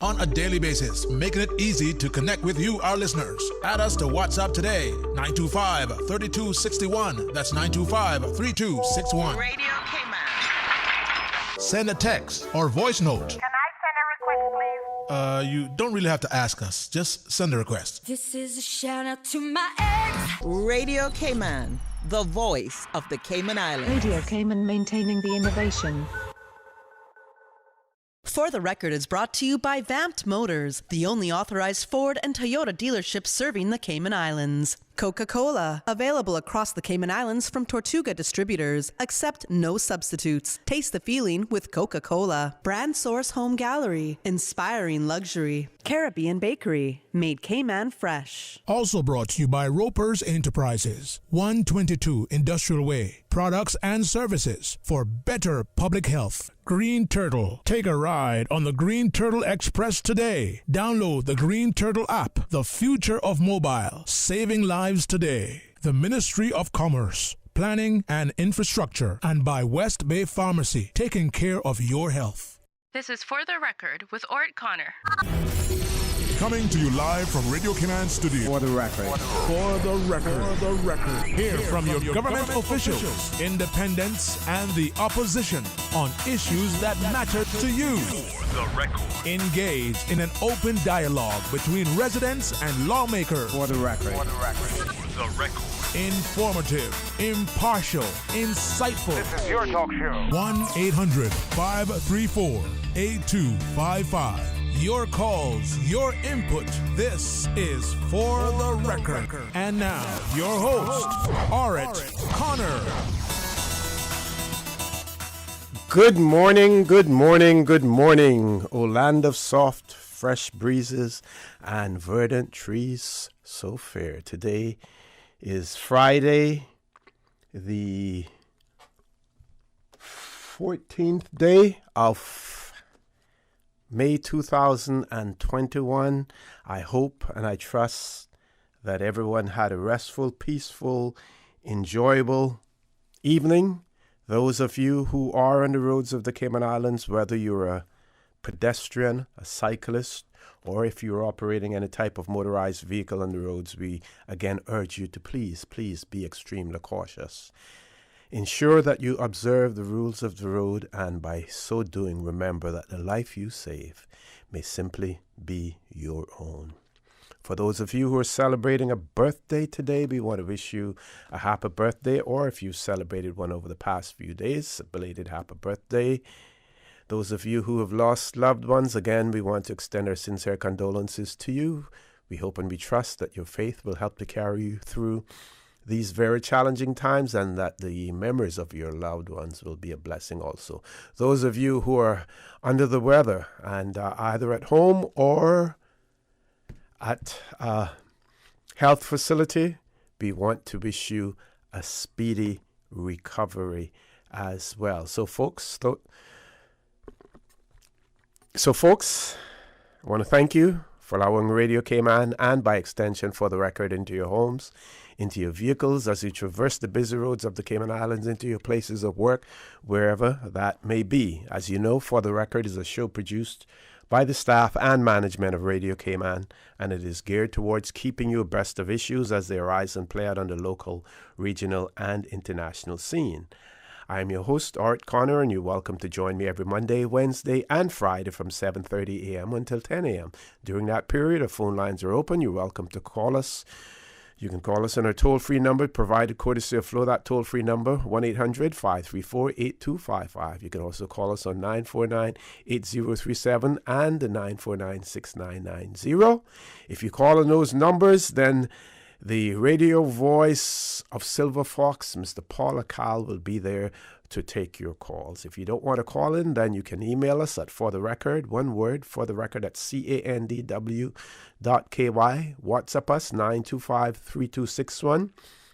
on a daily basis, making it easy to connect with you, our listeners. Add us to WhatsApp today, 925-3261. That's 925-3261. Radio Cayman. Send a text or voice note. Can I send a request, please? You don't really have to ask us. Just send a request. This is a shout out to my ex. Radio Cayman, the voice of the Cayman Islands. Radio Cayman, maintaining the innovation. For the Record is brought to you by Vamped Motors, the only authorized Ford and Toyota dealership serving the Cayman Islands. Coca-Cola, available across the Cayman Islands from Tortuga Distributors. Accept no substitutes. Taste the feeling with Coca-Cola. Brand Source Home Gallery, inspiring luxury. Caribbean Bakery, made Cayman fresh. Also brought to you by Ropers Enterprises, 122 Industrial Way. Products and services for better public health. Green Turtle. Take a ride on the Green Turtle Express today. Download the Green Turtle app, the future of mobile, saving lives today. The Ministry of Commerce, Planning and Infrastructure, and by West Bay Pharmacy, taking care of your health. This is For the Record with Ort Connor. Coming to you live from Radio Cayman Studio. For the record. For the record. For the record. Hear from your government officials, independents, and the opposition on issues that matter to you. For the record. Engage in an open dialogue between residents and lawmakers. For the record. For the record. For the record. Informative, impartial, insightful. This is your talk show. 1-800-534-8255. Your calls, your input. This is For the Record. And now, your host, Ort Connor. Good morning, good morning, good morning. O land of soft, fresh breezes and verdant trees so fair. Today is Friday, the 14th day of May 2021. I hope and I trust that everyone had a restful, peaceful, enjoyable evening. Those of you who are on the roads of the Cayman Islands, whether you're a pedestrian, a cyclist, or if you're operating any type of motorized vehicle on the roads, we again urge you to please be extremely cautious. Ensure that you observe the rules of the road, and by so doing, remember that the life you save may simply be your own. For those of you who are celebrating a birthday today, we want to wish you a happy birthday, or if you celebrated one over the past few days, a belated happy birthday. Those of you who have lost loved ones, again, we want to extend our sincere condolences to you. We hope and we trust that your faith will help to carry you through these very challenging times, and that the memories of your loved ones will be a blessing also. Those of you who are under the weather and either at home or at a health facility, we want to wish you a speedy recovery as well. So folks, I want to thank you for allowing Radio Cayman, and by extension For the Record, into your homes, into your vehicles as you traverse the busy roads of the Cayman Islands, into your places of work, wherever that may be. As you know, For the Record is a show produced by the staff and management of Radio Cayman, and it is geared towards keeping you abreast of issues as they arise and play out on the local, regional, and international scene. I am your host, Ort Connor, and you're welcome to join me every Monday, Wednesday, and Friday from 7:30 a.m. until 10 a.m. During that period, our phone lines are open. You're welcome to call us. You can call us on our toll-free number, provided courtesy of Flow. That toll-free number, 1-800-534-8255. You can also call us on 949-8037 and 949-6990. If you call on those numbers, then the radio voice of Silver Fox, Mr. Paul Akal, will be there to take your calls. If you don't want to call in, then you can email us at fortherecord, one word, fortherecord at candw.ky. WhatsApp us, 925-3261,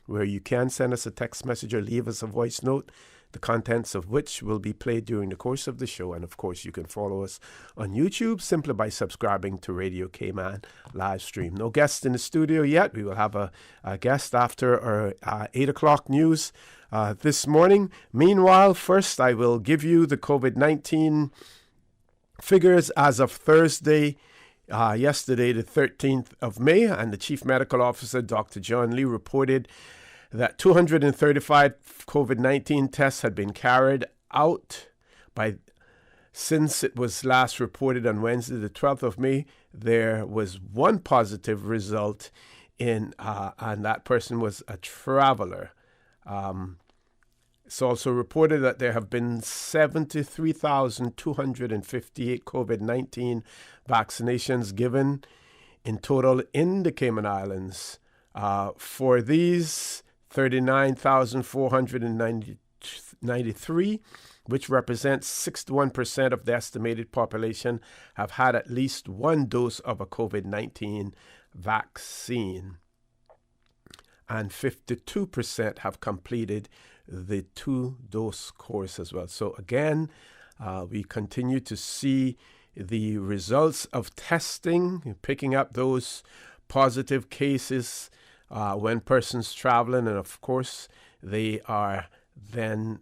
where you can send us a text message or leave us a voice note, the contents of which will be played during the course of the show. And of course, you can follow us on YouTube simply by subscribing to Radio Cayman live stream. No guests in the studio yet. We will have a guest after our 8 o'clock news this morning. Meanwhile, first I will give you the COVID-19 Figures as of Thursday, yesterday, the 13th of May, and the Chief Medical Officer, Dr. John Lee, reported that 235 COVID-19 tests had been carried out since it was last reported on Wednesday, the 12th of May. There was one positive result and that person was a traveler. It's also reported that there have been 73,258 COVID-19 vaccinations given in total in the Cayman Islands. For these, 39,493, which represents 61% of the estimated population, have had at least one dose of a COVID-19 vaccine. And 52% have completed the 2-dose course as well. So again, we continue to see the results of testing, picking up those positive cases when persons traveling, and of course they are then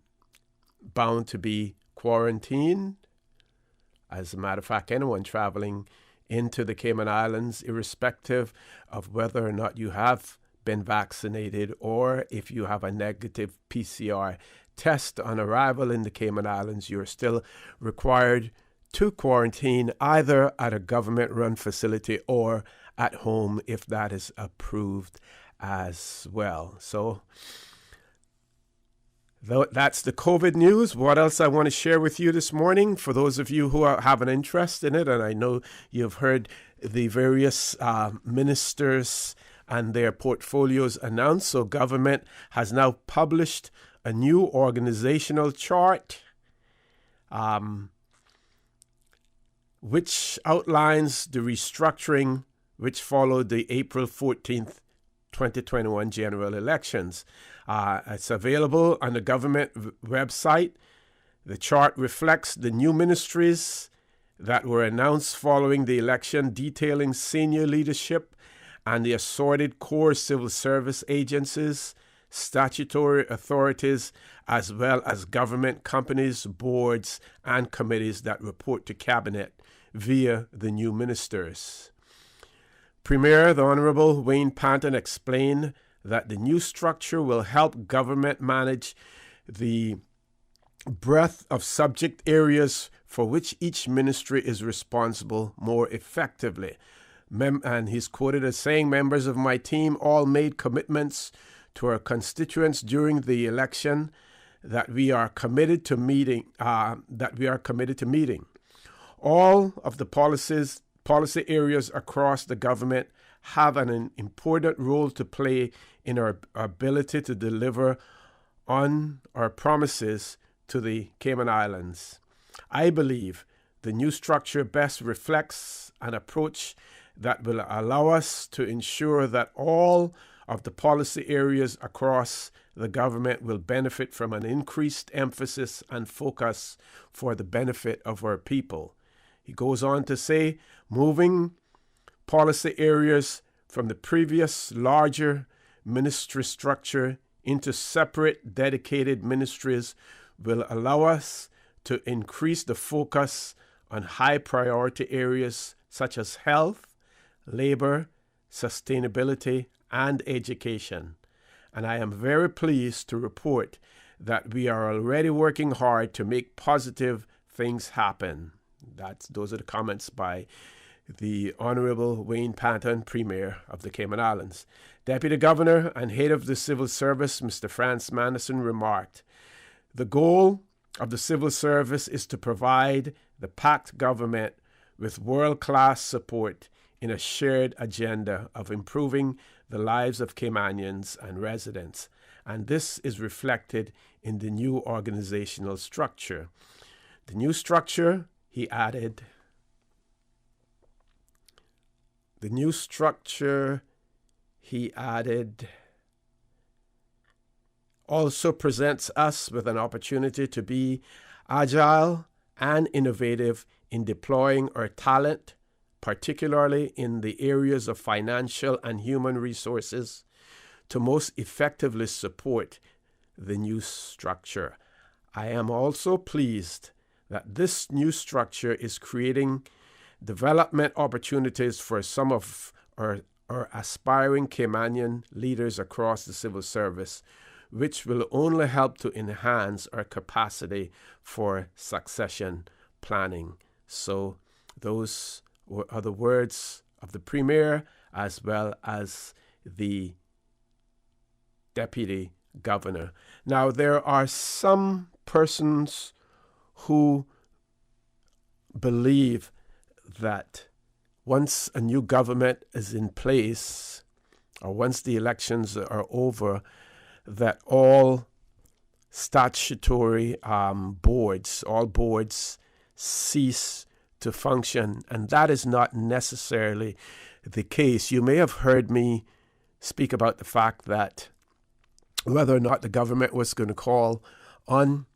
bound to be quarantined. As a matter of fact, anyone traveling into the Cayman Islands, irrespective of whether or not you have been vaccinated or if you have a negative PCR test on arrival in the Cayman Islands, you're still required to quarantine either at a government-run facility or at home if that is approved as well. So that's the COVID news. What else I want to share with you this morning, for those of you who have an interest in it, and I know you've heard the various ministers and their portfolios announced. So government has now published a new organizational chart which outlines the restructuring which followed the April 14th, 2021 general elections. It's available on the government website. The chart reflects the new ministries that were announced following the election, detailing senior leadership and the assorted core civil service agencies, statutory authorities, as well as government companies, boards, and committees that report to Cabinet via the new ministers. Premier, the Honorable Wayne Panton, explained that the new structure will help government manage the breadth of subject areas for which each ministry is responsible more effectively. And he's quoted as saying, "Members of my team all made commitments to our constituents during the election that we are committed to meeting. All of the policy areas across the government have an important role to play in our ability to deliver on our promises to the Cayman Islands. I believe the new structure best reflects an approach that will allow us to ensure that all of the policy areas across the government will benefit from an increased emphasis and focus for the benefit of our people." He goes on to say, moving policy areas from the previous larger ministry structure into separate dedicated ministries will allow us to increase the focus on high priority areas such as health, labor, sustainability, and education. And I am very pleased to report that we are already working hard to make positive things happen. Those are the comments by the Honorable Wayne Panton, Premier of the Cayman Islands. Deputy Governor and Head of the Civil Service, Mr. Franz Manderson, remarked, "The goal of the Civil Service is to provide the PACT government with world-class support in a shared agenda of improving the lives of Caymanians and residents, and this is reflected in the new organizational structure." The new structure, he added, also presents us with an opportunity to be agile and innovative in deploying our talent, particularly in the areas of financial and human resources, to most effectively support the new structure. I am also pleased that this new structure is creating development opportunities for some of our aspiring Caymanian leaders across the civil service, which will only help to enhance our capacity for succession planning. So those are the words of the Premier as well as the Deputy Governor. Now, there are some persons who believe that once a new government is in place, or once the elections are over, that all statutory boards, all boards cease to function. And that is not necessarily the case. You may have heard me speak about the fact that whether or not the government was going to call on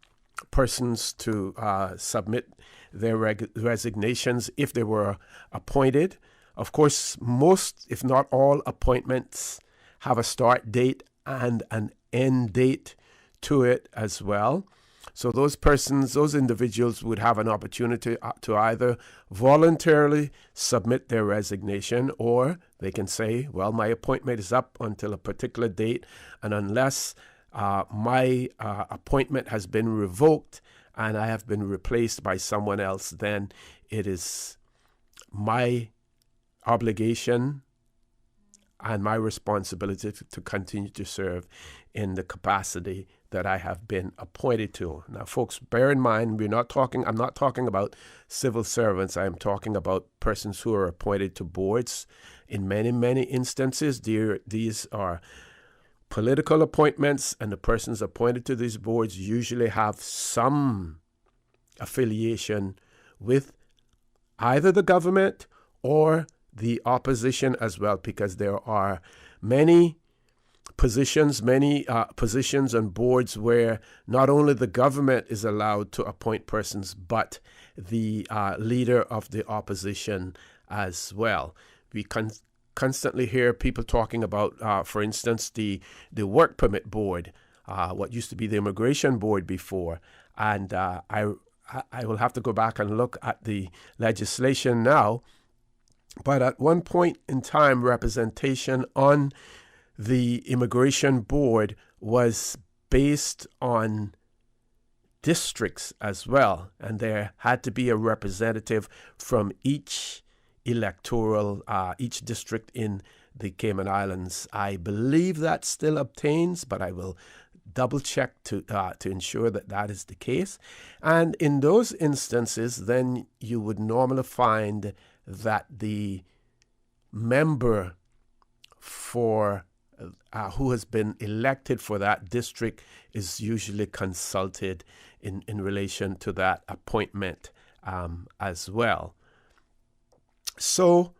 persons to submit their resignations if they were appointed. Of course, most, if not all, appointments have a start date and an end date to it as well. So those persons, those individuals would have an opportunity to either voluntarily submit their resignation, or they can say, well, my appointment is up until a particular date, and unless my appointment has been revoked and I have been replaced by someone else, then it is my obligation and my responsibility to continue to serve in the capacity that I have been appointed to. Now, folks, bear in mind, I'm not talking about civil servants. I am talking about persons who are appointed to boards. In many, many instances, these are political appointments, and the persons appointed to these boards usually have some affiliation with either the government or the opposition as well, because there are many positions on boards where not only the government is allowed to appoint persons, but the leader of the opposition as well. We constantly hear people talking about, for instance, the work permit board, what used to be the immigration board before. And I will have to go back and look at the legislation now. But at one point in time, representation on the immigration board was based on districts as well. And there had to be a representative from each each district in the Cayman Islands. I believe that still obtains, but I will double check to ensure that that is the case. And in those instances, then you would normally find that the member for who has been elected for that district is usually consulted in relation to that appointment as well. So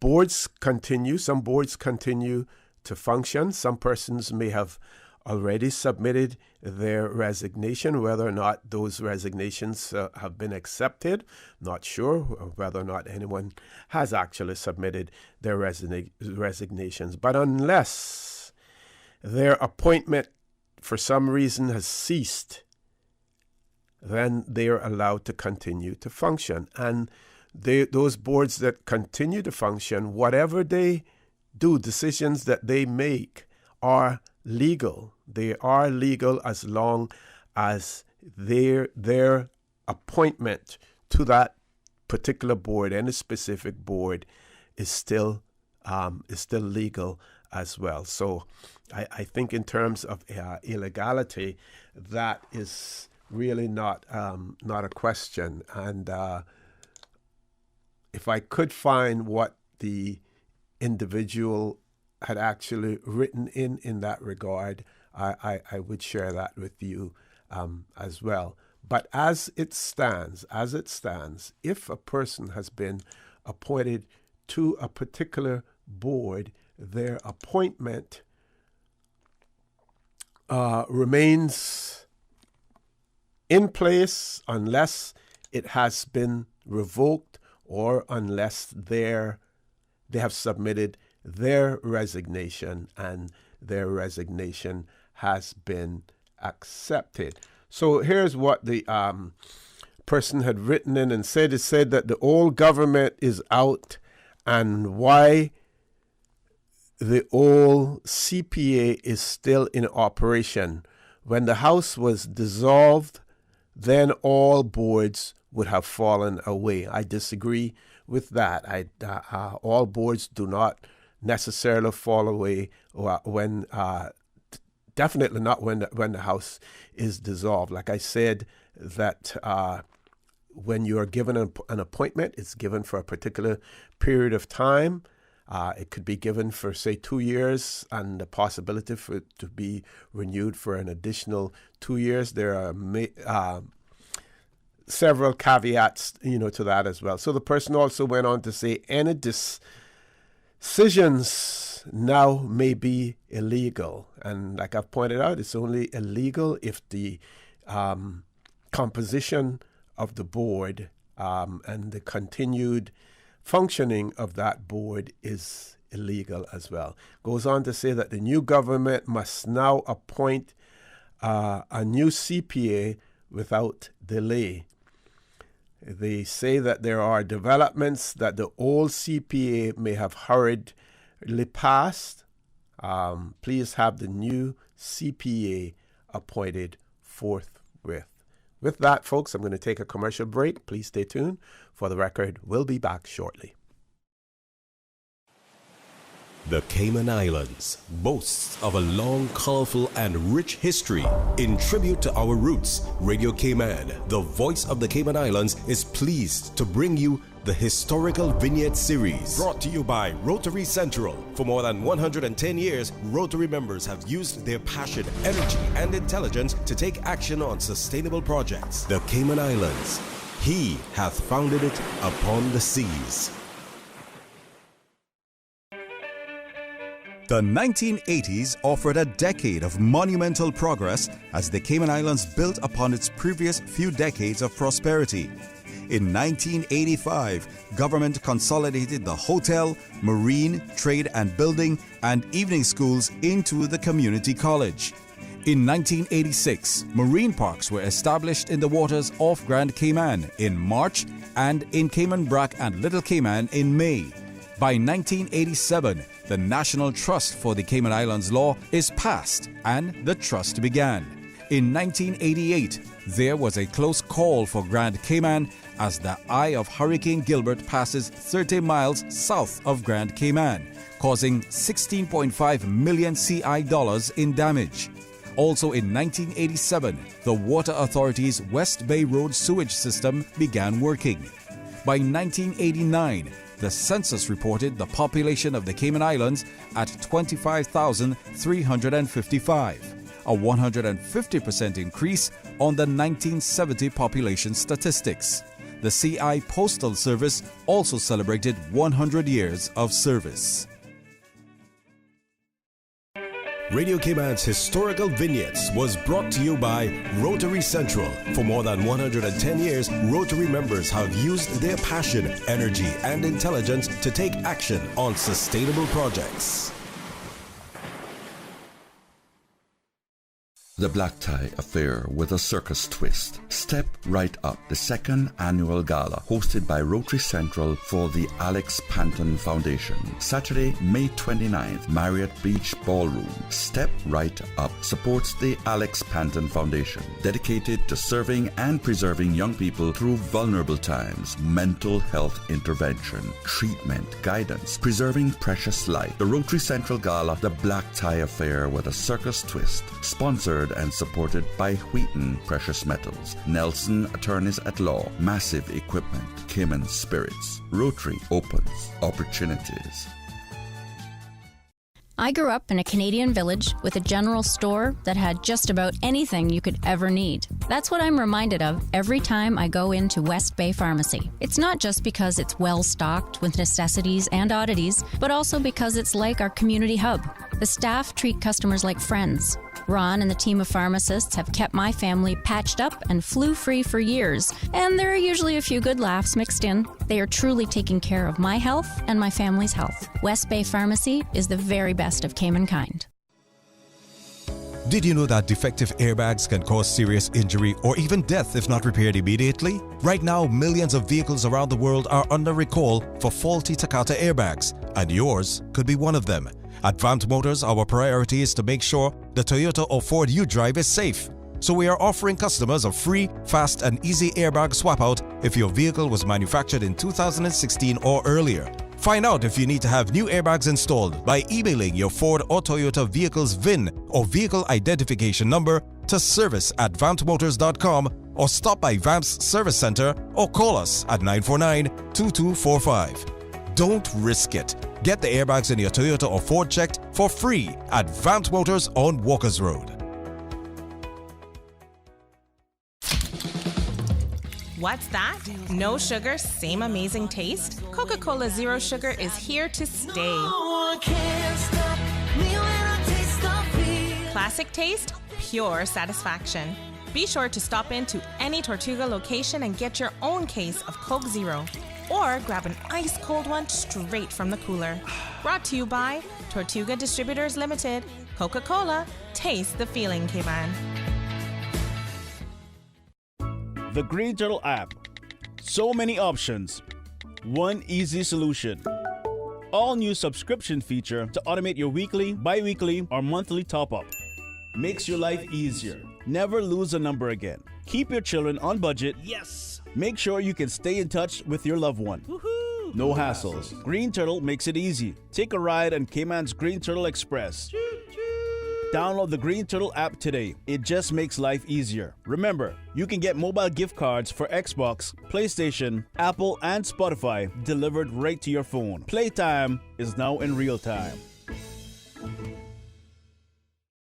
some boards continue to function. Some persons may have already submitted their resignation. Whether or not those resignations have been accepted, not sure. Whether or not anyone has actually submitted their resignations. But unless their appointment for some reason has ceased, then they are allowed to continue to function. And those boards that continue to function, whatever they do, decisions that they make are legal. They are legal as long as their appointment to that particular board, any specific board, is still legal as well. So I think in terms of illegality, that is really not a question. And if I could find what the individual had actually written in that regard, I would share that with you as well. But as it stands, if a person has been appointed to a particular board, their appointment remains in place unless it has been revoked or unless they have submitted their resignation and their resignation has been accepted. So here's what the person had written in and said that the old government is out and why the old CPA is still in operation. When the House was dissolved, then all boards would have fallen away. I disagree with that. All boards do not necessarily fall away when definitely not when the House is dissolved. Like I said, that when you are given an appointment, it's given for a particular period of time. It could be given for, say, 2 years, and the possibility for it to be renewed for an additional 2 years. There are several caveats, to that as well. So the person also went on to say any decisions now may be illegal. And like I've pointed out, it's only illegal if the composition of the board and the continued functioning of that board is illegal as well. Goes on to say that the new government must now appoint a new CPA without delay. They say that there are developments that the old CPA may have hurriedly passed. Please have the new CPA appointed forthwith. With that, folks, I'm going to take a commercial break. Please stay tuned. For the record, we'll be back shortly. The Cayman Islands boasts of a long, colorful, and rich history. In tribute to our roots, Radio Cayman, the voice of the Cayman Islands, is pleased to bring you the Historical Vignette Series, brought to you by Rotary Central. For more than 110 years, Rotary members have used their passion, energy, and intelligence to take action on sustainable projects. The Cayman Islands, He hath founded it upon the seas. The 1980s offered a decade of monumental progress as the Cayman Islands built upon its previous few decades of prosperity. In 1985, government consolidated the hotel, marine, trade and building, and evening schools into the community college. In 1986, marine parks were established in the waters off Grand Cayman in March and in Cayman Brac and Little Cayman in May. By 1987, the National Trust for the Cayman Islands Law is passed and the trust began. In 1988, there was a close call for Grand Cayman as the eye of Hurricane Gilbert passes 30 miles south of Grand Cayman, causing $16.5 million CI dollars in damage. Also in 1987, the Water Authority's West Bay Road sewage system began working. By 1989, the census reported the population of the Cayman Islands at 25,355, a 150% increase on the 1970 population statistics. The CI Postal Service also celebrated 100 years of service. Radio Cayman's Historical Vignettes was brought to you by Rotary Central. For more than 110 years, Rotary members have used their passion, energy, and intelligence to take action on sustainable projects. The Black Tie Affair with a Circus Twist. Step Right Up, the second annual gala hosted by Rotary Central for the Alex Panton Foundation. Saturday, May 29th, Marriott Beach Ballroom. Step Right Up supports the Alex Panton Foundation, dedicated to serving and preserving young people through vulnerable times, mental health intervention, treatment, guidance, preserving precious life. The Rotary Central Gala, The Black Tie Affair with a Circus Twist, sponsored and supported by Wheaton Precious Metals, Nelson Attorneys at Law, Massive Equipment, Cayman Spirits. Rotary opens opportunities. I grew up in a Canadian village with a general store that had just about anything you could ever need. That's what I'm reminded of every time I go into West Bay Pharmacy. It's not just because it's well stocked with necessities and oddities, but also because it's like our community hub. The staff treat customers like friends. Ron and the team of pharmacists have kept my family patched up and flu-free for years, and there are usually a few good laughs mixed in. They are truly taking care of my health and my family's health. West Bay Pharmacy is the very best of Cayman kind. Did you know that defective airbags can cause serious injury or even death if not repaired immediately? Right now, millions of vehicles around the world are under recall for faulty Takata airbags, and yours could be one of them. At Vamt Motors, our priority is to make sure the Toyota or Ford you drive is safe. So we are offering customers a free, fast and easy airbag swap out if your vehicle was manufactured in 2016 or earlier. Find out if you need to have new airbags installed by emailing your Ford or Toyota vehicle's VIN or vehicle identification number to service@vamtmotors.com or stop by Vamp's Service Center or call us at 949-2245. Don't risk it. Get the airbags in your Toyota or Ford checked for free at Vamp Motors on Walkers Road. What's that? No sugar, same amazing taste? Coca-Cola Zero Sugar is here to stay. Classic taste, pure satisfaction. Be sure to stop into any Tortuga location and get your own case of Coke Zero. Or grab an ice-cold one straight from the cooler. Brought to you by Tortuga Distributors Limited. Coca-Cola, taste the feeling, K-Man. The Green Turtle app. So many options. One easy solution. All new subscription feature to automate your weekly, bi-weekly, or monthly top-up. Makes your life easier. Never lose a number again. Keep your children on budget. Yes. Make sure you can stay in touch with your loved one. Woohoo! No hassles. Green Turtle makes it easy. Take a ride on Cayman's Green Turtle Express. Download the Green Turtle app today. It just makes life easier. Remember, you can get mobile gift cards for Xbox, PlayStation, Apple, and Spotify delivered right to your phone. Playtime is now in real time.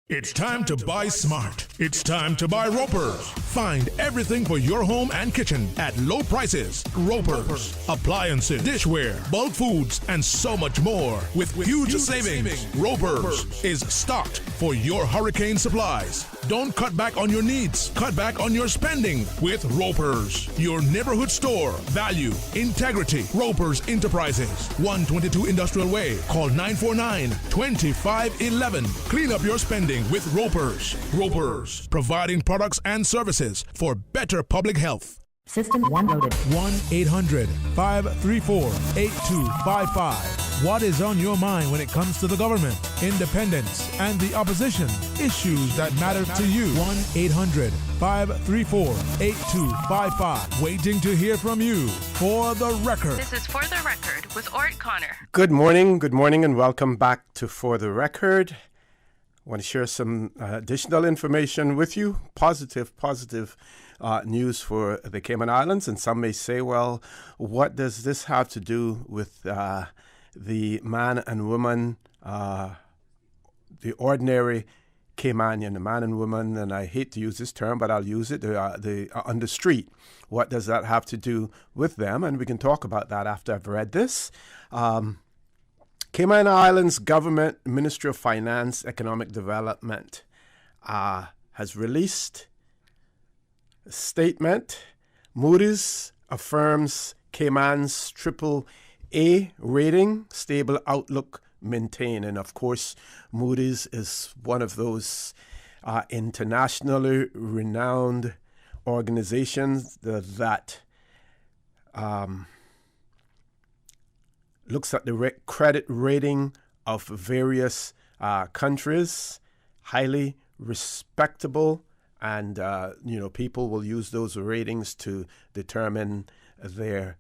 It's time to buy smart. It's time to buy Ropers. Find everything for your home and kitchen at low prices. Ropers. Appliances, dishware, bulk foods, and so much more. With huge savings. Ropers is stocked for your hurricane supplies. Don't cut back on your needs. Cut back on your spending with Ropers. Your neighborhood store. Value. Integrity. Ropers Enterprises. 122 Industrial Way. Call 949-2511. Clean up your spending with Ropers. Ropers, providing products and services for better public health. System 1 loaded. 1-800-534-8255. What is on your mind when it comes to the government, independence, and the opposition? Issues that matter to you. 1-800-534-8255. Waiting to hear from you. For the Record. This is For the Record with Ort Connor. Good morning, and welcome back to For the Record. I want to share some additional information with you. Positive news for the Cayman Islands. And some may say, well, what does this have to do with the man and woman, the ordinary Caymanian, the man and woman, and I hate to use this term, but I'll use it, on the street. What does that have to do with them? And we can talk about that after I've read this. Cayman Islands Government, Ministry of Finance, Economic Development has released a statement. Moody's affirms Cayman's AAA rating, stable outlook maintained. And of course, Moody's is one of those internationally renowned organizations that looks at the credit rating of various countries, highly respectable, and people will use those ratings to determine their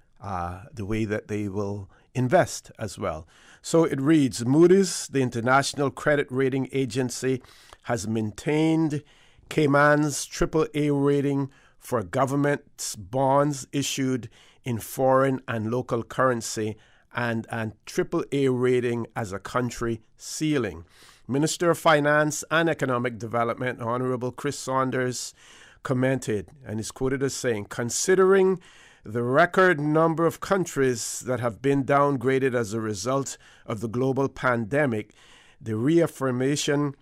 the way that they will invest as well. So it reads, Moody's, the international credit rating agency, has maintained Cayman's AAA rating for government bonds issued in foreign and local currency and AAA rating as a country ceiling. Minister of Finance and Economic Development, Honorable Chris Saunders, commented and is quoted as saying, considering the record number of countries that have been downgraded as a result of the global pandemic, the reaffirmation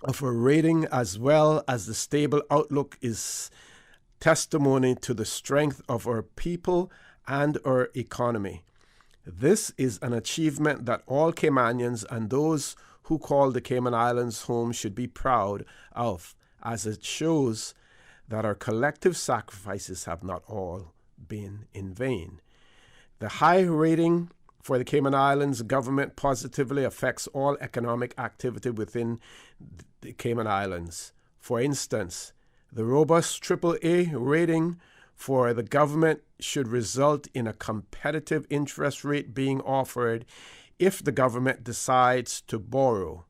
of a rating as well as the stable outlook is testimony to the strength of our people and our economy. This is an achievement that all Caymanians and those who call the Cayman Islands home should be proud of, as it shows that our collective sacrifices have not all been in vain. The high rating for the Cayman Islands government positively affects all economic activity within the Cayman Islands. For instance, the robust AAA rating for the government should result in a competitive interest rate being offered if the government decides to borrow,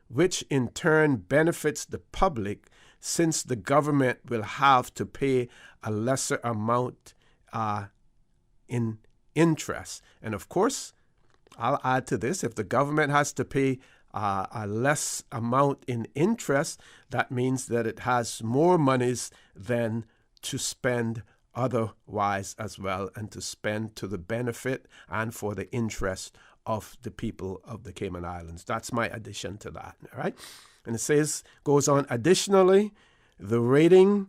which in turn benefits the public since the government will have to pay a lesser amount in interest. And of course, I'll add to this, if the government has to pay a less amount in interest, that means that it has more monies than to spend otherwise as well, and to spend to the benefit and for the interest of the people of the Cayman Islands. That's my addition to that, all right? And it says, goes on, additionally, the rating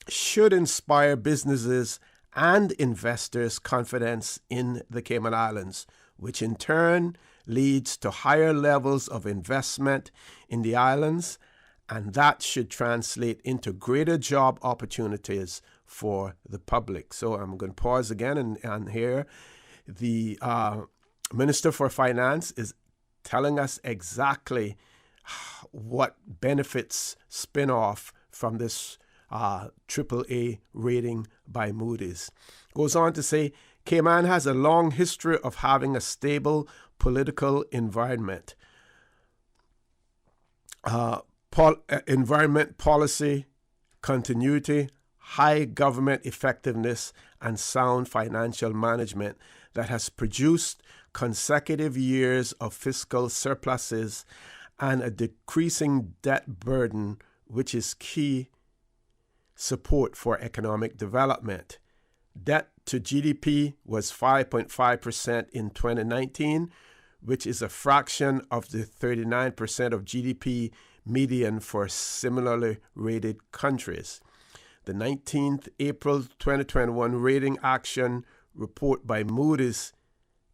should inspire businesses and investors' confidence in the Cayman Islands, which in turn leads to higher levels of investment in the islands, and that should translate into greater job opportunities for the public. So I'm going to pause again, and here the Minister for Finance is telling us exactly what benefits spin off from this AAA rating by Moody's. Goes on to say, Cayman has a long history of having a stable political environment. Environment policy, continuity, high government effectiveness, and sound financial management that has produced consecutive years of fiscal surpluses and a decreasing debt burden, which is key support for economic development. Debt to GDP was 5.5% in 2019, which is a fraction of the 39% of GDP median for similarly rated countries. The 19th April 2021 rating action report by Moody's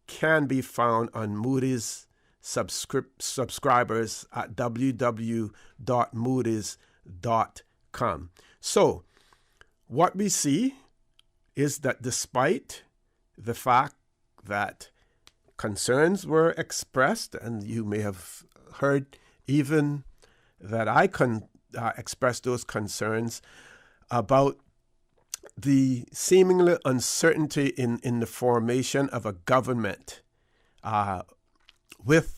can be found on Moody's subscribers at www.moodys.com. So, what we see is that despite the fact that concerns were expressed, and you may have heard even that I expressed those concerns about the seemingly uncertainty in the formation of a government with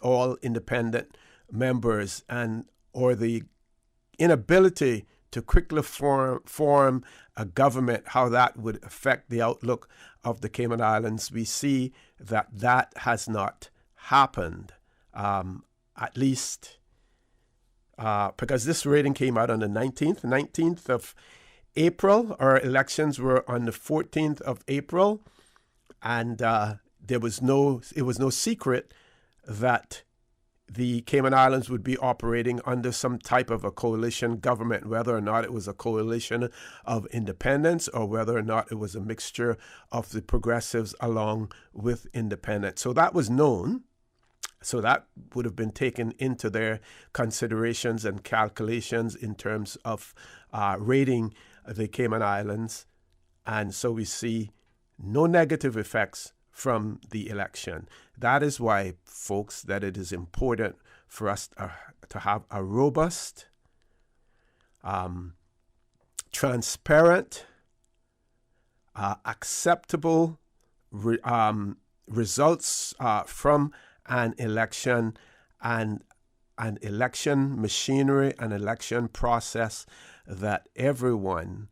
all independent members, or the inability to quickly form a government, how that would affect the outlook of the Cayman Islands. We see that has not happened, at least because this rating came out on the 19th of April. Our elections were on the 14th of April, and it was no secret that the Cayman Islands would be operating under some type of a coalition government, whether or not it was a coalition of independents or whether or not it was a mixture of the progressives along with independents. So that was known. So that would have been taken into their considerations and calculations in terms of rating the Cayman Islands. And so we see no negative effects from the election. That is why, folks, that it is important for us to have a robust, transparent, acceptable results from an election, and an election machinery, an election process that everyone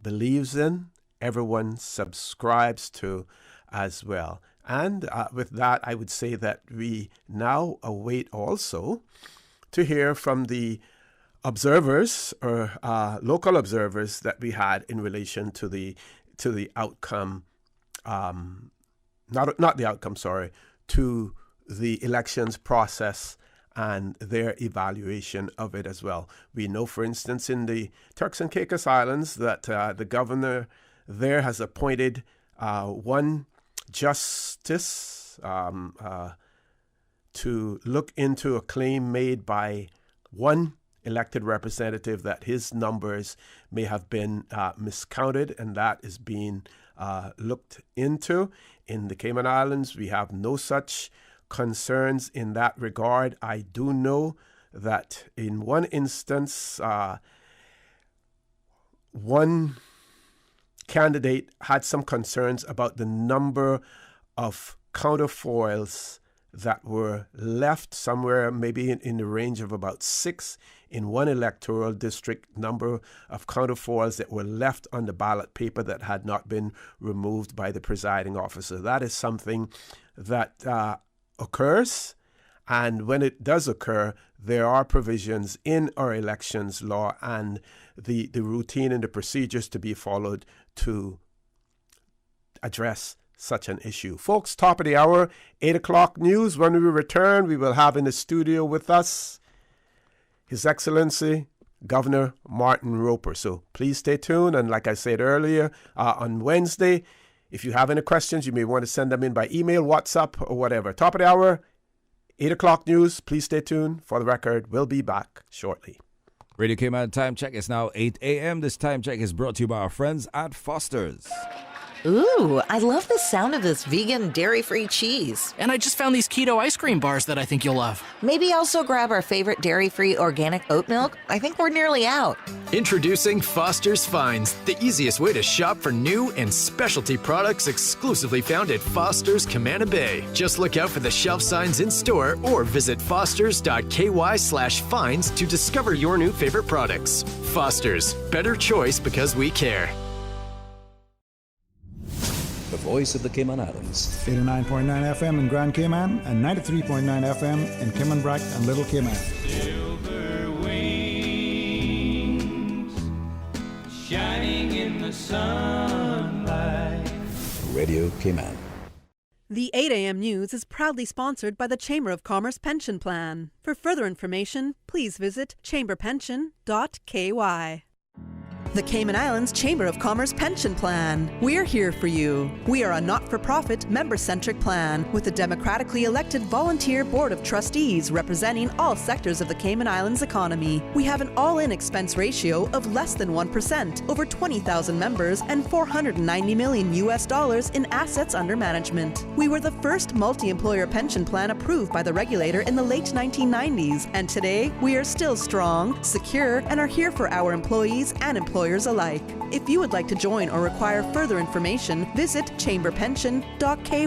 believes in, everyone subscribes to as well. And with that, I would say that we now await also to hear from the observers or local observers that we had in relation to the outcome, not the outcome, sorry, to the elections process and their evaluation of it as well. We know, for instance, in the Turks and Caicos Islands that the governor there has appointed one justice Office to look into a claim made by one elected representative that his numbers may have been miscounted, and that is being looked into. In the Cayman Islands, we have no such concerns in that regard. I do know that in one instance, one candidate had some concerns about the number of counterfoils that were left, somewhere maybe in the range of about 6 in one electoral district, number of counterfoils that were left on the ballot paper that had not been removed by the presiding officer. That is something that occurs, and when it does occur, there are provisions in our elections law and the routine and the procedures to be followed to address such an issue. Folks, top of the hour, 8 o'clock news. When we return, we will have in the studio with us His Excellency Governor Martin Roper. So please stay tuned. And like I said earlier, on Wednesday, if you have any questions, you may want to send them in by email, WhatsApp, or whatever. Top of the hour, 8 o'clock news. Please stay tuned. For the record, we'll be back shortly. Radio Cayman time check is now 8 a.m. This time check is brought to you by our friends at Foster's. Ooh, I love the sound of this vegan, dairy-free cheese. And I just found these keto ice cream bars that I think you'll love. Maybe also grab our favorite dairy-free organic oat milk. I think we're nearly out. Introducing Foster's Finds, the easiest way to shop for new and specialty products exclusively found at Foster's Camana Bay. Just look out for the shelf signs in store or visit fosters.ky/finds to discover your new favorite products. Foster's, better choice because we care. The voice of the Cayman Islands. 89.9 FM in Grand Cayman and 93.9 FM in Cayman Brac and Little Cayman. Silver wings shining in the sunlight. Radio Cayman. The 8 a.m. news is proudly sponsored by the Chamber of Commerce Pension Plan. For further information, please visit chamberpension.ky. The Cayman Islands Chamber of Commerce Pension Plan. We're here for you. We are a not-for-profit, member-centric plan with a democratically elected volunteer board of trustees representing all sectors of the Cayman Islands economy. We have an all-in expense ratio of less than 1%, over 20,000 members, and $490 million in assets under management. We were the first multi-employer pension plan approved by the regulator in the late 1990s, and today we are still strong, secure, and are here for our employees and employers alike. If you would like to join or require further information, visit chamberpension.ky.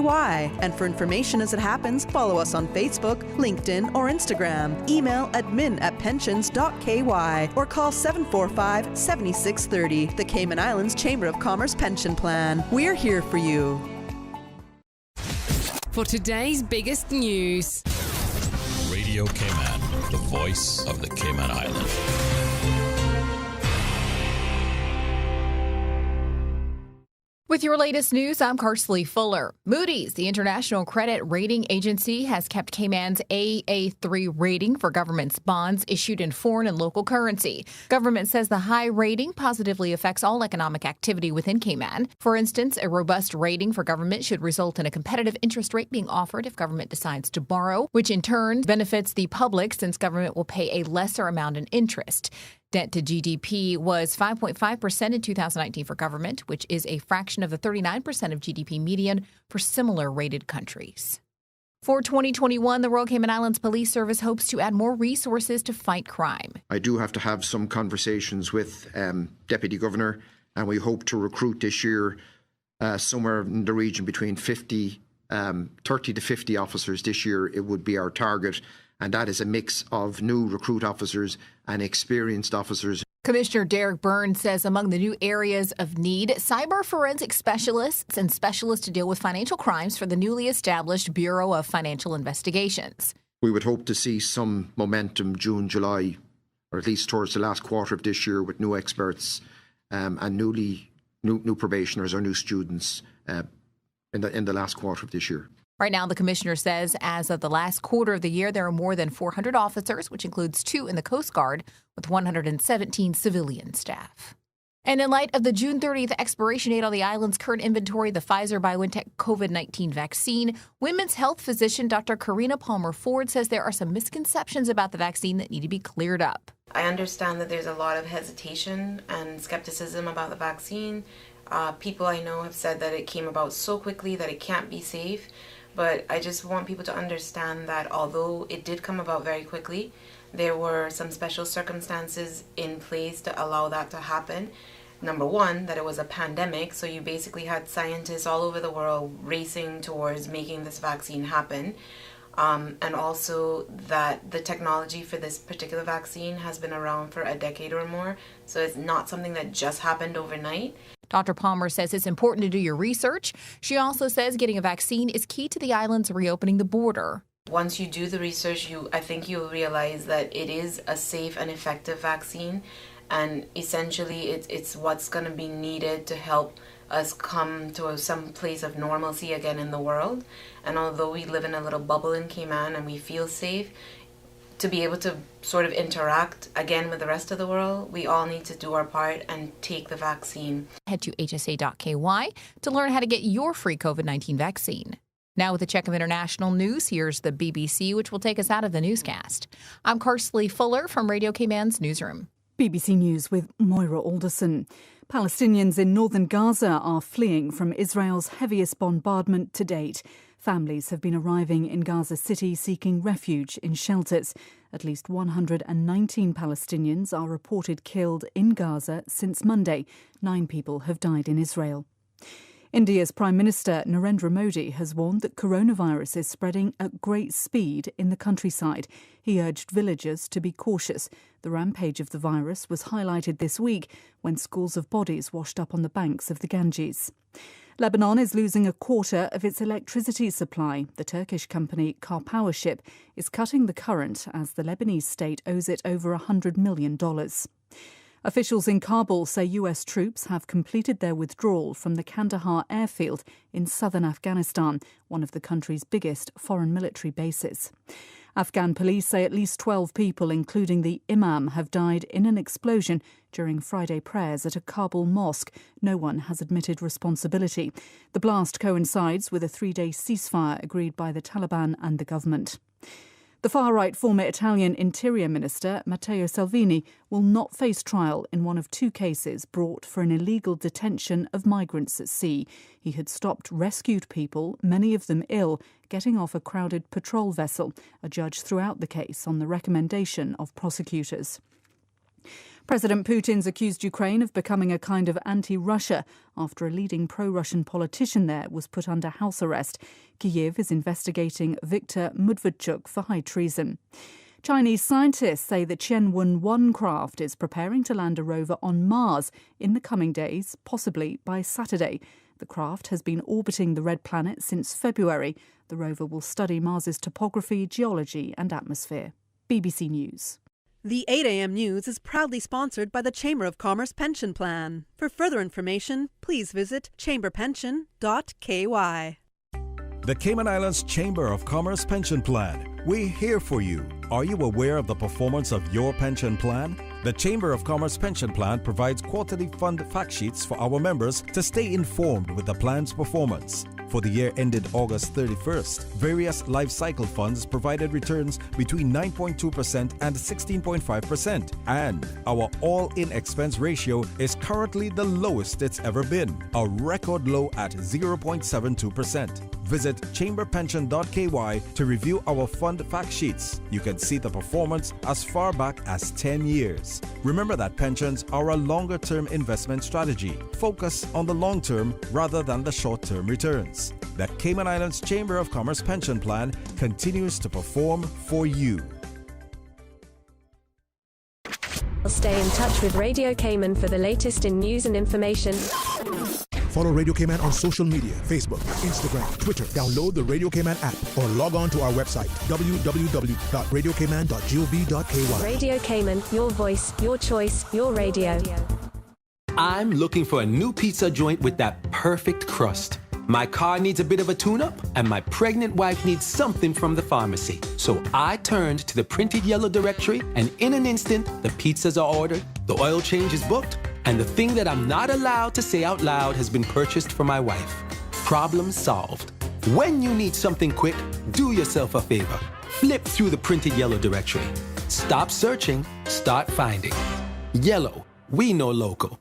And for information as it happens, follow us on Facebook, LinkedIn, or Instagram. Email admin@pensions.ky or call 745-7630. The Cayman Islands Chamber of Commerce Pension Plan. We're here for you. For today's biggest news. Radio Cayman, the voice of the Cayman Islands. With your latest news, I'm Karsley Fuller. Moody's, the international credit rating agency, has kept Cayman's AA3 rating for government's bonds issued in foreign and local currency. Government says the high rating positively affects all economic activity within Cayman. For instance, a robust rating for government should result in a competitive interest rate being offered if government decides to borrow, which in turn benefits the public since government will pay a lesser amount in interest. Debt to GDP was 5.5% in 2019 for government, which is a fraction of the 39% of GDP median for similar rated countries. For 2021, the Royal Cayman Islands Police Service hopes to add more resources to fight crime. I do have to have some conversations with Deputy Governor, and we hope to recruit this year somewhere in the region between 30 to 50 officers this year. It would be our target. And that is a mix of new recruit officers and experienced officers. Commissioner Derek Byrne says among the new areas of need, cyber forensic specialists and specialists to deal with financial crimes for the newly established Bureau of Financial Investigations. We would hope to see some momentum June, July, or at least towards the last quarter of this year with new experts and new probationers or new students in the last quarter of this year. Right now, the commissioner says as of the last quarter of the year, there are more than 400 officers, which includes 2 in the Coast Guard, with 117 civilian staff. And in light of the June 30th expiration date on the island's current inventory, the Pfizer-BioNTech COVID-19 vaccine, women's health physician Dr. Karina Palmer-Ford says there are some misconceptions about the vaccine that need to be cleared up. I understand that there's a lot of hesitation and skepticism about the vaccine. People I know have said that it came about so quickly that it can't be safe. But I just want people to understand that although it did come about very quickly, there were some special circumstances in place to allow that to happen. Number one, that it was a pandemic, so you basically had scientists all over the world racing towards making this vaccine happen. And also that the technology for this particular vaccine has been around for a decade or more, so it's not something that just happened overnight. Dr. Palmer says it's important to do your research. She also says getting a vaccine is key to the island's reopening the border. Once you do the research, I think you'll realize that it is a safe and effective vaccine, and essentially it's what's going to be needed to help us come to some place of normalcy again in the world. And although we live in a little bubble in Cayman and we feel safe, to be able to sort of interact again with the rest of the world, we all need to do our part and take the vaccine. Head to hsa.ky to learn how to get your free COVID-19 vaccine. Now with a check of international news, here's the BBC, which will take us out of the newscast. I'm Karsley Fuller from Radio Cayman's newsroom. BBC News with Moira Alderson. Palestinians in northern Gaza are fleeing from Israel's heaviest bombardment to date. Families have been arriving in Gaza City seeking refuge in shelters. At least 119 Palestinians are reported killed in Gaza since Monday. 9 people have died in Israel. India's Prime Minister Narendra Modi has warned that coronavirus is spreading at great speed in the countryside. He urged villagers to be cautious. The rampage of the virus was highlighted this week when schools of bodies washed up on the banks of the Ganges. Lebanon is losing a quarter of its electricity supply. The Turkish company Karpowership is cutting the current as the Lebanese state owes it over $100 million. Officials in Kabul say US troops have completed their withdrawal from the Kandahar airfield in southern Afghanistan, one of the country's biggest foreign military bases. Afghan police say at least 12 people, including the imam, have died in an explosion during Friday prayers at a Kabul mosque. No one has admitted responsibility. The blast coincides with a 3-day ceasefire agreed by the Taliban and the government. The far-right former Italian Interior Minister, Matteo Salvini, will not face trial in one of 2 cases brought for an illegal detention of migrants at sea. He had stopped rescued people, many of them ill, getting off a crowded patrol vessel. A judge threw out the case on the recommendation of prosecutors. President Putin's accused Ukraine of becoming a kind of anti-Russia after a leading pro-Russian politician there was put under house arrest. Kyiv is investigating Viktor Medvedchuk for high treason. Chinese scientists say the Tianwen-1 craft is preparing to land a rover on Mars in the coming days, possibly by Saturday. The craft has been orbiting the red planet since February. The rover will study Mars's topography, geology and atmosphere. BBC News. The 8 a.m. news is proudly sponsored by the Chamber of Commerce Pension Plan. For further information, please visit chamberpension.ky. The Cayman Islands Chamber of Commerce Pension Plan. We're here for you. Are you aware of the performance of your pension plan? The Chamber of Commerce Pension Plan provides quarterly fund fact sheets for our members to stay informed with the plan's performance. For the year ended August 31st, various life cycle funds provided returns between 9.2% and 16.5%, and our all-in expense ratio is currently the lowest it's ever been, a record low at 0.72%. Visit chamberpension.ky to review our fund fact sheets. You can see the performance as far back as 10 years. Remember that pensions are a longer-term investment strategy. Focus on the long term rather than the short-term returns. The Cayman Islands Chamber of Commerce Pension Plan continues to perform for you. Stay in touch with Radio Cayman for the latest in news and information. Follow Radio Cayman on social media, Facebook, Instagram, Twitter. Download the Radio Cayman app or log on to our website, www.radiocayman.gov.ky. Radio Cayman, your voice, your choice, your radio. I'm looking for a new pizza joint with that perfect crust. My car needs a bit of a tune-up, and my pregnant wife needs something from the pharmacy. So I turned to the printed yellow directory, and in an instant, the pizzas are ordered, the oil change is booked, And the thing that I'm not allowed to say out loud has been purchased for my wife. Problem solved. When you need something quick, do yourself a favor. Flip through the printed yellow directory. Stop searching, start finding. Yellow, we know local.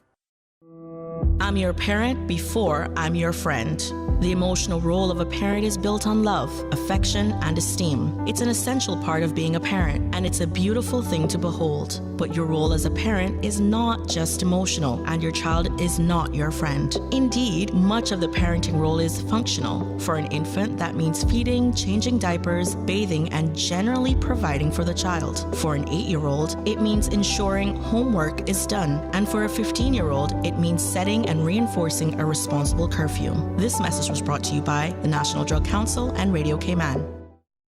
I'm your parent before I'm your friend. The emotional role of a parent is built on love, affection, and esteem. It's an essential part of being a parent, and it's a beautiful thing to behold. But your role as a parent is not just emotional, and your child is not your friend. Indeed, much of the parenting role is functional. For an infant, that means feeding, changing diapers, bathing, and generally providing for the child. For an 8-year-old, it means ensuring homework is done. And for a 15-year-old, it means setting and reinforcing a responsible curfew. This message was brought to you by the National Drug Council and Radio Cayman.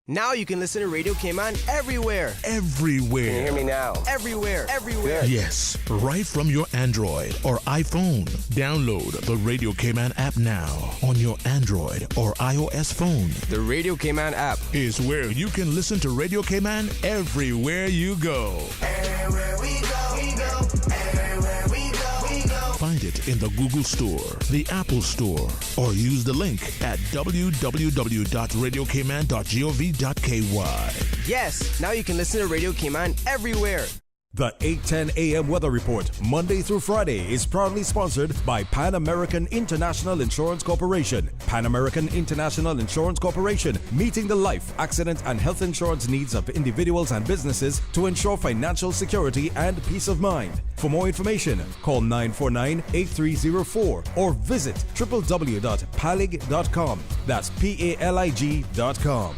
Now you can listen to Radio Cayman everywhere. Everywhere. Can you hear me now? Everywhere. Everywhere. Yes, right from your Android or iPhone. Download the Radio Cayman app now on your Android or iOS phone. The Radio Cayman app is where you can listen to Radio Cayman everywhere you go. Everywhere we go, we go. Everywhere we go, we go. Find it in the Google Store, the Apple Store, or use the link at www.radiocayman.gov.ky. Yes, now you can listen to Radio Cayman everywhere. The 8:10 a.m. Weather Report, Monday through Friday, is proudly sponsored by Pan American International Insurance Corporation. Pan American International Insurance Corporation, meeting the life, accident, and health insurance needs of individuals and businesses to ensure financial security and peace of mind. For more information, call 949-8304 or visit www.palig.com. That's PALIG.com.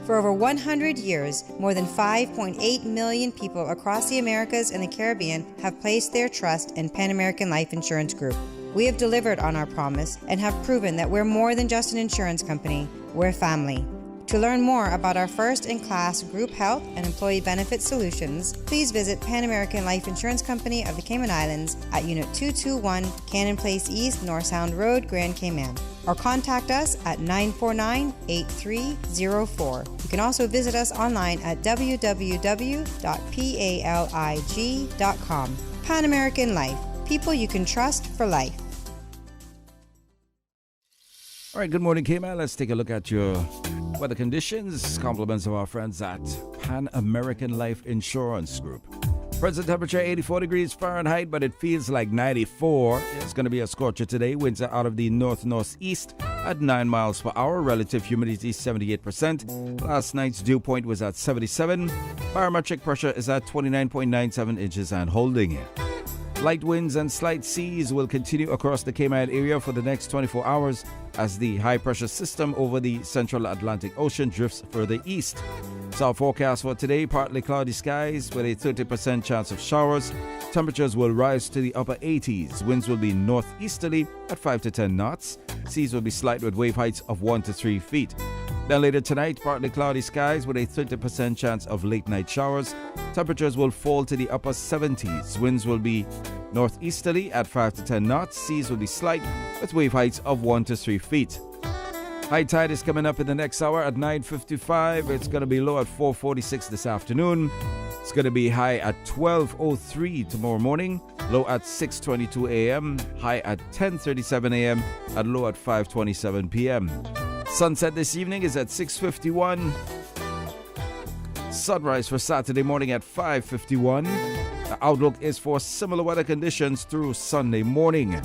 For over 100 years, more than 5.8 million people across the Americas and the Caribbean have placed their trust in Pan American Life Insurance Group. We have delivered on our promise and have proven that we're more than just an insurance company, we're family. To learn more about our first-in-class group health and employee benefit solutions, please visit Pan American Life Insurance Company of the Cayman Islands at Unit 221, Cannon Place East, North Sound Road, Grand Cayman, or contact us at 949-8304. You can also visit us online at www.palig.com. Pan American Life, people you can trust for life. All right, good morning, Cayman. Let's take a look at your weather conditions. Compliments of our friends at Pan American Life Insurance Group. Present temperature 84 degrees Fahrenheit, but it feels like 94. It's going to be a scorcher today. Winds are out of the north-northeast at 9 miles per hour. Relative humidity 78%. Last night's dew point was at 77. Barometric pressure is at 29.97 inches and holding it. Light winds and slight seas will continue across the Cayman area for the next 24 hours as the high-pressure system over the central Atlantic Ocean drifts further east. So our forecast for today, partly cloudy skies with a 30% chance of showers. Temperatures will rise to the upper 80s. Winds will be northeasterly at 5 to 10 knots. Seas will be slight with wave heights of 1 to 3 feet. Then later tonight, partly cloudy skies with a 30% chance of late-night showers. Temperatures will fall to the upper 70s. Winds will be northeasterly at 5 to 10 knots. Seas will be slight with wave heights of 1 to 3 feet. High tide is coming up in the next hour at 9:55. It's going to be low at 4:46 this afternoon. It's going to be high at 12:03 tomorrow morning. Low at 6:22 a.m. High at 10:37 a.m. and low at 5:27 p.m. Sunset this evening is at 6:51. Sunrise for Saturday morning at 5:51. The outlook is for similar weather conditions through Sunday morning.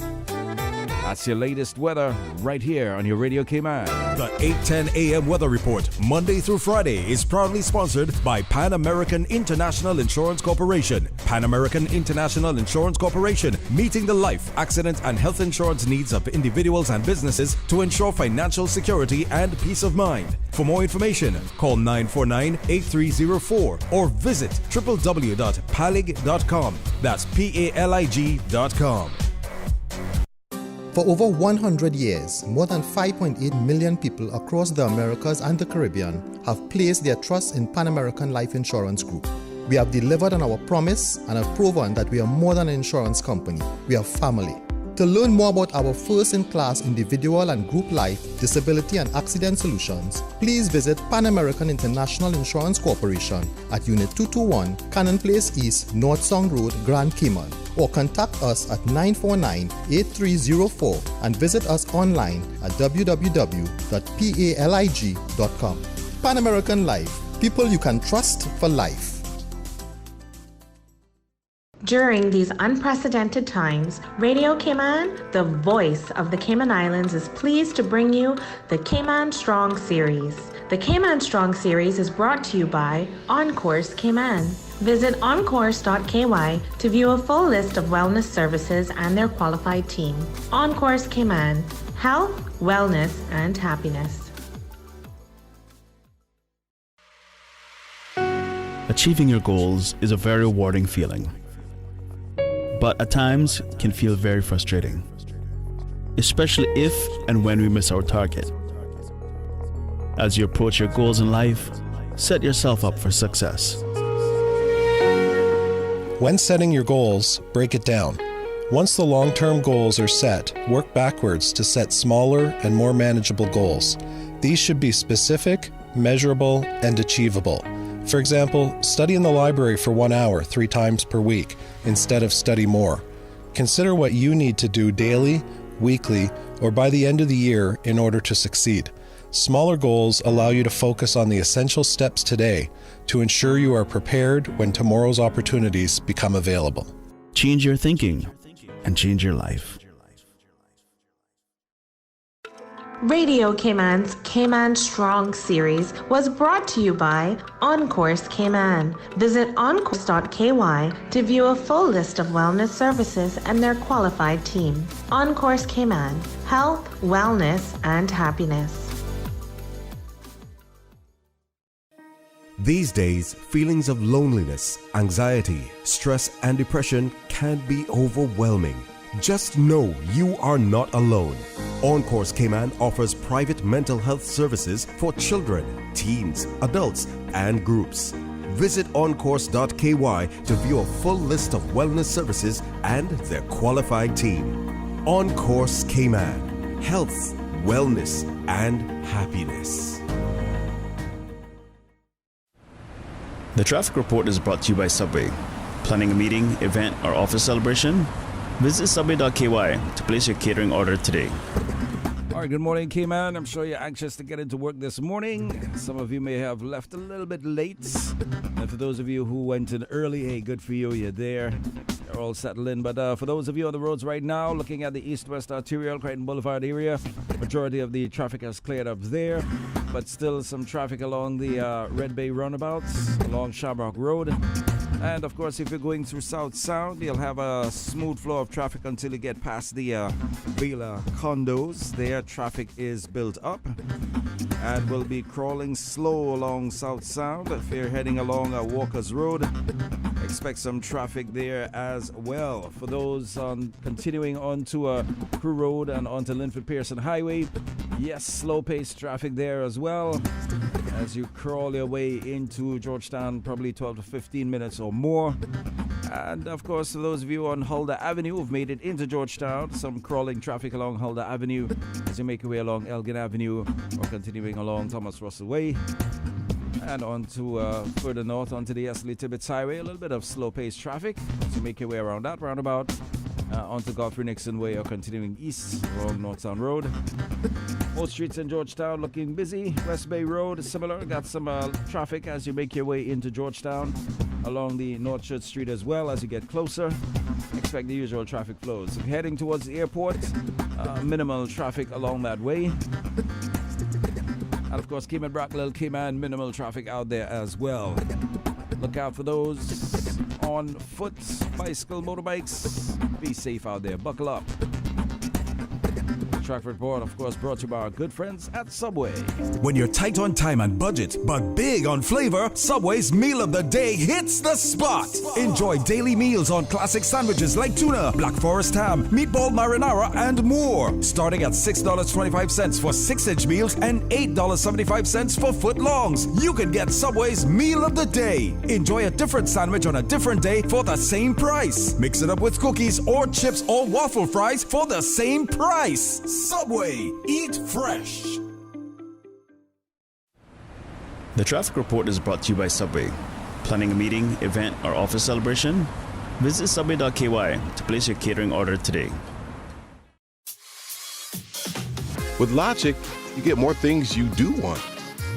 That's your latest weather right here on your Radio Cayman. The 8:10 a.m. Weather Report, Monday through Friday, is proudly sponsored by Pan American International Insurance Corporation. Pan American International Insurance Corporation, meeting the life, accident, and health insurance needs of individuals and businesses to ensure financial security and peace of mind. For more information, call 949-8304 or visit www.palig.com. That's PALIG.com. For over 100 years, more than 5.8 million people across the Americas and the Caribbean have placed their trust in Pan American Life Insurance Group. We have delivered on our promise and have proven that we are more than an insurance company. We are family. To learn more about our first-in-class individual and group life, disability and accident solutions, please visit Pan American International Insurance Corporation at Unit 221, Cannon Place East, North Song Road, Grand Cayman, or contact us at 949-8304 and visit us online at www.palig.com. Pan American Life, people you can trust for life. During these unprecedented times, Radio Cayman, the voice of the Cayman Islands, is pleased to bring you the Cayman Strong Series. The Cayman Strong Series is brought to you by OnCourse Cayman. Visit oncourse.ky to view a full list of wellness services and their qualified team. OnCourse Cayman, health, wellness, and happiness. Achieving your goals is a very rewarding feeling, but at times can feel very frustrating, especially if and when we miss our target. As you approach your goals in life, set yourself up for success. When setting your goals, break it down. Once the long-term goals are set, work backwards to set smaller and more manageable goals. These should be specific, measurable, and achievable. For example, study in the library for 1 hour 3 times per week instead of study more. Consider what you need to do daily, weekly, or by the end of the year in order to succeed. Smaller goals allow you to focus on the essential steps today to ensure you are prepared when tomorrow's opportunities become available. Change your thinking and change your life. Radio Cayman's Cayman Strong Series was brought to you by OnCourse Cayman. Visit oncourse.ky to view a full list of wellness services and their qualified team. OnCourse Cayman, health, wellness, and happiness. These days, feelings of loneliness, anxiety, stress, and depression can be overwhelming. Just know you are not alone. OnCourse Cayman offers private mental health services for children, teens, adults, and groups. Visit oncourse.ky to view a full list of wellness services and their qualified team. OnCourse Cayman, health, wellness, and happiness. The traffic report is brought to you by Subway. Planning a meeting, event, or office celebration? Visit subway.ky to place your catering order today. All right, good morning, Cayman. I'm sure you're anxious to get into work this morning. Some of you may have left a little bit late. And for those of you who went in early, hey, good for you, you're there. You're all settled in. But for those of you on the roads right now, looking at the east-west arterial, Crichton Boulevard area, majority of the traffic has cleared up there. But still some traffic along the Red Bay roundabouts, along Shamrock Road. And of course, if you're going through South Sound, you'll have a smooth flow of traffic until you get past the Vela condos. There, traffic is built up and will be crawling slow along South Sound. If you're heading along Walker's Road, expect some traffic there as well. For those continuing on to Crew Road and onto Linford Pearson Highway, yes, slow-paced traffic there as well. As you crawl your way into Georgetown, probably 12 to 15 minutes or more. And of course, for those of you on Huldah Avenue who've made it into Georgetown, some crawling traffic along Huldah Avenue as you make your way along Elgin Avenue or continuing along Thomas Russell Way. And on to further north onto the Esley Tibbetts Highway, a little bit of slow-paced traffic as you make your way around that roundabout. Onto Godfrey Nixon Way or continuing east along North Sound Road. Most streets in Georgetown looking busy. West Bay Road is similar. Got some traffic as you make your way into Georgetown along the North Church Street as well as you get closer. Expect the usual traffic flows. If you're heading towards the airport, minimal traffic along that way. And of course, Cayman Brack, Little Cayman, minimal traffic out there as well. Look out for those on foot, bicycle, motorbikes. Be safe out there. Buckle up. Traffic Report, of course, brought to you by our good friends at Subway. When you're tight on time and budget, but big on flavor, Subway's Meal of the Day hits the spot. Enjoy daily meals on classic sandwiches like tuna, Black Forest ham, meatball marinara, and more. Starting at $6.25 for 6-inch meals and $8.75 for footlongs. You can get Subway's Meal of the Day. Enjoy a different sandwich on a different day for the same price. Mix it up with cookies or chips or waffle fries for the same price. Subway, eat fresh. The Traffic Report is brought to you by Subway. Planning a meeting, event, or office celebration? Visit subway.ky to place your catering order today. With Logic, you get more things you do want,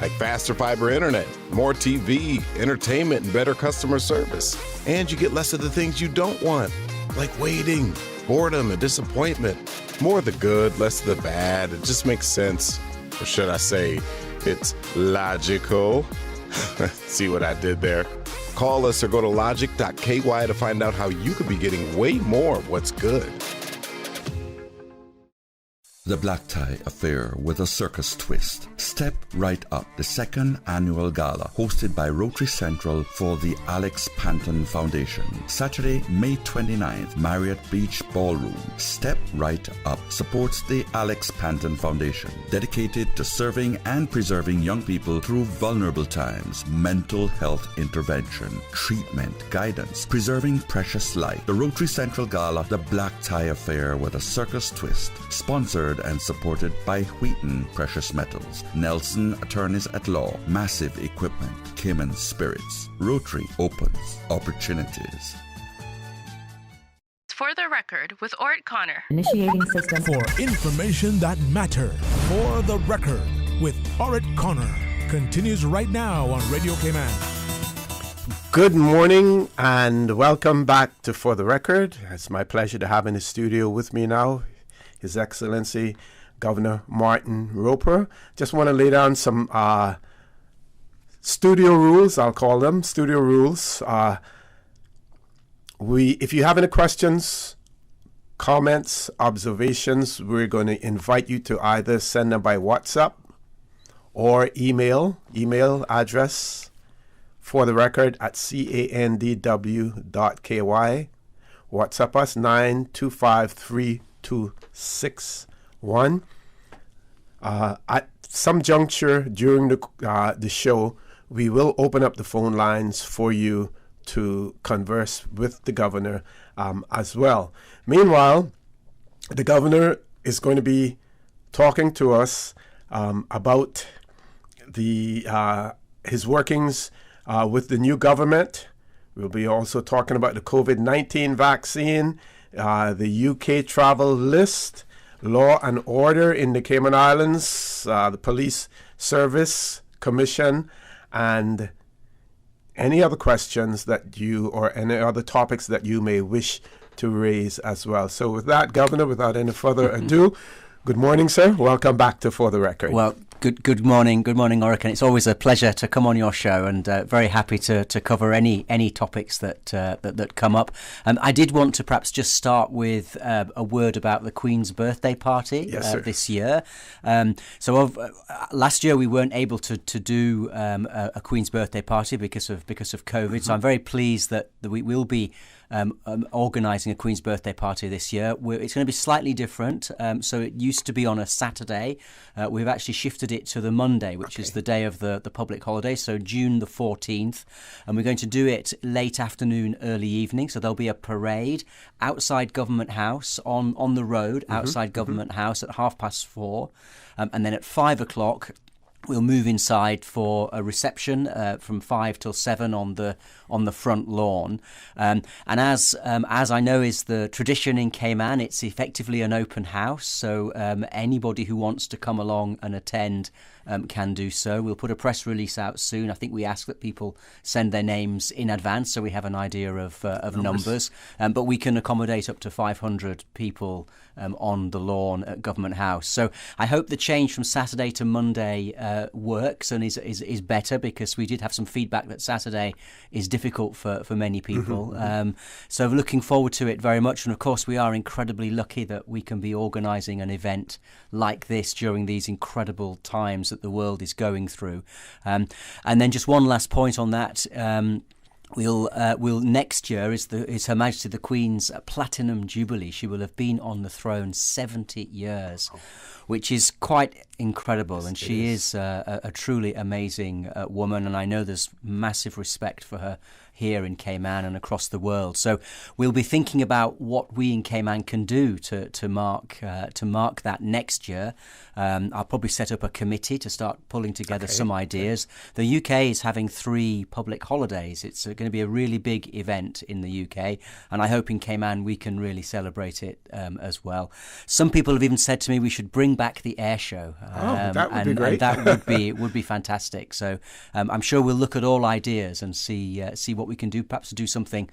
like faster fiber internet, more TV, entertainment, and better customer service. And you get less of the things you don't want, like waiting, boredom, and disappointment. More of the good, less of the bad. It just makes sense. Or should I say, it's logical. See what I did there? Call us or go to logic.ky to find out how you could be getting way more of what's good. The Black Tie Affair with a Circus Twist. Step Right Up, the second annual gala hosted by Rotary Central for the Alex Panton Foundation. Saturday, May 29th, Marriott Beach Ballroom. Step Right Up supports the Alex Panton Foundation, dedicated to serving and preserving young people through vulnerable times, mental health intervention, treatment, guidance, preserving precious life. The Rotary Central Gala, The Black Tie Affair with a Circus Twist, sponsored and supported by Wheaton Precious Metals, Nelson Attorneys at Law, Massive Equipment, Cayman Spirits. Rotary opens opportunities. For the Record with Ort Connor. Initiating system. For information that matters. For the Record with Ort Connor. Continues right now on Radio Cayman. Good morning and welcome back to For the Record. It's my pleasure to have in the studio with me now His Excellency Governor Martin Roper. Just want to lay down some studio rules, I'll call them, studio rules. If you have any questions, comments, observations, we're going to invite you to either send them by WhatsApp or email address for the record at candw.ky. WhatsApp us 9253261. At some juncture during the show, we will open up the phone lines for you to converse with the governor as well. Meanwhile, the governor is going to be talking to us about his workings with the new government. We'll be also talking about the COVID-19 vaccine, the UK travel list, law and order in the Cayman Islands, the police service commission, and any other questions that or any other topics that you may wish to raise as well. So with that, Governor, without any further ado, good morning, sir. Welcome back to For the Record. Well, good morning, Orican. It's always a pleasure to come on your show, and very happy to cover any topics that come up. I did want to perhaps just start with a word about the Queen's birthday party this year. Last year we weren't able to do a Queen's birthday party because of COVID. Mm-hmm. So I'm very pleased that we will be organising a Queen's birthday party this year. It's going to be slightly different. So it used to be on a Saturday. We've actually shifted it to the Monday, which is the day of the public holiday, so June the 14th. And we're going to do it late afternoon, early evening. So there'll be a parade outside Government House on the road, outside Government House at 4:30. And then at 5 o'clock, we'll move inside for a reception from 5 till 7 on the front lawn. And as I know is the tradition in Cayman, it's effectively an open house. So anybody who wants to come along and attend can do so. We'll put a press release out soon. I think we ask that people send their names in advance so we have an idea of numbers. But we can accommodate up to 500 people on the lawn at Government House. So I hope the change from Saturday to Monday works and is better, because we did have some feedback that Saturday is difficult for many people. So looking forward to it very much. And of course, we are incredibly lucky that we can be organising an event like this during these incredible times that the world is going through. And then just one last point on that. We'll next year is Her Majesty the Queen's Platinum Jubilee. She will have been on the throne 70 years, which is quite incredible. And she is a truly amazing woman. And I know there's massive respect for her here in Cayman and across the world. So we'll be thinking about what we in Cayman can do to mark that next year. I'll probably set up a committee to start pulling together some ideas. The UK is having 3 public holidays. It's going to be a really big event in the UK, and I hope in Cayman we can really celebrate it as well. Some people have even said to me we should bring back the air show. That would be great. And that would be fantastic. So I'm sure we'll look at all ideas and see what we can do, perhaps to do something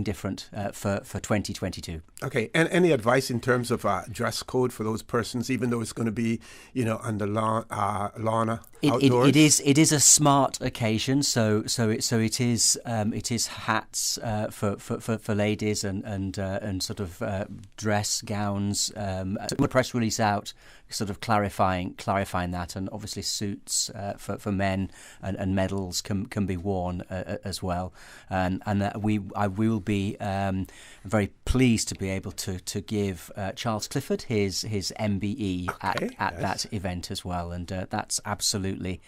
different for 2022. Okay, and any advice in terms of dress code for those persons, even though it's going to be, under lawn outdoors? It is a smart occasion, so it is hats for ladies and sort of dress gowns. The press release out, sort of clarifying that, and obviously suits for men and medals can be worn as well, and I will be very pleased to be able to give Charles Clifford his MBE at that event as well, and that's absolutely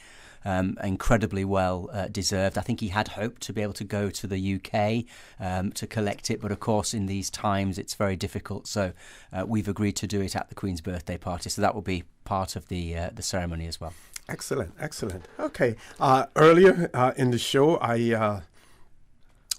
incredibly well deserved. I think he had hoped to be able to go to the UK to collect it, but of course in these times it's very difficult, so we've agreed to do it at the Queen's birthday party, so that will be part of the ceremony as well. Excellent. Okay, earlier in the show I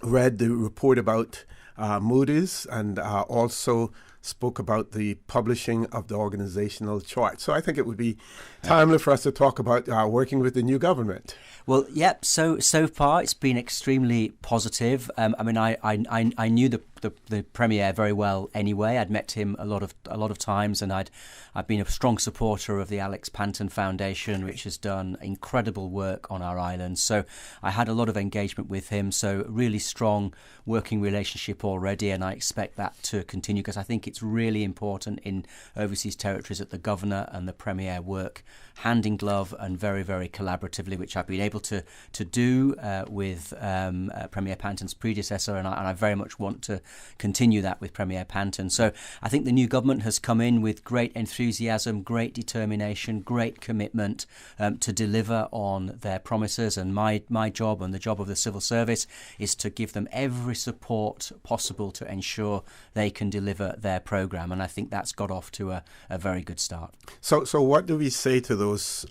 read the report about Moody's, and also spoke about the publishing of the organizational chart. So I think it would be timely for us to talk about working with the new government. Well, yep. So far it's been extremely positive. I mean, I knew the Premier very well anyway. I'd met him a lot of times, and I've been a strong supporter of the Alex Panton Foundation, which has done incredible work on our island. So I had a lot of engagement with him. So really strong working relationship already, and I expect that to continue, because I think it's really important in overseas territories that the Governor and the Premier work hand in glove and very, very collaboratively, which I've been able to do with Premier Panton's predecessor, and I very much want to continue that with Premier Panton. So I think the new government has come in with great enthusiasm, great determination, great commitment to deliver on their promises, and my job and the job of the civil service is to give them every support possible to ensure they can deliver their programme, and I think that's got off to a very good start. So what do we say to those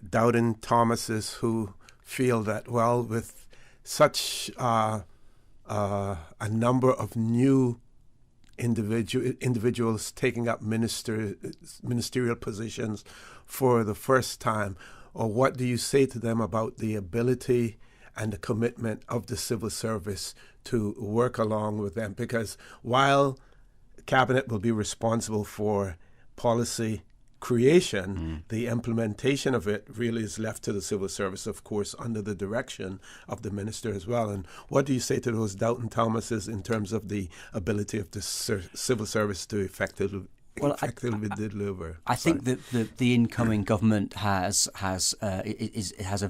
doubting Thomases who feel that, well, with such a number of new individuals taking up ministerial positions for the first time, or what do you say to them about the ability and the commitment of the civil service to work along with them? Because while Cabinet will be responsible for policy creation, the implementation of it really is left to the civil service, of course, under the direction of the minister as well. And what do you say to those doubting Thomases in terms of the ability of the civil service to effectively deliver? I think that the incoming government has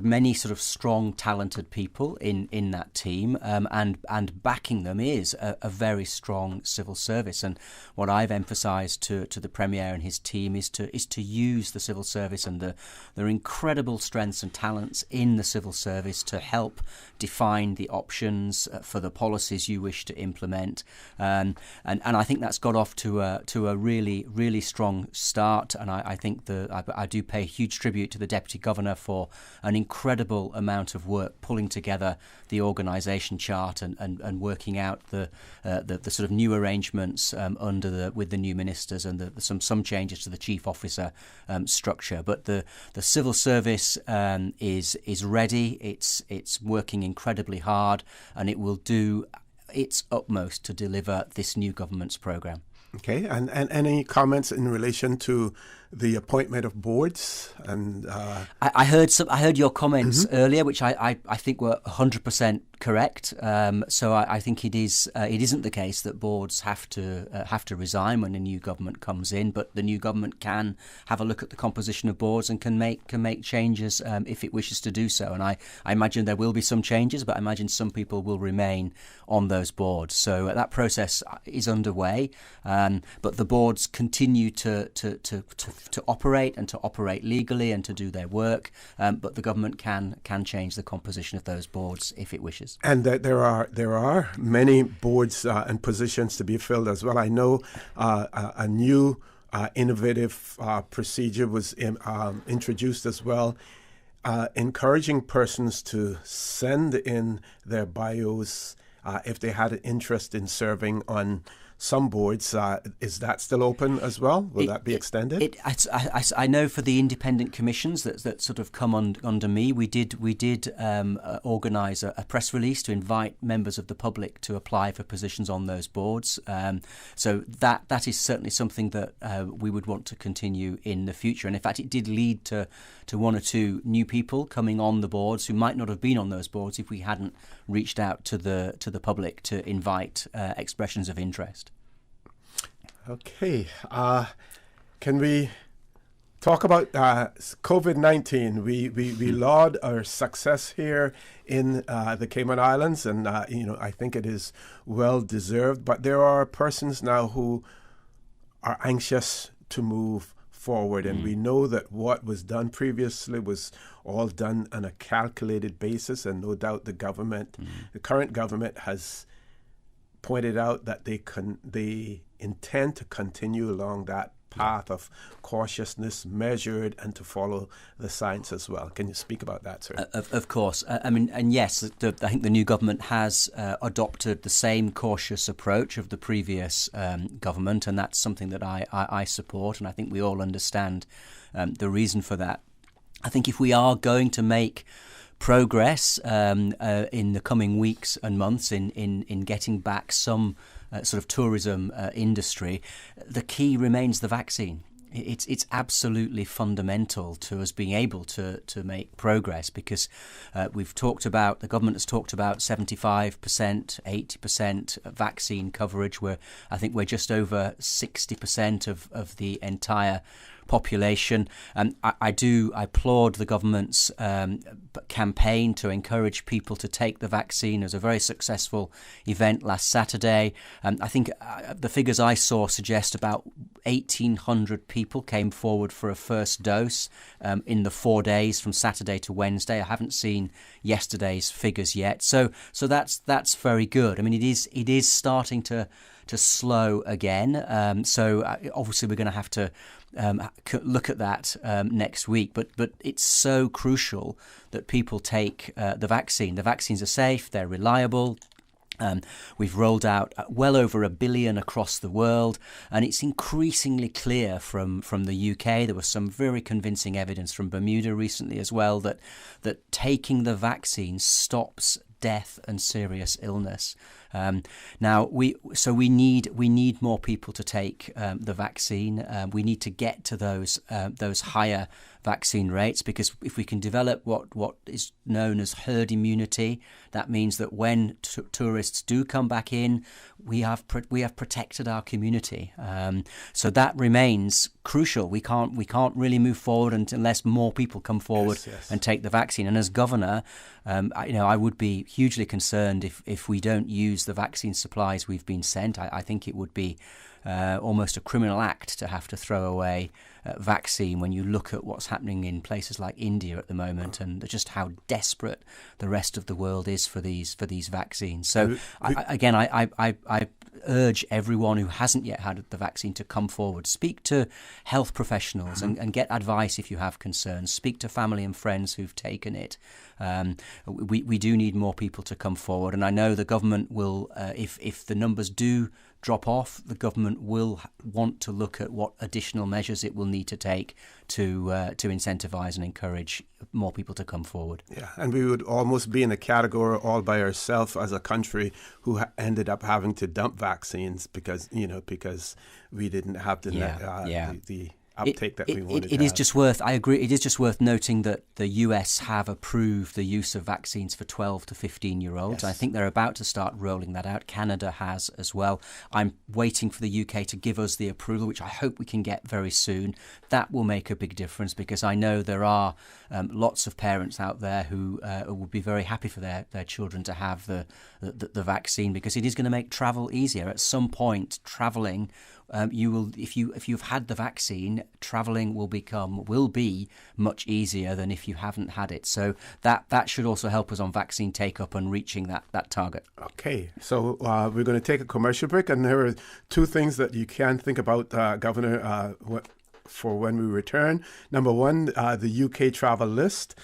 many sort of strong, talented people in that team, and backing them is a very strong civil service. And what I've emphasised to the Premier and his team is to use the civil service and their incredible strengths and talents in the civil service to help define the options for the policies you wish to implement. And I think that's got off to a really strong start, and I think I do pay huge tribute to the Deputy Governor for an incredible amount of work pulling together the organisation chart and working out the sort of new arrangements with the new ministers and some changes to the chief officer structure. But the civil service is ready. It's working incredibly hard, and it will do its utmost to deliver this new government's programme. Okay, and any comments in relation to the appointment of boards, and I heard your comments earlier, which I think were 100% correct. So I think it isn't the case that boards have to resign when a new government comes in, but the new government can have a look at the composition of boards and can make changes if it wishes to do so. And I imagine there will be some changes, but I imagine some people will remain on those boards. So that process is underway, but the boards continue to operate and to operate legally and to do their work, but the government can change the composition of those boards if it wishes. And there are many boards and positions to be filled as well. I know a new innovative procedure was introduced as well, encouraging persons to send in their bios if they had an interest in serving on some boards. Is that still open as well? Will that be extended? I know for the independent commissions that sort of come under me, we did organise a press release to invite members of the public to apply for positions on those boards. So that is certainly something that we would want to continue in the future. And in fact, it did lead to one or two new people coming on the boards who might not have been on those boards if we hadn't reached out to the public to invite expressions of interest. Okay. Can we talk about COVID-19? We laud our success here in the Cayman Islands, and I think it is well deserved. But there are persons now who are anxious to move forward, and we know that what was done previously was all done on a calculated basis, and no doubt the current government has pointed out that they intend to continue along that path of cautiousness, measured, and to follow the science as well. Can you speak about that, sir? Of course. I mean, and yes, I think the new government has adopted the same cautious approach of the previous government, and that's something that I support, and I think we all understand the reason for that. I think if we are going to make progress in the coming weeks and months in getting back some sort of tourism industry, the key remains the vaccine. It's absolutely fundamental to us being able to make progress, because the government has talked about 75%, 80% vaccine coverage. I think we're just over 60% of the entire population. I applaud the government's campaign to encourage people to take the vaccine. It was a very successful event last Saturday. I think the figures I saw suggest about 1,800 people came forward for a first dose in the 4 days from Saturday to Wednesday. I haven't seen yesterday's figures yet, so that's very good. I mean, it is starting to slow again. So obviously we're going to have to look at that next week. But it's so crucial that people take the vaccine. The vaccines are safe, they're reliable. We've rolled out well over 1 billion across the world, and it's increasingly clear from the UK. There was some very convincing evidence from Bermuda recently as well that taking the vaccine stops death and serious illness. Now we need more people to take the vaccine. We need to get to those higher vaccine rates, because if we can develop what is known as herd immunity, that means that when tourists do come back in, we have protected our community. So that remains crucial. We can't really move forward unless more people come forward and take the vaccine. And as governor, I would be hugely concerned if we don't use the vaccine supplies we've been sent. I think it would be almost a criminal act to have to throw away vaccine when you look at what's happening in places like India at the moment, and just how desperate the rest of the world is for these vaccines. So I urge everyone who hasn't yet had the vaccine to come forward. Speak to health professionals and get advice if you have concerns. Speak to family and friends who've taken it. We do need more people to come forward, and I know the government will, if the numbers do drop off, the government will want to look at what additional measures it will need to take to incentivise and encourage more people to come forward. Yeah, and we would almost be in a category all by ourselves as a country who ended up having to dump vaccines because we didn't have the uptake that we wanted to It is have. just worth, I agree, it is just worth noting that the US have approved the use of vaccines for 12 to 15-year-olds. Yes. I think they're about to start rolling that out. Canada has as well. I'm waiting for the UK to give us the approval, which I hope we can get very soon. That will make a big difference, because I know there are lots of parents out there who would be very happy for their children to have the vaccine, because it is going to make travel easier. At some point, travelling, you will, if you've had the vaccine, travelling will be much easier than if you haven't had it. So that should also help us on vaccine take-up and reaching that target. Okay, so we're going to take a commercial break, and there are two things that you can think about, Governor, for when we return. Number one, the UK travel list.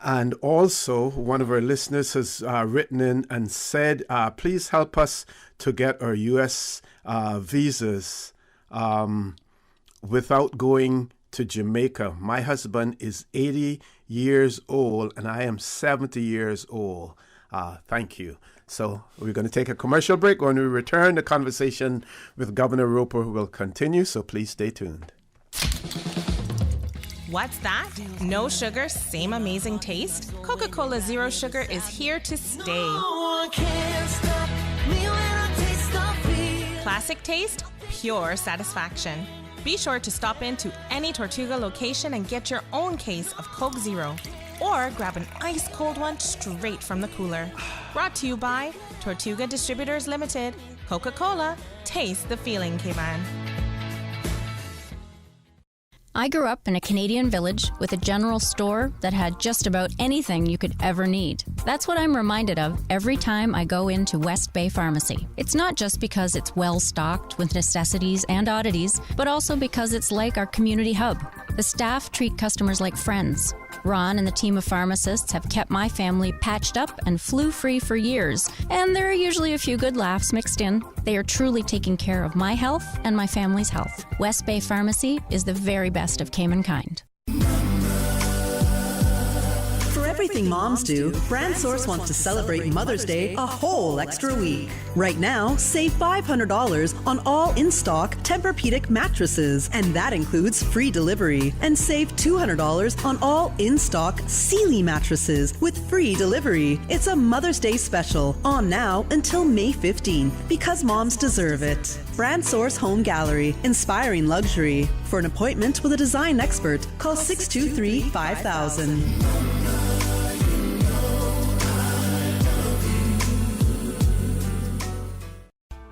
And also, one of our listeners has written in and said, please help us to get our U.S. visas without going to Jamaica. My husband is 80 years old, and I am 70 years old. Thank you. So we're going to take a commercial break. When we return, the conversation with Governor Roper will continue, so please stay tuned. What's that? No sugar, same amazing taste? Coca-Cola Zero Sugar is here to stay. Classic taste, pure satisfaction. Be sure to stop into any Tortuga location and get your own case of Coke Zero. Or grab an ice-cold one straight from the cooler. Brought to you by Tortuga Distributors Limited. Coca-Cola, taste the feeling, Cayman. I grew up in a Canadian village with a general store that had just about anything you could ever need. That's what I'm reminded of every time I go into West Bay Pharmacy. It's not just because it's well stocked with necessities and oddities, but also because it's like our community hub. The staff treat customers like friends. Ron and the team of pharmacists have kept my family patched up and flu-free for years, and there are usually a few good laughs mixed in. They are truly taking care of my health and my family's health. West Bay Pharmacy is the very best of Cayman kind. For everything moms do, Brand Source wants to celebrate Mother's Day a whole extra week. Right now, save $500 on all in-stock Tempur-Pedic mattresses, and that includes free delivery. And save $200 on all in-stock Sealy mattresses with free delivery. It's a Mother's Day special, on now until May 15, because moms deserve it. Brand Source Home Gallery, inspiring luxury. For an appointment with a design expert, call 623-5000.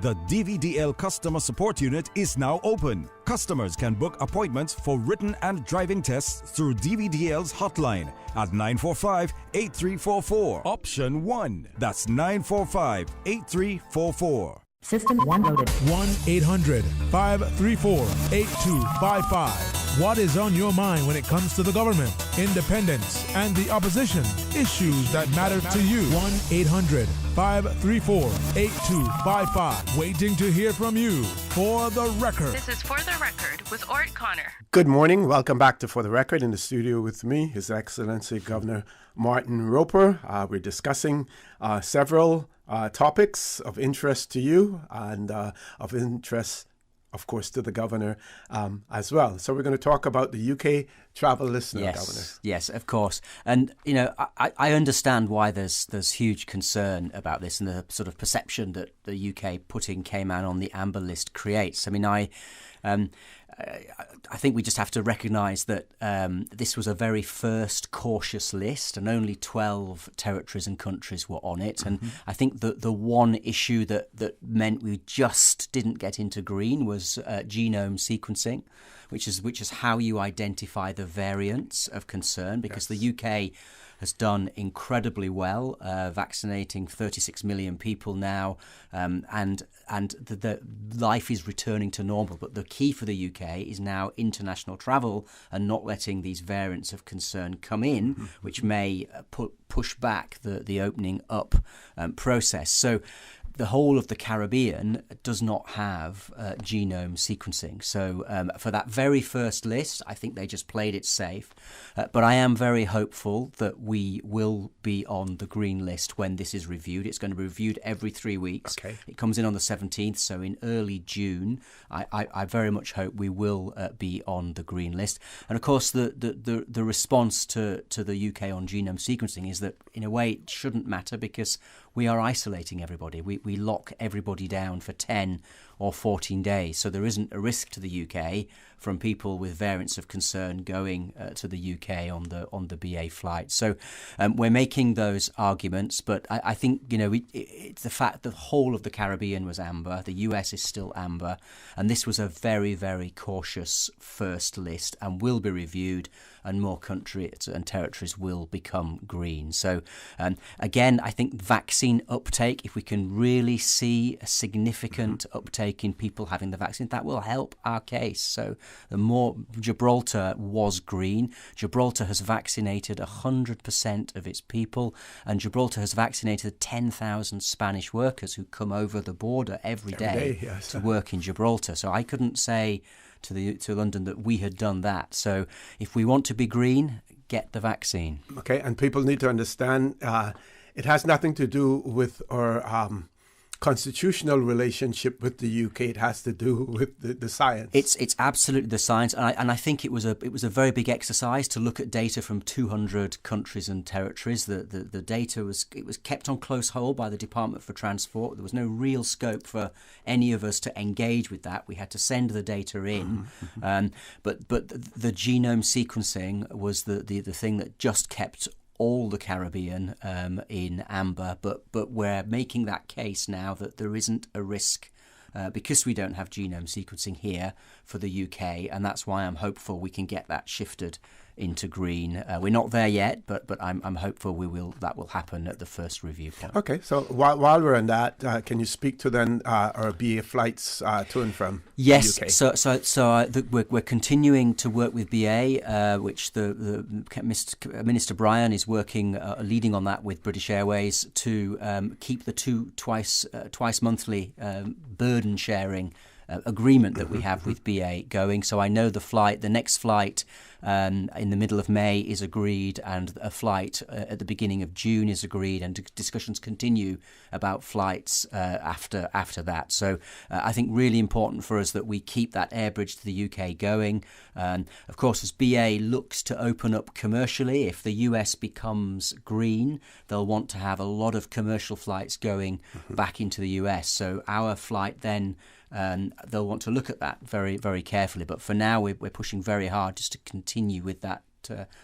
The DVDL Customer Support Unit is now open. Customers can book appointments for written and driving tests through DVDL's hotline at 945-8344. Option 1. That's 945-8344. System 1 loaded. 1-800-534-8255. What is on your mind when it comes to the government, independence, and the opposition? Issues that matter to you. 1-800-534-8255. Waiting to hear from you. For the Record. This is For the Record with Ort Connor. Good morning. Welcome back to For the Record. In the studio with me, His Excellency Governor Martin Roper. We're discussing several topics of interest to you and of interest, of course, to the governor as well. So we're going to talk about the UK travel list now, Governor. Yes, of course. And, you know, I understand why there's huge concern about this and the sort of perception that the UK putting Cayman on the amber list creates. I mean, I think we just have to recognise that this was a very first cautious list, and only 12 territories and countries were on it. And I think the one issue that meant we just didn't get into green was genome sequencing, which is how you identify the variants of concern, because the UK has done incredibly well, vaccinating 36 million people now, and the life is returning to normal. But the key for the UK is now international travel and not letting these variants of concern come in, which may push back the opening up process. So the whole of the Caribbean does not have genome sequencing. So for that very first list, I think they just played it safe. But I am very hopeful that we will be on the green list when this is reviewed. It's going to be reviewed every 3 weeks. Okay. It comes in on the 17th, so in early June, I very much hope we will be on the green list. And of course, the response to the UK on genome sequencing is that in a way it shouldn't matter because we are isolating everybody. We lock everybody down for 10 or 14 days. So there isn't a risk to the UK from people with variants of concern going to the UK on the BA flight. So we're making those arguments, but I think, it's the fact that the whole of the Caribbean was amber, the US is still amber, and this was a very, very cautious first list and will be reviewed, and more countries and territories will become green. So again, I think vaccine uptake, if we can really see a significant uptake in people having the vaccine, that will help our case. So the more Gibraltar was green, Gibraltar has vaccinated 100% of its people, and Gibraltar has vaccinated 10,000 Spanish workers who come over the border every day yes. to work in Gibraltar. So I couldn't say to London that we had done that. So if we want to be green, get the vaccine. Okay, and people need to understand it has nothing to do with our constitutional relationship with the UK. It has to do with the science. It's absolutely the science, and I think it was a very big exercise to look at data from 200 countries and territories. The data was kept on close hold by the Department for Transport. There was no real scope for any of us to engage with that. We had to send the data in, but the genome sequencing was the thing that just kept all the Caribbean in amber, but we're making that case now that there isn't a risk because we don't have genome sequencing here for the UK, and that's why I'm hopeful we can get that shifted into green. We're not there yet, but I'm hopeful that will happen at the first review point. Okay, so while we're on that, can you speak to then our BA flights to and from yes, the UK? So we're continuing to work with BA, which the Minister Bryan is working, leading on that with British Airways to keep the twice monthly burden sharing agreement that we have with BA going. So I know the next flight in the middle of May is agreed, and a flight at the beginning of June is agreed, and discussions continue about flights after that. So I think really important for us that we keep that air bridge to the UK going. Of course, as BA looks to open up commercially, if the US becomes green, they'll want to have a lot of commercial flights going back into the US. So our flight then, they'll want to look at that very, very carefully. But for now, we're pushing very hard just to continue with that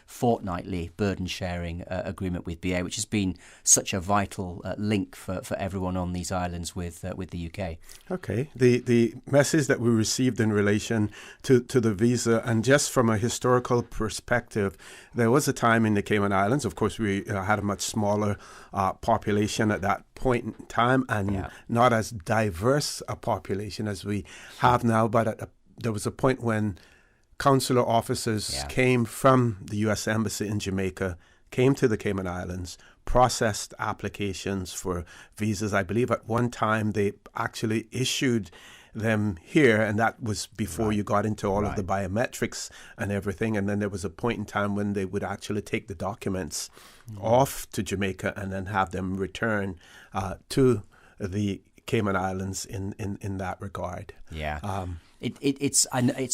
fortnightly burden sharing agreement with BA, which has been such a vital link for everyone on these islands with the UK. Okay, the message that we received in relation to the visa, and just from a historical perspective, there was a time in the Cayman Islands, of course we had a much smaller population at that point in time, and not as diverse a population as we have now, but there was a point when consular officers came from the U.S. Embassy in Jamaica, came to the Cayman Islands, processed applications for visas. I believe at one time they actually issued them here, and that was before you got into all of the biometrics and everything. And then there was a point in time when they would actually take the documents off to Jamaica and then have them return to the Cayman Islands in that regard. It's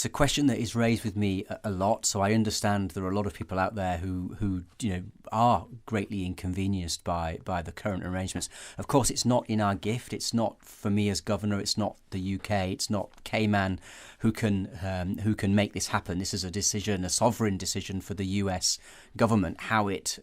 a question that is raised with me a lot. So I understand there are a lot of people out there who are greatly inconvenienced by the current arrangements. Of course, it's not in our gift. It's not for me as governor. It's not the UK. It's not Cayman who can make this happen. This is a sovereign decision for the US government, how it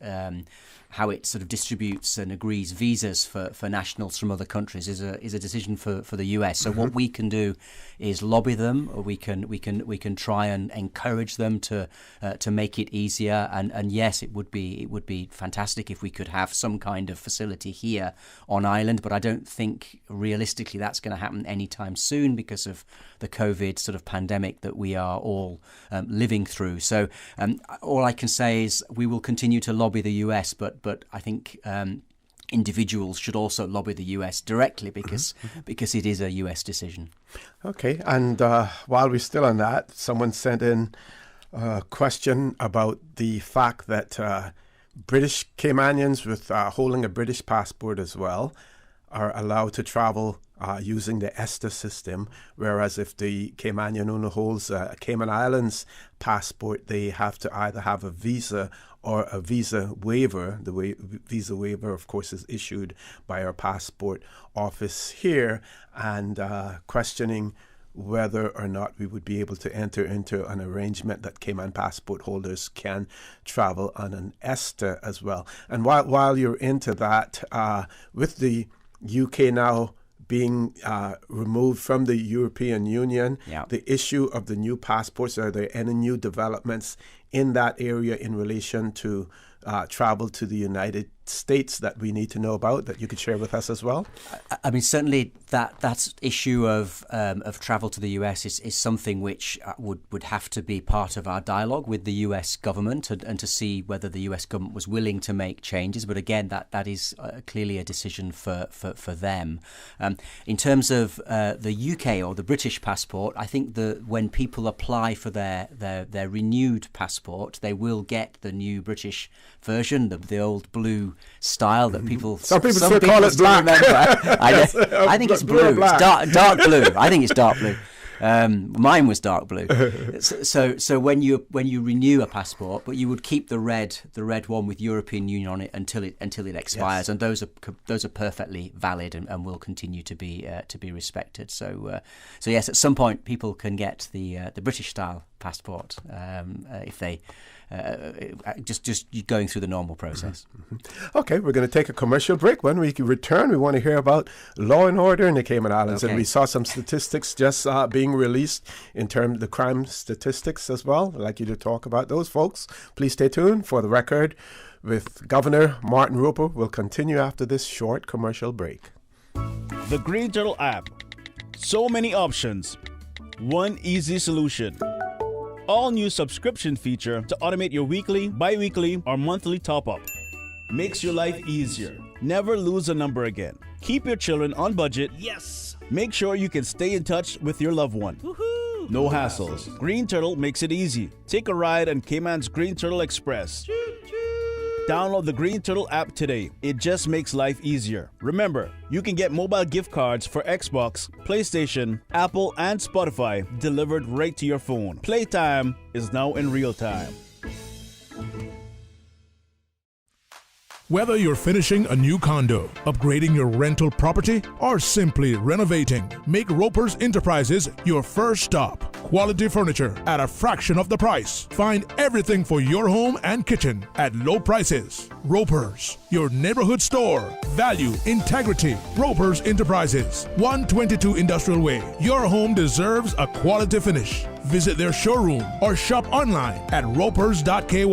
sort of distributes and agrees visas for nationals from other countries is a decision for the US. So what we can do is lobby them, or we can try and encourage them to make it easier. And yes, it would be fantastic if we could have some kind of facility here on island, but I don't think realistically that's going to happen anytime soon because of the COVID sort of pandemic that we are all living through. So all I can say is we will continue to lobby the US, but I think individuals should also lobby the US directly because it is a US decision. Okay, and while we're still on that, someone sent in a question about the fact that British Caymanians with holding a British passport as well are allowed to travel using the ESTA system, whereas if the Caymanian owner holds a Cayman Islands passport, they have to either have a visa or a visa waiver. The visa waiver, of course, is issued by our passport office here, and questioning whether or not we would be able to enter into an arrangement that Cayman passport holders can travel on an ESTA as well. And while you're into that, with the UK now being removed from the European Union, the issue of the new passports, are there any new developments in that area in relation to travel to the United States that we need to know about that you could share with us as well? I mean, certainly that issue of travel to the US is something which would have to be part of our dialogue with the US government and to see whether the US government was willing to make changes. But again, that is clearly a decision for them. In terms of the UK or the British passport, I think when people apply for their renewed passport, they will get the new British version, the old blue style that people some people still call it black. I think it's blue. It's dark blue. I think it's dark blue. Mine was dark blue. So when you renew a passport, but you would keep the red one with European Union on it until it expires, and those are perfectly valid and will continue to be respected. So yes, at some point people can get the British style passport if they. Just going through the normal process. Okay, we're going to take a commercial break. When we return, we want to hear about law and order in the Cayman Islands. And we saw some statistics just being released in terms of the crime statistics as well. I'd like you to talk about those, folks. Please stay tuned. For the record, with Governor Martin Roper, we'll continue after this short commercial break. The Green Turtle app. So many options. One easy solution. All new subscription feature to automate your weekly, bi-weekly, or monthly top-up. Makes your life easier. Never lose a number again. Keep your children on budget. Yes! Make sure you can stay in touch with your loved one. Woohoo! No hassles. Green Turtle makes it easy. Take a ride on Cayman's Green Turtle Express. Download the Green Turtle app today. It just makes life easier. Remember, you can get mobile gift cards for Xbox, PlayStation, Apple, and Spotify delivered right to your phone. Playtime is now in real time. Whether you're finishing a new condo, upgrading your rental property, or simply renovating, make Roper's Enterprises your first stop. Quality furniture at a fraction of the price. Find everything for your home and kitchen at low prices. Roper's, your neighborhood store. Value, integrity. Roper's Enterprises, 122 Industrial Way. Your home deserves a quality finish. Visit their showroom or shop online at ropers.ky.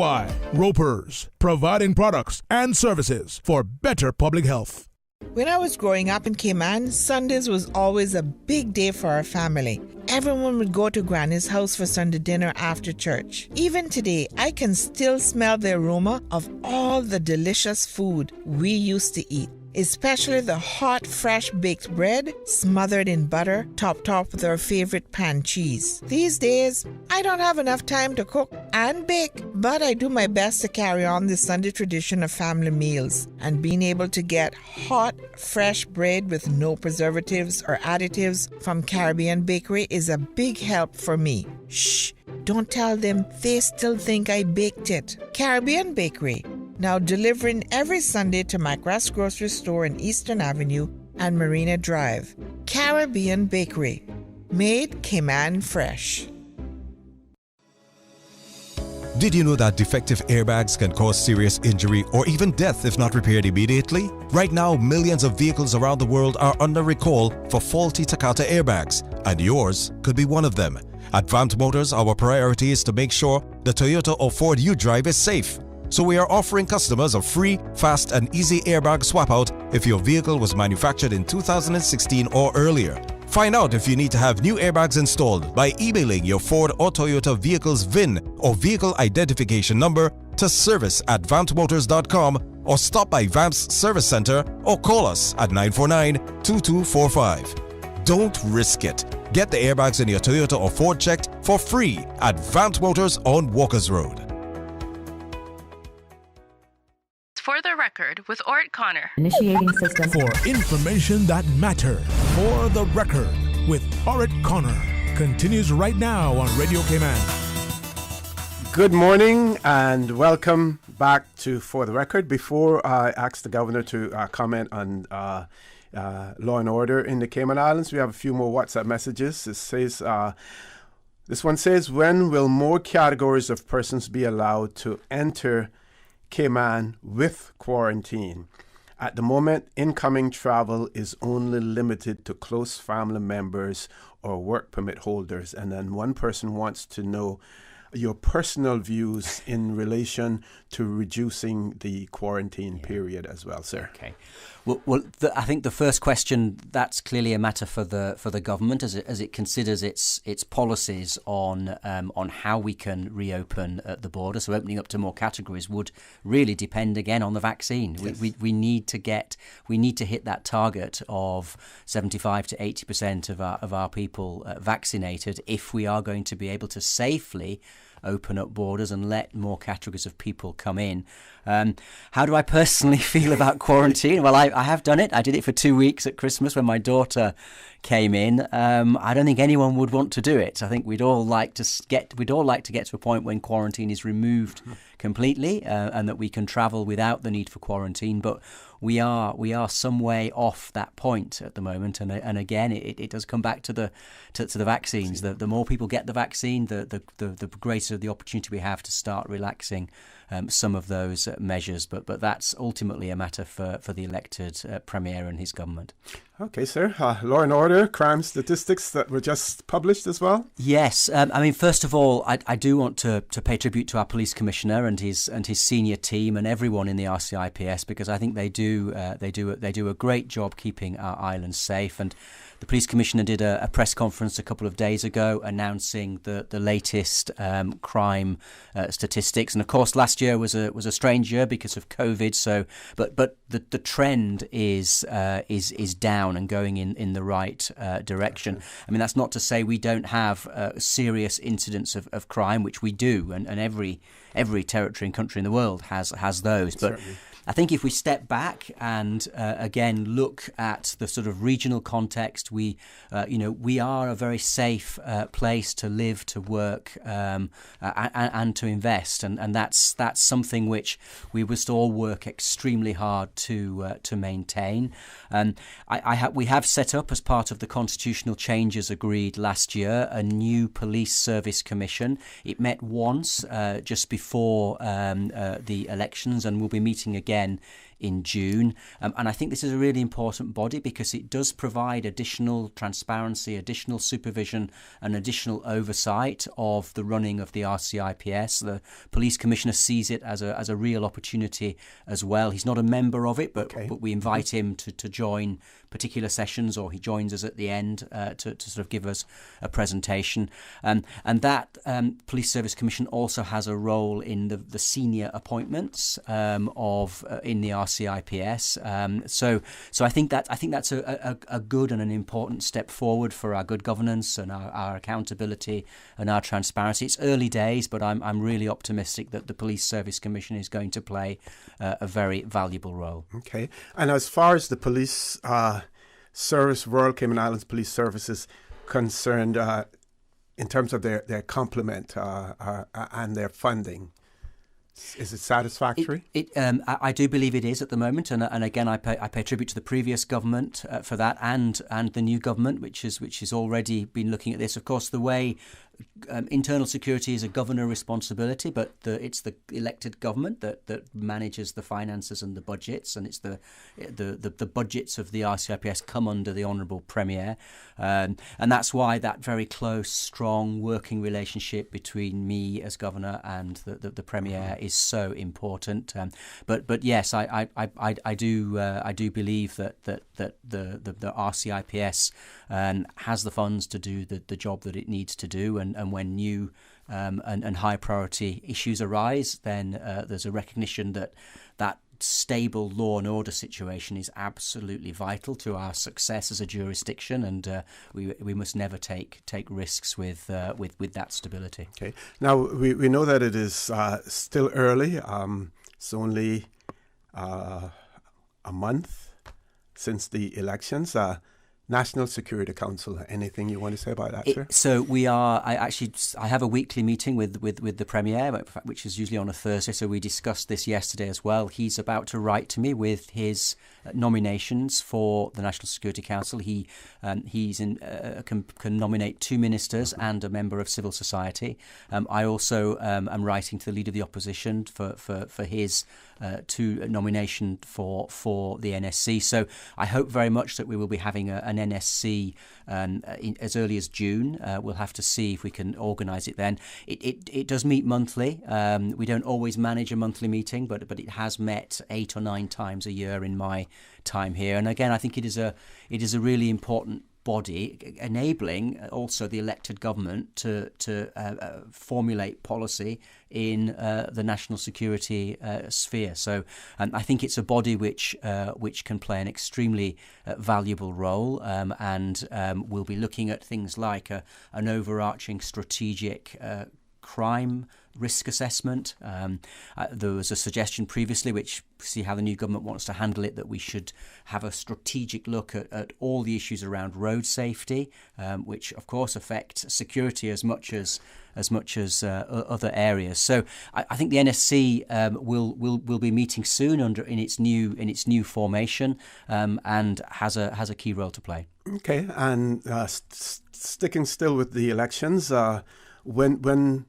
Ropers, providing products and services for better public health. When I was growing up in Cayman, Sundays was always a big day for our family. Everyone would go to Granny's house for Sunday dinner after church. Even today, I can still smell the aroma of all the delicious food we used to eat, especially the hot, fresh baked bread smothered in butter, topped off with our favorite pan cheese. These days, I don't have enough time to cook and bake, but I do my best to carry on the Sunday tradition of family meals, and being able to get hot, fresh bread with no preservatives or additives from Caribbean Bakery is a big help for me. Shh, don't tell them, they still think I baked it. Caribbean Bakery, now delivering every Sunday to McGrath's grocery store in Eastern Avenue and Marina Drive. Caribbean Bakery, made Cayman fresh. Did you know that defective airbags can cause serious injury or even death if not repaired immediately? Right now, millions of vehicles around the world are under recall for faulty Takata airbags, and yours could be one of them. At Vamt Motors, our priority is to make sure the Toyota or Ford you drive is safe. So we are offering customers a free, fast, and easy airbag swap out if your vehicle was manufactured in 2016 or earlier. Find out if you need to have new airbags installed by emailing your Ford or Toyota vehicle's VIN or vehicle identification number to service@vantmotors.com or stop by VAMP's Service Center or call us at 949-2245. Don't risk it. Get the airbags in your Toyota or Ford checked for free at VAMP Motors on Walkers Road. For the Record with Ort Connor. Initiating system. For information that matters. For the Record with Ort Connor. Continues right now on Radio Cayman. Good morning and welcome back to For the Record. Before I ask the governor to comment on law and order in the Cayman Islands, we have a few more WhatsApp messages. It says, this one says, when will more categories of persons be allowed to enter Cayman with quarantine? At the moment, incoming travel is only limited to close family members or work permit holders. And then one person wants to know your personal views in relation to reducing the quarantine period as well, sir. Okay. Well, I think the first question, that's clearly a matter for the government as it considers its policies on how we can reopen at the border. So opening up to more categories would really depend again on the vaccine. Yes. We need to hit that target of 75 to 80% of our people vaccinated if we are going to be able to safely open up borders and let more categories of people come in. How do I personally feel about quarantine? Well, I have done it. I did it for 2 weeks at Christmas when my daughter came in. I don't think anyone would want to do it. I think we'd all like to get to a point when quarantine is removed completely and that we can travel without the need for quarantine. But we are some way off that point at the moment, and again, it does come back to the vaccines. The more people get the vaccine, the greater the opportunity we have to start relaxing some of those measures. But that's ultimately a matter for the elected Premier and his government. Okay, sir. Law and order, crime statistics that were just published as well? Yes. I mean, first of all, I do want to pay tribute to our police commissioner and his senior team and everyone in the RCIPS, because I think they do a great job keeping our islands safe. And the police commissioner did a press conference a couple of days ago announcing the latest crime statistics. And of course, last year was a strange year because of COVID. So, but the trend is down and going in the right direction. I mean, that's not to say we don't have serious incidents of crime, which we do, and every territory and country in the world has those. But certainly, I think if we step back and again look at the sort of regional context, we are a very safe place to live, to work, and to invest, and that's something which we must all work extremely hard to maintain. We have set up, as part of the constitutional changes agreed last year, a new police service commission. It met once just before the elections, and will be meeting again in June. And I think this is a really important body because it does provide additional transparency, additional supervision and additional oversight of the running of the RCIPS. The police commissioner sees it as a real opportunity as well. He's not a member of it, but we invite him to join particular sessions, or he joins us at the end to sort of give us a presentation. And that police service commission also has a role in the senior appointments in the RCIPS. So I think that's a good and an important step forward for our good governance and our accountability and our transparency. It's early days, but I'm really optimistic that the Police Service Commission is going to play a very valuable role. Okay. And as far as the police service, Royal Cayman Islands Police Service is concerned, in terms of their complement and their funding, is it satisfactory? I do believe it is at the moment, and again, I pay tribute to the previous government for that, and the new government, which has already been looking at this. Of course, the way internal security is a governor responsibility, but it's the elected government that manages the finances and the budgets, and it's the budgets of the RCIPS come under the Honourable Premier, and that's why that very close, strong working relationship between me as governor and the Premier is so important. But yes, I do believe that the RCIPS has the funds to do the job that it needs to do, and when new and high priority issues arise, then there's a recognition that stable law and order situation is absolutely vital to our success as a jurisdiction, and we must never take risks with that stability. Okay. Now we know that it is still early. It's only a month since the elections. National Security Council. Anything you want to say about that, sir? So we are. I have a weekly meeting with the Premier, which is usually on a Thursday. So we discussed this yesterday as well. He's about to write to me with his nominations for the National Security Council. Can nominate 2 ministers and a member of civil society. I also am writing to the Leader of the Opposition for his nomination for the NSC. So I hope very much that we will be having an NSC as early as June. We'll have to see if we can organise it then. It does meet monthly. We don't always manage a monthly meeting, but it has met 8 or 9 times a year in my time here. And again, I think it is a really important body, enabling also the elected government to formulate policy in the national security sphere. So I think it's a body which can play an extremely valuable role, and we'll be looking at things like an overarching strategic crime risk assessment. There was a suggestion previously, which see how the new government wants to handle it, that we should have a strategic look at all the issues around road safety, which of course affect security as much as other areas. So I think the NSC will be meeting soon in its new formation, and has a key role to play. Okay, and sticking still with the elections, when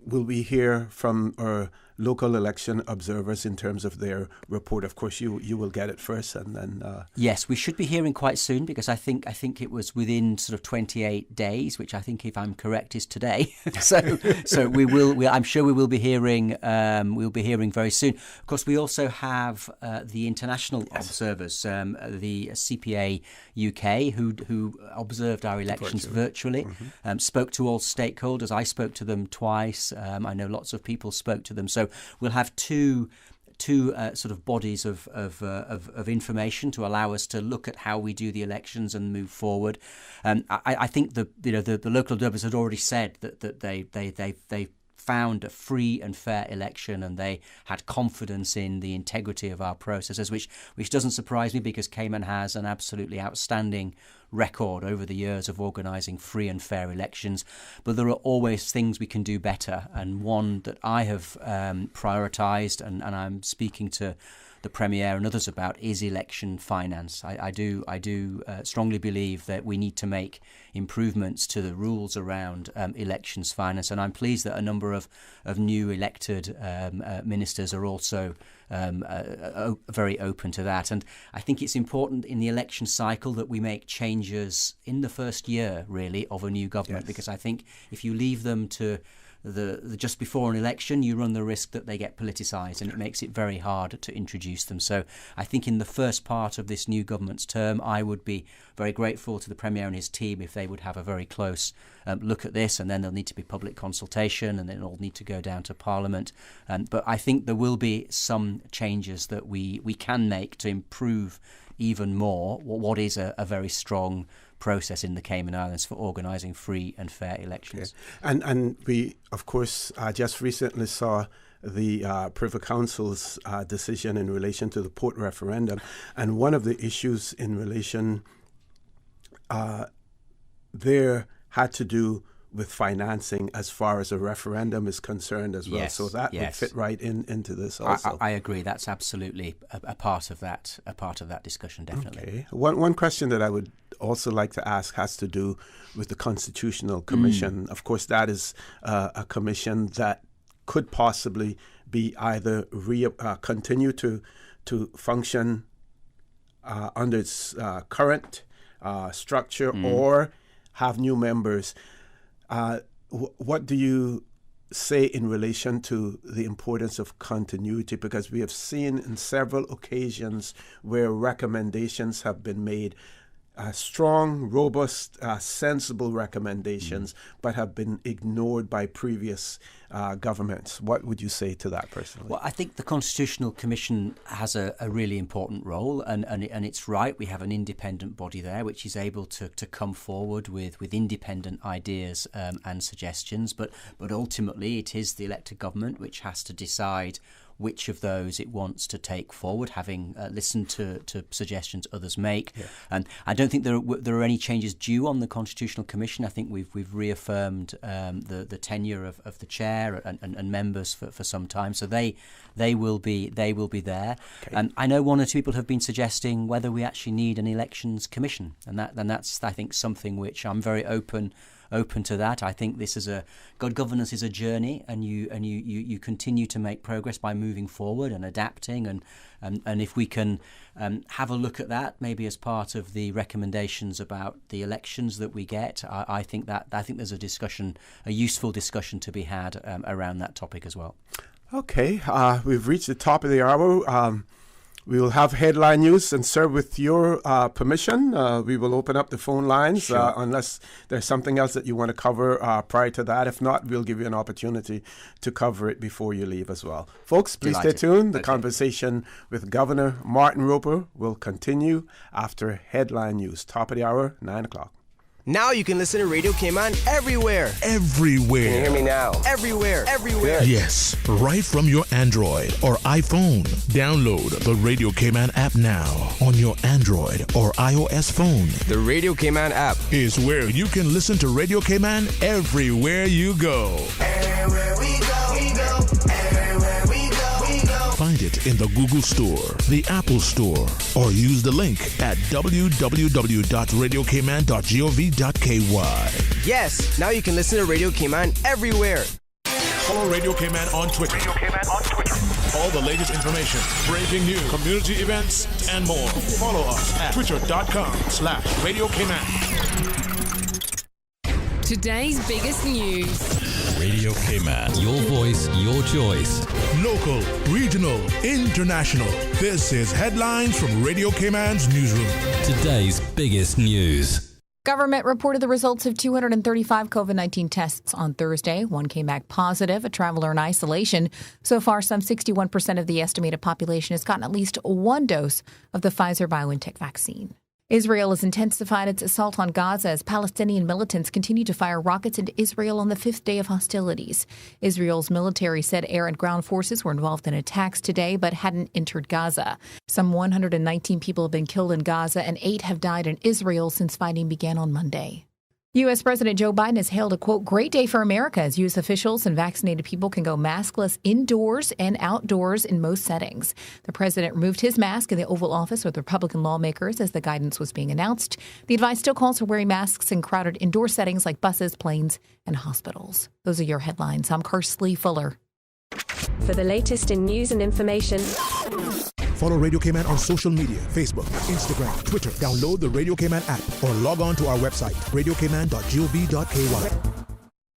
will we hear from our local election observers in terms of their report? Of course, you will get it first, and then yes, we should be hearing quite soon, because I think it was within sort of 28 days, which I think, if I'm correct, is today. so I'm sure we will be hearing. We'll be hearing very soon. Of course, we also have the international observers, the CPA UK, who observed our elections virtually, spoke to all stakeholders. I spoke to them twice. I know lots of people spoke to them. So we'll have two sort of bodies of information to allow us to look at how we do the elections and move forward. I think the local observers had already said that they found a free and fair election, and they had confidence in the integrity of our processes, which doesn't surprise me, because Cayman has an absolutely outstanding record over the years of organising free and fair elections. But there are always things we can do better, and one that I have prioritised, and I'm speaking to the Premier and others about, is election finance. I do strongly believe that we need to make improvements to the rules around elections finance, and I'm pleased that a number of new elected ministers are also very open to that. And I think it's important in the election cycle that we make changes in the first year, really, of a new government, because I think if you leave them to the just before an election, you run the risk that they get politicised, and it makes it very hard to introduce them. So I think in the first part of this new government's term, I would be very grateful to the Premier and his team if they would have a very close look at this, and then there'll need to be public consultation, and then it'll need to go down to Parliament. But I think there will be some changes that we can make to improve even more what is a very strong process in the Cayman Islands for organising free and fair elections. Okay. And we, of course, just recently saw the Privy Council's decision in relation to the Port referendum, and one of the issues in relation there had to do with financing as far as a referendum is concerned as well. Yes, so that would fit right into this also. I agree. That's absolutely a part of that discussion, definitely. Okay. One question that I would also like to ask has to do with the Constitutional Commission. Of course, that is a commission that could possibly be either continue to function under its current structure or have new members. What do you say in relation to the importance of continuity? Because we have seen in several occasions where recommendations have been made strong, robust, sensible recommendations, but have been ignored by previous governments. What would you say to that personally? Well, I think the Constitutional Commission has a really important role, and it's right. We have an independent body there which is able to come forward with independent ideas and suggestions, but ultimately it is the elected government which has to decide which of those it wants to take forward, having listened to suggestions others make. Yeah. And I don't think there are any changes due on the Constitutional Commission. I think we've reaffirmed the tenure of the chair and members for some time, so they will be there. Okay. And I know one or two people have been suggesting whether we actually need an elections commission, and that's I think something which I'm very open to that. I think this is good governance is a journey, and you continue to make progress by moving forward and adapting, and if we can have a look at that maybe as part of the recommendations about the elections that we get, I think there's a useful discussion to be had around that topic as well. Okay, we've reached the top of the hour. We will have headline news, and sir, with your permission, we will open up the phone lines, sure. Unless there's something else that you want to cover prior to that. If not, we'll give you an opportunity to cover it before you leave as well. Folks, please stay tuned. The conversation with Governor Martin Roper will continue after headline news. Top of the hour, 9 o'clock. Now you can listen to Radio Cayman everywhere. Everywhere. Can you hear me now? Everywhere. Everywhere. Yes, right from your Android or iPhone. Download the Radio Cayman app now on your Android or iOS phone. The Radio Cayman app is where you can listen to Radio Cayman everywhere you go. Everywhere we go, we go. Everywhere we go, we go. Find it in the Google Store, the Apple Store, or use the link at www.radiocayman.gov.ky. Yes, now you can listen to Radio Cayman everywhere. Follow Radio Cayman on Twitter. Radio Cayman on Twitter. All the latest information, breaking news, community events, and more. Follow us at twitter.com/Radio Cayman. Today's biggest news. Radio Cayman. Your voice, your choice. Local, regional, international. This is Headlines from Radio Cayman's newsroom. Today's biggest news. Government reported the results of 235 COVID-19 tests on Thursday. One came back positive, a traveler in isolation. So far, some 61% of the estimated population has gotten at least one dose of the Pfizer-BioNTech vaccine. Israel has intensified its assault on Gaza as Palestinian militants continue to fire rockets into Israel on the fifth day of hostilities. Israel's military said air and ground forces were involved in attacks today but hadn't entered Gaza. Some 119 people have been killed in Gaza and 8 have died in Israel since fighting began on Monday. U.S. President Joe Biden has hailed a, quote, great day for America as U.S. officials and vaccinated people can go maskless indoors and outdoors in most settings. The president removed his mask in the Oval Office with Republican lawmakers as the guidance was being announced. The advice still calls for wearing masks in crowded indoor settings like buses, planes, and hospitals. Those are your headlines. I'm Kersley Fuller. For the latest in news and information, follow Radio Cayman on social media, Facebook, Instagram, Twitter. Download the Radio Cayman app or log on to our website, radiocayman.gov.ky.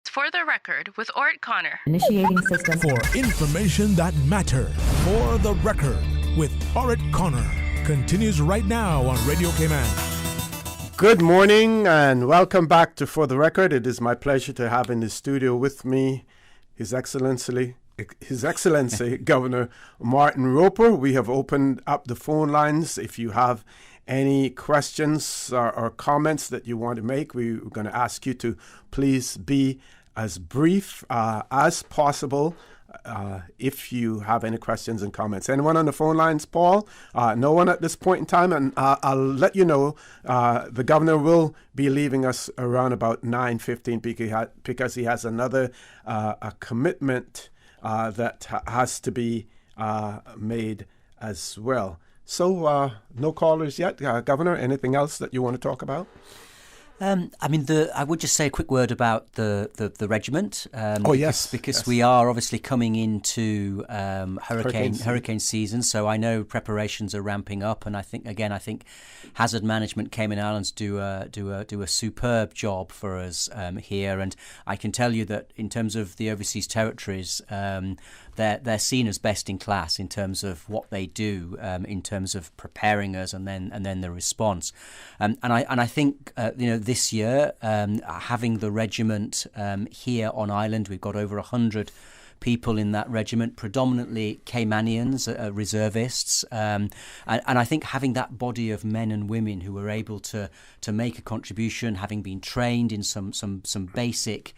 For the record, with Ort Connor. Initiating system. For information that matter. For the record, with Ort Connor. Continues right now on Radio Cayman. Good morning and welcome back to For the Record. It is my pleasure to have in the studio with me His Excellency Governor Martin Roper. We have opened up the phone lines. If you have any questions or comments that you want to make, we're going to ask you to please be as brief as possible if you have any questions and comments. Anyone on the phone lines, Paul? No one at this point in time, and I'll let you know the governor will be leaving us around about 9:15 because he has another a commitment that has to be made as well. So no callers yet. Governor, anything else that you want to talk about? I would just say a quick word about the regiment. Because we are obviously coming into hurricane season. So I know preparations are ramping up, and I think Hazard Management Cayman Islands do a superb job for us here. And I can tell you that in terms of the overseas territories, they're seen as best in class in terms of what they do, in terms of preparing us and then the response. And I think this year, having the regiment here on island, we've got over 100 people in that regiment, predominantly Caymanians, reservists, and I think having that body of men and women who were able to make a contribution, having been trained in some basic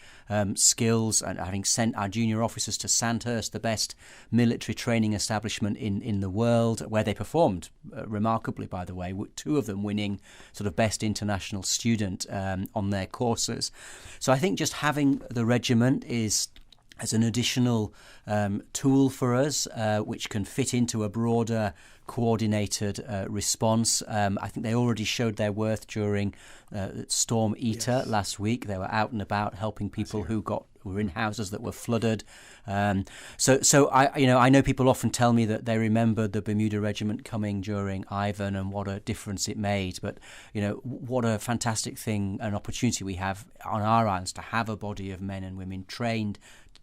skills, and having sent our junior officers to Sandhurst, the best military training establishment in the world, where they performed remarkably, by the way, 2 of them winning sort of best international student on their courses. So I think just having the regiment is as an additional tool for us, which can fit into a broader coordinated response. I think they already showed their worth during Storm Eta last week. They were out and about helping people who were in houses that were flooded. So I know people often tell me that they remember the Bermuda Regiment coming during Ivan and what a difference it made. But what a fantastic thing, an opportunity we have on our islands to have a body of men and women trained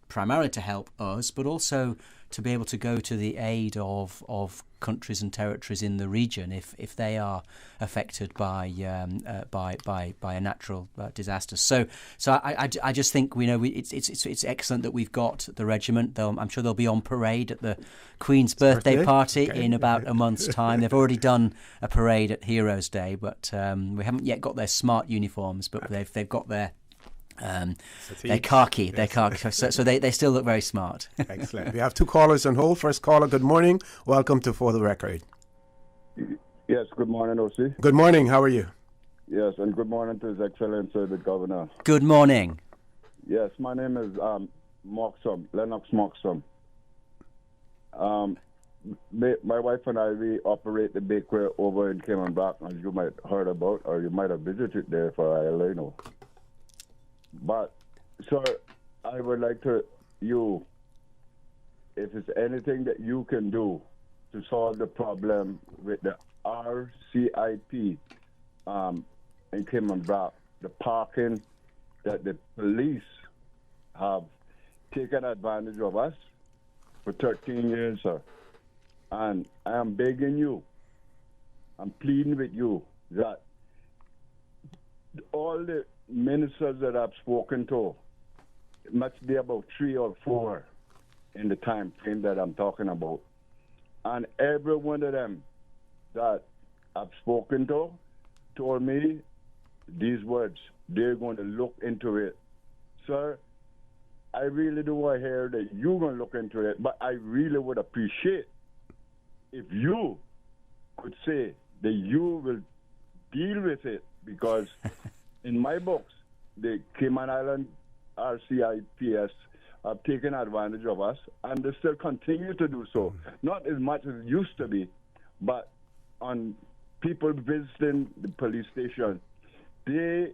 primarily to help us, but also to be able to go to the aid of countries and territories in the region if they are affected by a natural disaster. So I just think it's excellent that we've got the regiment. I'm sure they'll be on parade at the Queen's birthday party in about a month's time. They've already done a parade at Heroes Day, but we haven't yet got their smart uniforms, but they've got their khaki, so they still look very smart. Excellent. We have 2 callers on hold. First caller, good morning. Welcome to For the Record. Yes, good morning, OC. Good morning. How are you? Yes, and good morning to His Excellency the Governor. Good morning. Yes, my name is Moxham, Lennox Moxham. My wife and we operate the bakery over in Cayman Brac, as you might have heard about, or you might have visited there for all I know. But, sir, I would like to, if it's anything that you can do to solve the problem with the RCIP in Cayman Brac, the parking that the police have taken advantage of us for 13 years, sir. And I am begging you, I'm pleading with you that all the ministers that I've spoken to, it must be about 3 or 4 in the time frame that I'm talking about. And every one of them that I've spoken to told me these words, they're going to look into it. Sir, I really do want to hear that you're going to look into it, but I really would appreciate if you could say that you will deal with it, because in my books, the Cayman Island RCIPS have taken advantage of us, and they still continue to do so. Not as much as it used to be, but on people visiting the police station, they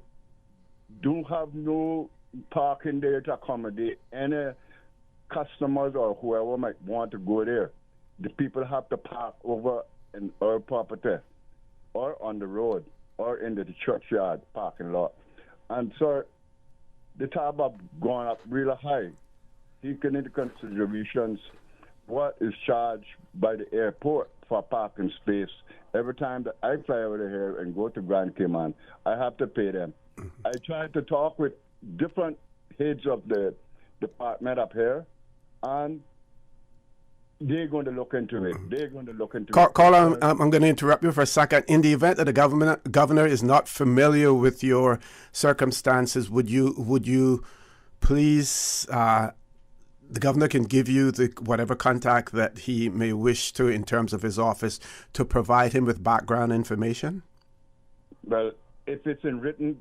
do have no parking there to accommodate any customers or whoever might want to go there. The people have to park over in our property or on the road or in the churchyard parking lot. And so the tab have gone up really high. Taking into considerations what is charged by the airport for parking space. Every time that I fly over here and go to Grand Cayman, I have to pay them. I tried to talk with different heads of the department up here, and they're going to look into it. Caller, I'm going to interrupt you for a second. In the event that the governor is not familiar with your circumstances, would you please, the governor can give you whatever contact that he may wish to in terms of his office to provide him with background information? Well, if it's in written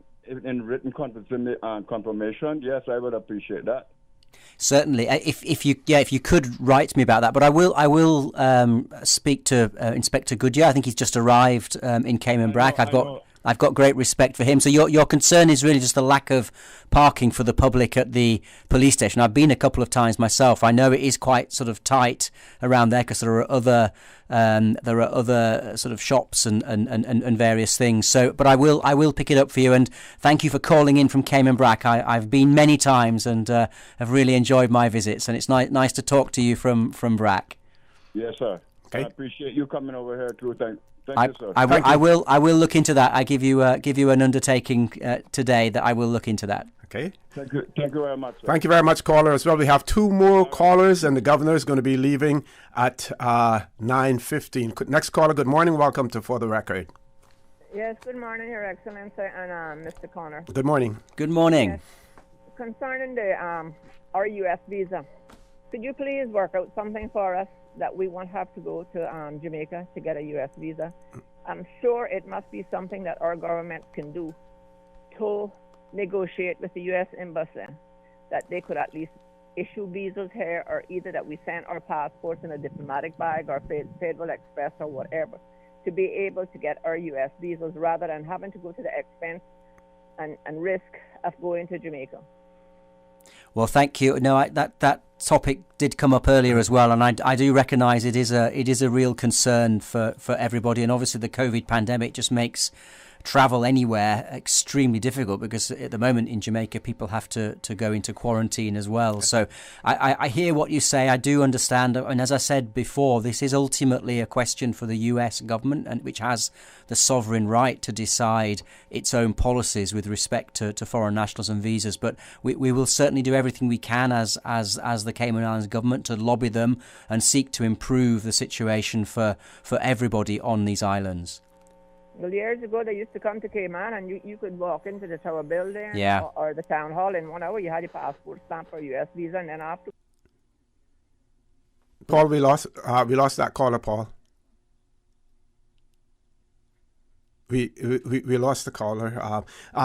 confirmation, yes, I would appreciate that. Certainly, if you could write me about that. But I will speak to Inspector Goodyear. I think he's just arrived in Cayman Brac. I've I've got great respect for him. So your concern is really just the lack of parking for the public at the police station. I've been a couple of times myself. I know it is quite sort of tight around there because there are other sort of shops and various things. So, but I will pick it up for you. And thank you for calling in from Cayman Brac. I've been many times and have really enjoyed my visits. And it's nice to talk to you from Brac. Yes, sir. Okay. I appreciate you coming over here too. Thank you, sir. I will look into that. I give you an undertaking today that I will look into that. Okay. Thank you very much, sir. Thank you very much, caller, as well. We have 2 more callers, and the governor is going to be leaving at 9:15. Next caller, good morning. Welcome to For the Record. Yes, good morning, Your Excellency, and Mr. Connor. Good morning. Good morning. Yes. Concerning the our U.S. visa, could you please work out something for us that we won't have to go to Jamaica to get a U.S. visa? I'm sure it must be something that our government can do to negotiate with the U.S. Embassy, that they could at least issue visas here, or either that we send our passports in a diplomatic bag or Federal Express or whatever, to be able to get our U.S. visas rather than having to go to the expense and risk of going to Jamaica. Well, thank you. No, that topic did come up earlier as well, and I do recognise it is a real concern for everybody, and obviously the COVID pandemic just makes travel anywhere extremely difficult, because at the moment in Jamaica people have to go into quarantine as well. So I hear what you say. I do understand, and as I said before, this is ultimately a question for the US government, and which has the sovereign right to decide its own policies with respect to foreign nationals and visas. But we will certainly do everything we can as the Cayman Islands government to lobby them and seek to improve the situation for everybody on these islands. Well, years ago, they used to come to Cayman, and you could walk into the Tower Building or the Town Hall in 1 hour. You had your passport stamp or U.S. visa, and then after. Paul, we lost that caller, Paul. We lost the caller.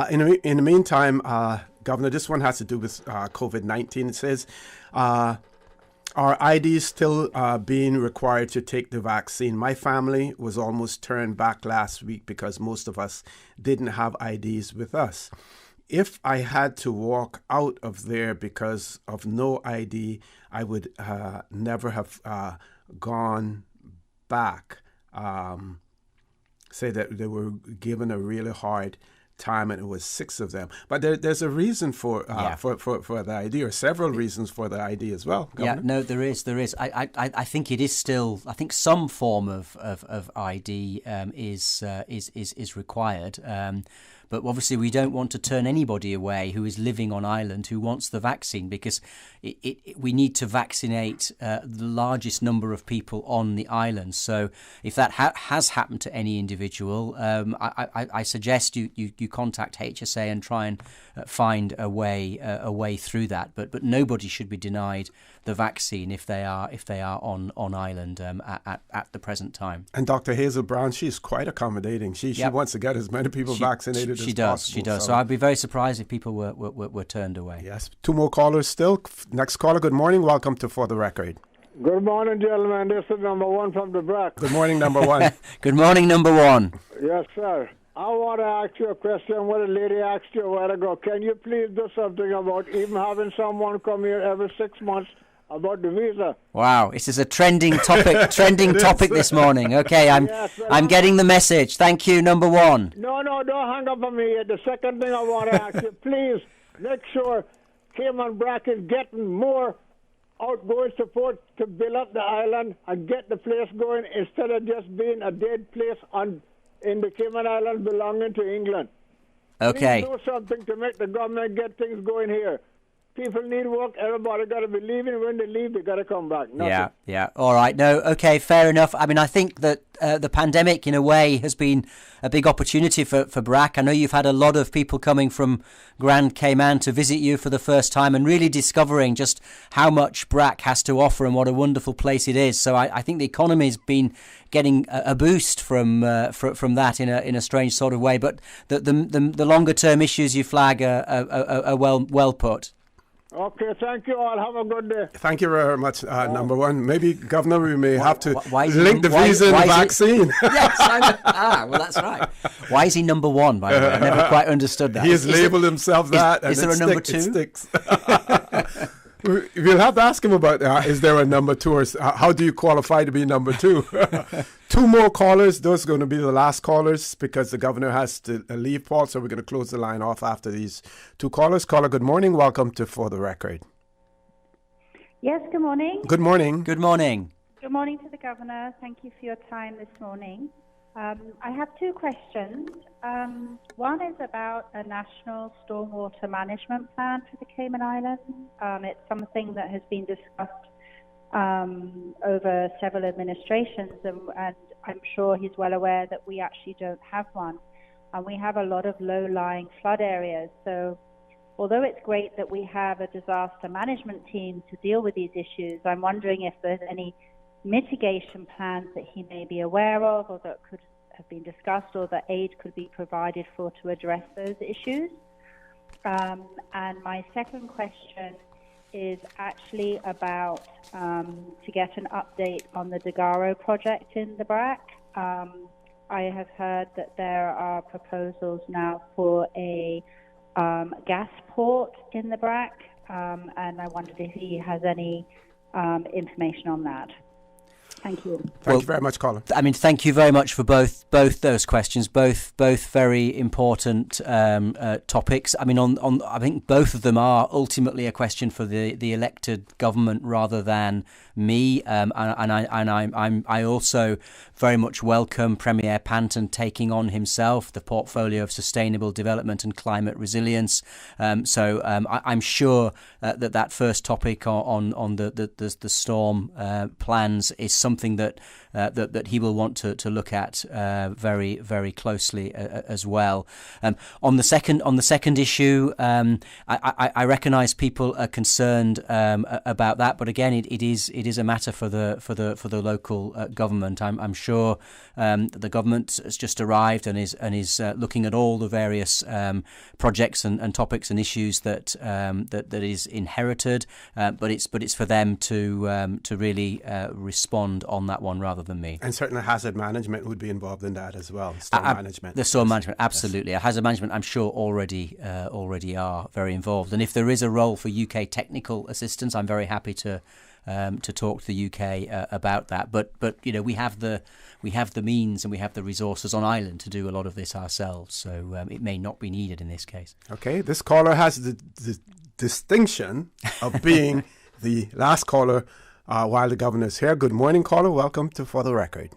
In the meantime, Governor, this one has to do with COVID-19. It says, are IDs still being required to take the vaccine? My family was almost turned back last week because most of us didn't have IDs with us. If I had to walk out of there because of no ID, I would never have gone back. Say that they were given a really hard time, and it was 6 of them. But there's a reason for the ID, or several reasons for the ID as well. Governor? Yeah, no, there is. I think it is still. I think some form of ID is required. But obviously, we don't want to turn anybody away who is living on island who wants the vaccine, because we need to vaccinate the largest number of people on the island. So if that has happened to any individual, I suggest you contact HSA and try and find a way through that. But nobody should be denied the vaccine if they are on island at the present time. And Dr. Hazel Brown, she's quite accommodating. She wants to get as many people vaccinated as possible. She does. So I'd be very surprised if people were turned away. Yes. 2 more callers still. Next caller, good morning. Welcome to For the Record. Good morning, gentlemen. This is number 1 from the Brac. Good morning, number 1. Good morning, number 1. Yes, sir. I want to ask you a question. What a lady asked you a while ago. Can you please do something about even having someone come here every 6 months about the visa? Wow, this is a trending topic this morning. Okay, I'm getting the message. Thank you, number 1. No, don't hang up on me yet. The second thing I want to ask you, please make sure Cayman Brac is getting more outgoing support to build up the island and get the place going, instead of just being a dead place in the Cayman Islands belonging to England. Okay. Please do something to make the government get things going here. People need work. Everybody got to be leaving. When they leave, they got to come back. Nothing. Yeah. All right. No. Okay. Fair enough. I mean, I think that the pandemic, in a way, has been a big opportunity for Brac. I know you've had a lot of people coming from Grand Cayman to visit you for the first time and really discovering just how much Brac has to offer and what a wonderful place it is. So I think the economy has been getting a boost from that in a strange sort of way. But the longer term issues you flag are well put. Okay, thank you all. Have a good day. Thank you very much, number one. Maybe, Governor, we may have to link the visa and the vaccine. Yes, well, that's right. Why is he number one, by the way? I never quite understood that. He has labelled himself that. Is there a number two? It sticks. We'll have to ask him about is there a number two, or how do you qualify to be number two? Two more callers. Those are going to be the last callers because the governor has to leave, Paul, so we're going to close the line off after these two callers. Caller, good morning. Welcome to For the Record. Yes, good morning. Good morning. Good morning. Good morning to the Governor. Thank you for your time this morning. I have two questions. One is about a national stormwater management plan for the Cayman Islands. It's something that has been discussed over several administrations, and I'm sure he's well aware that we actually don't have one. And we have a lot of low-lying flood areas. So although it's great that we have a disaster management team to deal with these issues, I'm wondering if there's any mitigation plans that he may be aware of or that could have been discussed or that aid could be provided for to address those issues. And my second question is actually about to get an update on the Dagaro project in the BRAC. I have heard that there are proposals now for a gas port in the BRAC, and I wondered if he has any information on that. Thank you. Thank you very much, Colin. I mean, thank you very much for both those questions. Both very important topics. I mean, I think both of them are ultimately a question for the elected government rather than me. I also very much welcome Premier Panton taking on himself the portfolio of sustainable development and climate resilience. So I'm sure that first topic on the storm plans is something that he will want to look at very, very closely as well. On the second issue, I recognise people are concerned about that, but again, it is a matter for the local government. I'm sure the government has just arrived and is looking at all the various projects and topics and issues that is inherited, but it's for them to really respond on that one rather than me. And certainly hazard management would be involved in that as well. Storm management. The storm management, absolutely. Yes. Hazard management, I'm sure, already are very involved. And if there is a role for UK technical assistance, I'm very happy to talk to the UK about that. But we have the means and we have the resources on island to do a lot of this ourselves. So it may not be needed in this case. Okay, this caller has the distinction of being the last caller while the governor is here. Good morning, caller. Welcome to For the Record.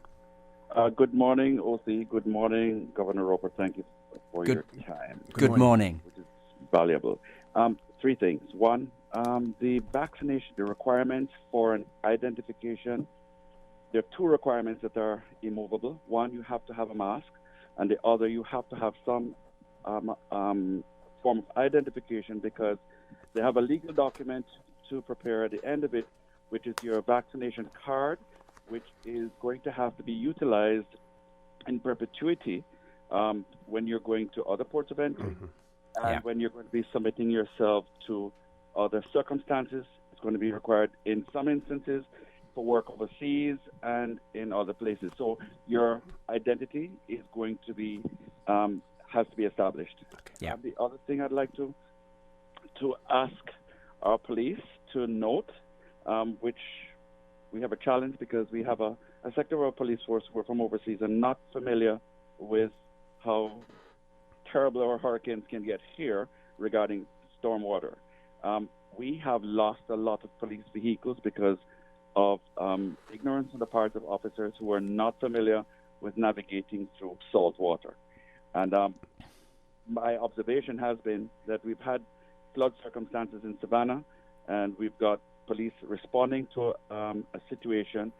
Good morning, OC. Good morning, Governor Roper. Thank you for your time. Good morning. Which is valuable. Three things. One, the vaccination, the requirements for an identification. There are two requirements that are immovable. One, you have to have a mask, and the other, you have to have some form of identification because they have a legal document to prepare at the end of it, which is your vaccination card, which is going to have to be utilized in perpetuity when you're going to other ports of entry. And when you're going to be submitting yourself to other circumstances. It's going to be required in some instances for work overseas and in other places. So your identity is going to be has to be established. And the other thing I'd like to ask our police to note, which we have a challenge because we have a sector of our police force who are from overseas and not familiar with how terrible our hurricanes can get here regarding stormwater. We have lost a lot of police vehicles because of ignorance on the part of officers who are not familiar with navigating through salt water. And my observation has been that we've had flood circumstances in Savannah, and we've got police responding to a situation,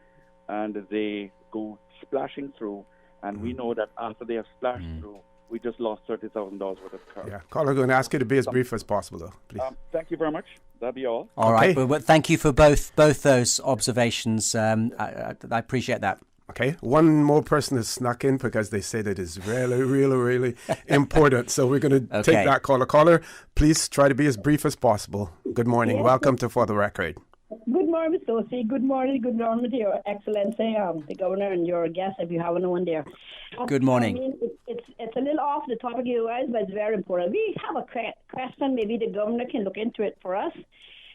and they go splashing through, and we know that after they have splashed through, we just lost $30,000 worth of cars. Yeah, caller, I'm going to ask you to be as brief as possible, though, please. Thank you very much. That'll be all. All right. Well, thank you for both those observations. I appreciate that. Okay, one more person has snuck in because they said it is really, really, really important. So we're going to take that caller. Caller, please try to be as brief as possible. Good morning. Yes. Welcome to For the Record. Good morning, Mr. O.C. Good morning to Your Excellency, the Governor, and your guest, if you have anyone there. Good morning. I mean, it's a little off the topic of you guys, but it's very important. We have a question. Maybe the Governor can look into it for us.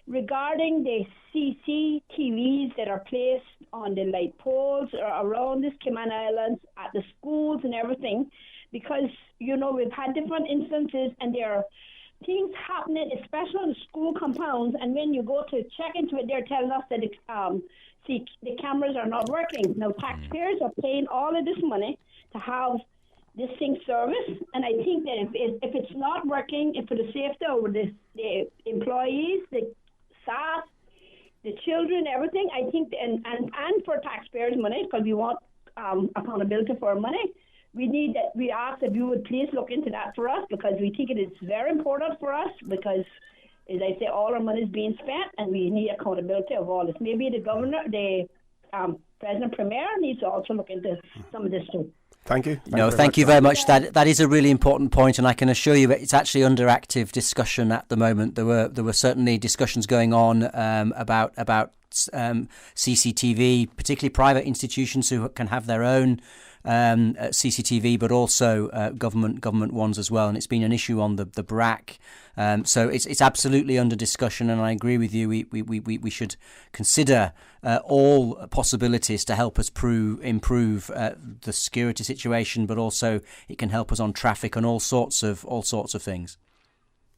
Regarding the CCTVs that are placed on the light poles around the Cayman Islands, at the schools and everything, because, we've had different instances and there are things happening, especially on the school compounds, and when you go to check into it, they're telling us that the cameras are not working. Now, taxpayers are paying all of this money to have this thing serviced, and I think that if it's not working, if for the safety of the employees, the staff, the children, everything, I think, and for taxpayers' money, because we want accountability for our money, we ask that you would please look into that for us, because we think it is very important for us, because, as I say, all our money is being spent, and we need accountability of all this. Maybe the Governor, the President Premier needs to also look into some of this too. Thank you. Thank you very much. That is a really important point, and I can assure you it's actually under active discussion at the moment. There were certainly discussions going on about CCTV, particularly private institutions who can have their own CCTV, but also government ones as well, and it's been an issue on the BRAC. So it's absolutely under discussion, and I agree with you. We should consider all possibilities to help us improve the security situation, but also it can help us on traffic and all sorts of things.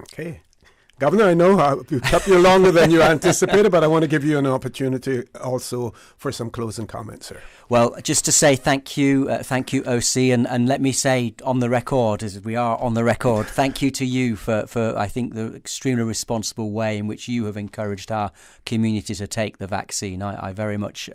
Okay. Governor, I know we kept you longer than you anticipated, but I want to give you an opportunity also for some closing comments, sir. Well, just to say thank you, OC, and let me say on the record, as we are on the record, thank you to you for I think the extremely responsible way in which you have encouraged our community to take the vaccine. I very much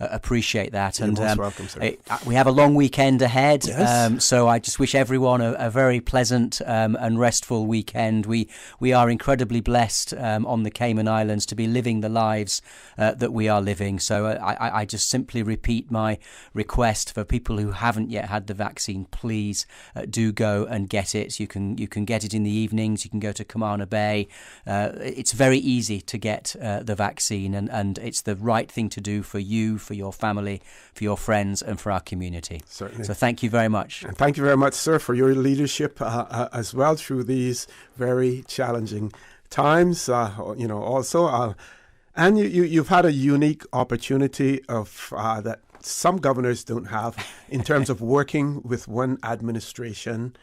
appreciate that. You're most welcome, sir. We have a long weekend ahead, yes. So I just wish everyone a very pleasant and restful weekend. We are incredibly blessed on the Cayman Islands to be living the lives that we are living. So I just simply repeat my request for people who haven't yet had the vaccine. Please do go and get it. You can get it in the evenings. You can go to Camana Bay. It's very easy to get the vaccine, and it's the right thing to do for you, for your family, for your friends, and for our community. Certainly. So thank you very much. And thank you very much, sir, for your leadership as well through these very challenging times. Also, and you've had a unique opportunity of that some governors don't have in terms of working with one administration,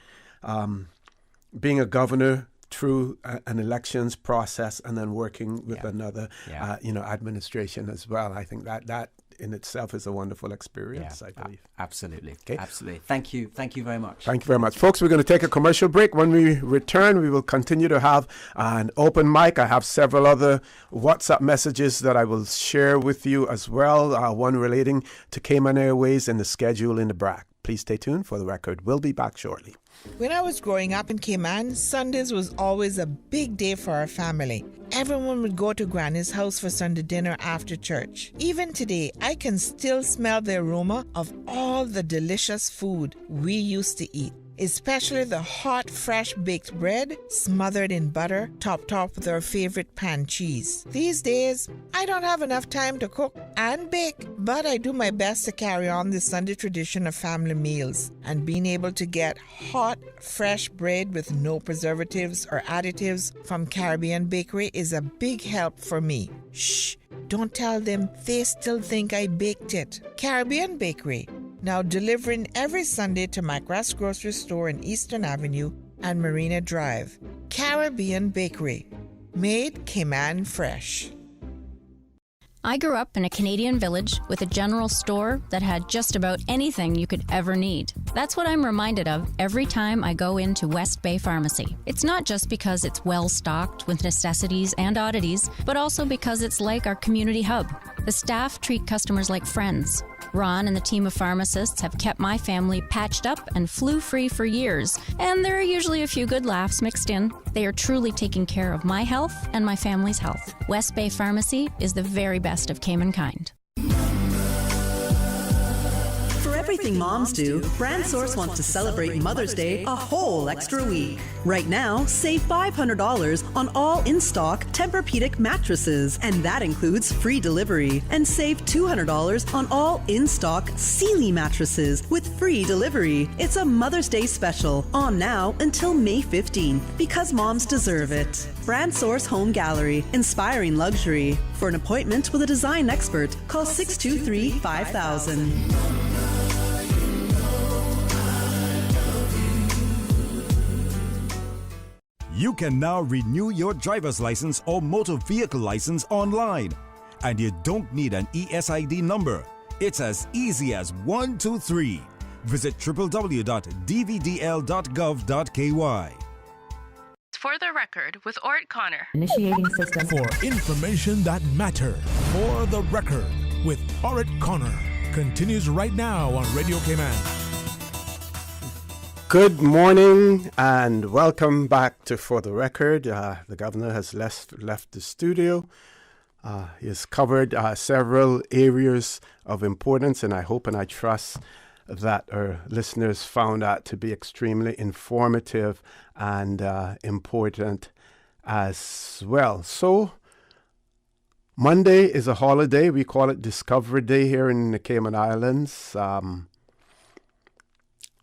being a governor through an elections process, and then working with another, administration as well. I think that in itself is a wonderful experience, I believe. Absolutely. Okay. Absolutely. Thank you very much. Thank you very much. Folks, we're going to take a commercial break. When we return, we will continue to have an open mic. I have several other WhatsApp messages that I will share with you as well, one relating to Cayman Airways and the schedule in the BRAC. Please stay tuned for the record. We'll be back shortly. When I was growing up in Cayman, Sundays was always a big day for our family. Everyone would go to Granny's house for Sunday dinner after church. Even today, I can still smell the aroma of all the delicious food we used to eat, especially the hot, fresh baked bread smothered in butter, topped off with our favorite pan cheese. These days, I don't have enough time to cook and bake, but I do my best to carry on the Sunday tradition of family meals, and being able to get hot, fresh bread with no preservatives or additives from Caribbean Bakery is a big help for me. Shh, don't tell them, they still think I baked it. Caribbean Bakery, now delivering every Sunday to McGrath's grocery store in Eastern Avenue and Marina Drive. Caribbean Bakery, made Cayman fresh. I grew up in a Canadian village with a general store that had just about anything you could ever need. That's what I'm reminded of every time I go into West Bay Pharmacy. It's not just because it's well stocked with necessities and oddities, but also because it's like our community hub. The staff treat customers like friends. Ron and the team of pharmacists have kept my family patched up and flu-free for years, and there are usually a few good laughs mixed in. They are truly taking care of my health and my family's health. West Bay Pharmacy is the very best of Cayman kind. everything moms do, Brand Source wants to celebrate Mother's Day a whole extra week. Right now, save $500 on all in-stock Tempur-Pedic mattresses, and that includes free delivery. And save $200 on all in-stock Sealy mattresses with free delivery. It's a Mother's Day special on now until May 15, because moms deserve it. Brand Source Home Gallery, inspiring luxury. For an appointment with a design expert, call 623-5000. You can now renew your driver's license or motor vehicle license online. And you don't need an ESID number. It's as easy as 1, 2, 3. Visit www.dvdl.gov.ky. For the record, with Ort Connor. Initiating system. For information that matter. For the record, with Ort Connor. Continues right now on Radio Cayman. Good morning and welcome back to For the Record. The governor has left the studio. He has covered several areas of importance, and I hope and I trust that our listeners found that to be extremely informative and important as well. So, Monday is a holiday. We call it Discovery Day here in the Cayman Islands.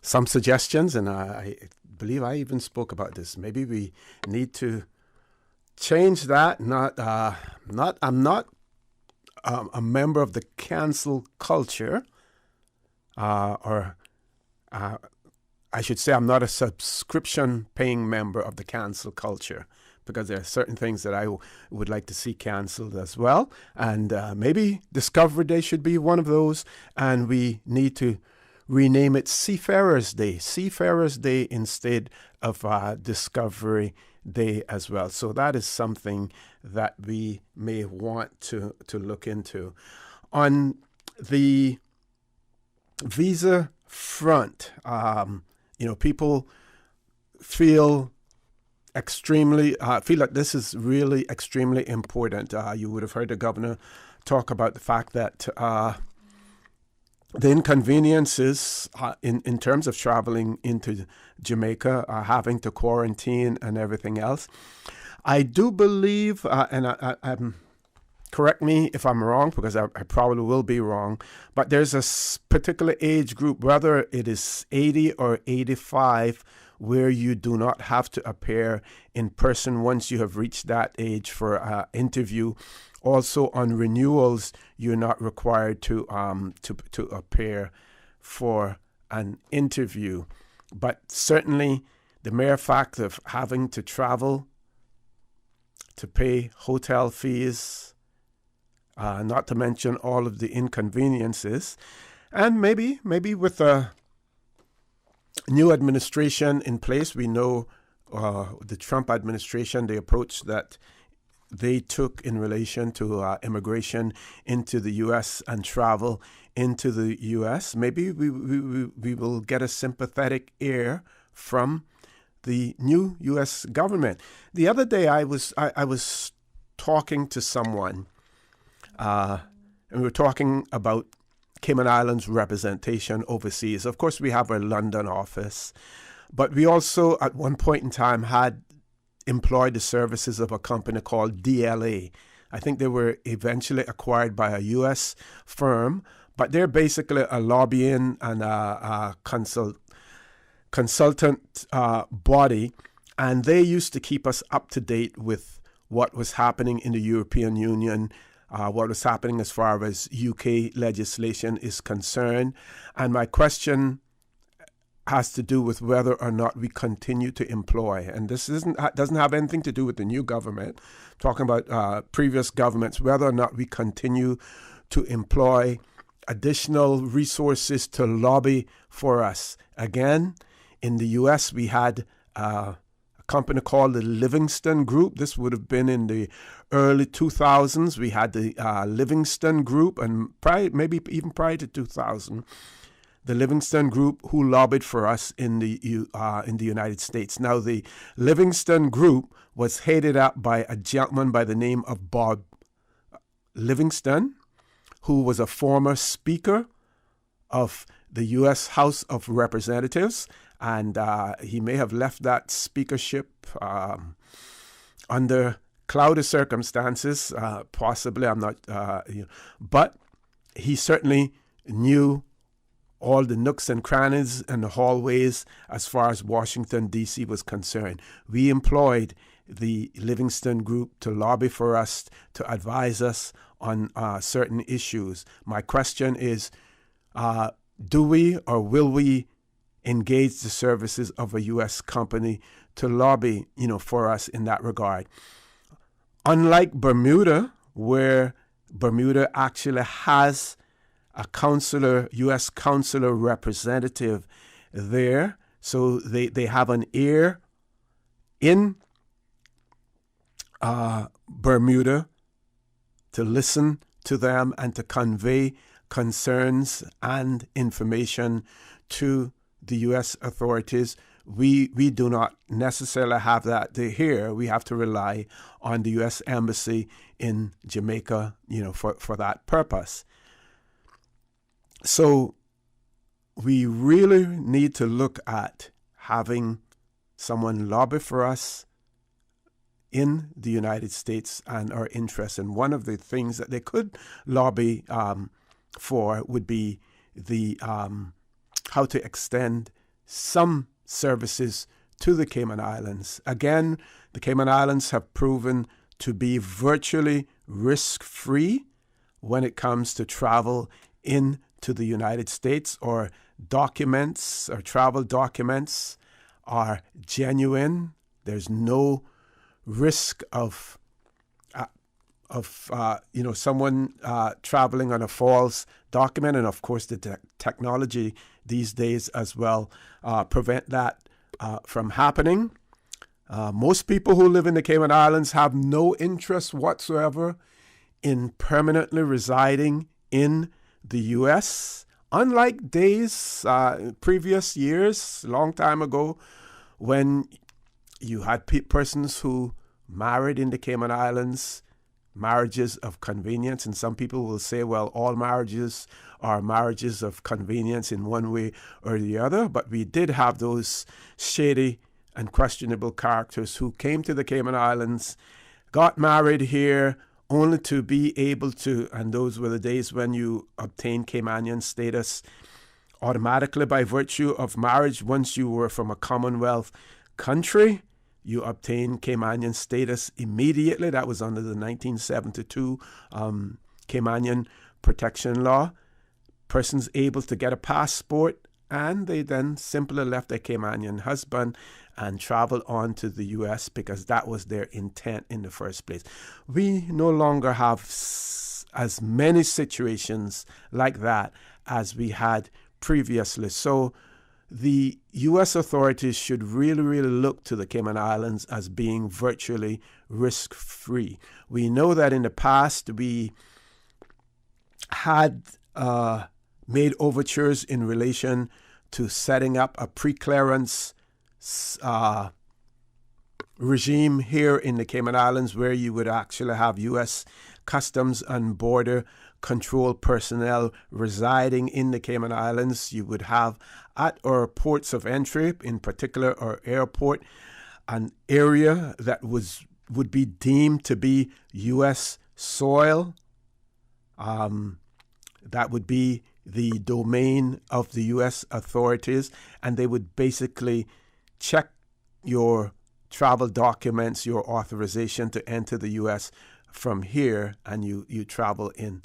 Some suggestions, and I believe I even spoke about this. Maybe we need to change that. I'm not a member of the cancel culture. I should say I'm not a subscription-paying member of the cancel culture, because there are certain things that I would like to see canceled as well. And maybe Discovery Day should be one of those, and we need to rename it Seafarers Day. Seafarers Day instead of Discovery Day as well. So that is something that we may want to look into. On the visa front, people feel like this is really extremely important. You would have heard the governor talk about the fact that the inconveniences in terms of traveling into Jamaica, having to quarantine and everything else. I do believe, and correct me if I'm wrong, because I probably will be wrong, but there's a particular age group, whether it is 80 or 85, where you do not have to appear in person once you have reached that age for an interview. Also, on renewals, you're not required to appear for an interview. But certainly, the mere fact of having to travel to pay hotel fees, not to mention all of the inconveniences, and maybe with a new administration in place, we know the Trump administration, the approach that they took in relation to immigration into the U.S. and travel into the U.S. Maybe we will get a sympathetic ear from the new U.S. government. The other day, I was talking to someone, and we were talking about Cayman Islands representation overseas. Of course, we have our London office, but we also, at one point in time, had employed the services of a company called DLA. I think they were eventually acquired by a U.S. firm, but they're basically a lobbying and a consultant body, and they used to keep us up to date with what was happening in the European Union, what was happening as far as UK legislation is concerned. And my question has to do with whether or not we continue to employ. And this doesn't have anything to do with the new government, talking about previous governments, whether or not we continue to employ additional resources to lobby for us. Again, in the U.S., we had a company called the Livingston Group. This would have been in the early 2000s. We had the Livingston Group, and maybe even prior to 2000, the Livingston Group, who lobbied for us in the United States. Now, the Livingston Group was headed up by a gentleman by the name of Bob Livingston, who was a former speaker of the U.S. House of Representatives, and he may have left that speakership under cloudy circumstances, possibly. I'm not, but he certainly knew all the nooks and crannies and the hallways as far as Washington, D.C. was concerned. We employed the Livingston Group to lobby for us, to advise us on certain issues. My question is, do we or will we engage the services of a U.S. company to lobby, for us in that regard? Unlike Bermuda, where Bermuda actually has a U.S. consular representative there, so they have an ear in Bermuda to listen to them and to convey concerns and information to the U.S. authorities. We do not necessarily have that here. We have to rely on the U.S. Embassy in Jamaica, for that purpose. So we really need to look at having someone lobby for us in the United States and our interests. And one of the things that they could lobby for would be the how to extend some services to the Cayman Islands. Again, the Cayman Islands have proven to be virtually risk-free when it comes to travel into the United States, or documents or travel documents are genuine. There's no risk of someone traveling on a false document, and of course the technology these days as well prevent that from happening. Most people who live in the Cayman Islands have no interest whatsoever in permanently residing in the U.S. Unlike days, previous years, long time ago, when you had persons who married in the Cayman Islands, marriages of convenience, and some people will say, well, all marriages are marriages of convenience in one way or the other, but we did have those shady and questionable characters who came to the Cayman Islands, got married here, only to be able to, and those were the days when you obtained Caymanian status automatically by virtue of marriage. Once you were from a Commonwealth country, you obtained Caymanian status immediately. That was under the 1972 Caymanian Protection Law. Persons able to get a passport, and they then simply left their Caymanian husband and traveled on to the U.S. because that was their intent in the first place. We no longer have as many situations like that as we had previously. So the U.S. authorities should really, really look to the Cayman Islands as being virtually risk-free. We know that in the past we had made overtures in relation to setting up a pre-clearance regime here in the Cayman Islands, where you would actually have U.S. Customs and Border Control personnel residing in the Cayman Islands. You would have at our ports of entry, in particular our airport, an area that would be deemed to be U.S. soil. That would be the domain of the U.S. authorities, and they would basically check your travel documents, your authorization to enter the U.S. from here, and you travel in.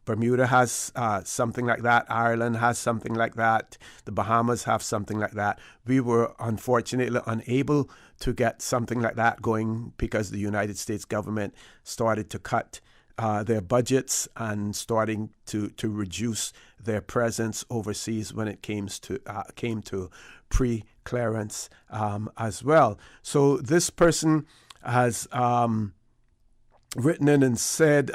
Bermuda has something like that. Ireland has something like that. The Bahamas have something like that. We were unfortunately unable to get something like that going because the United States government started to cut their budgets and starting to reduce their presence overseas when it came to pre-clearance as well. So this person has written in and said,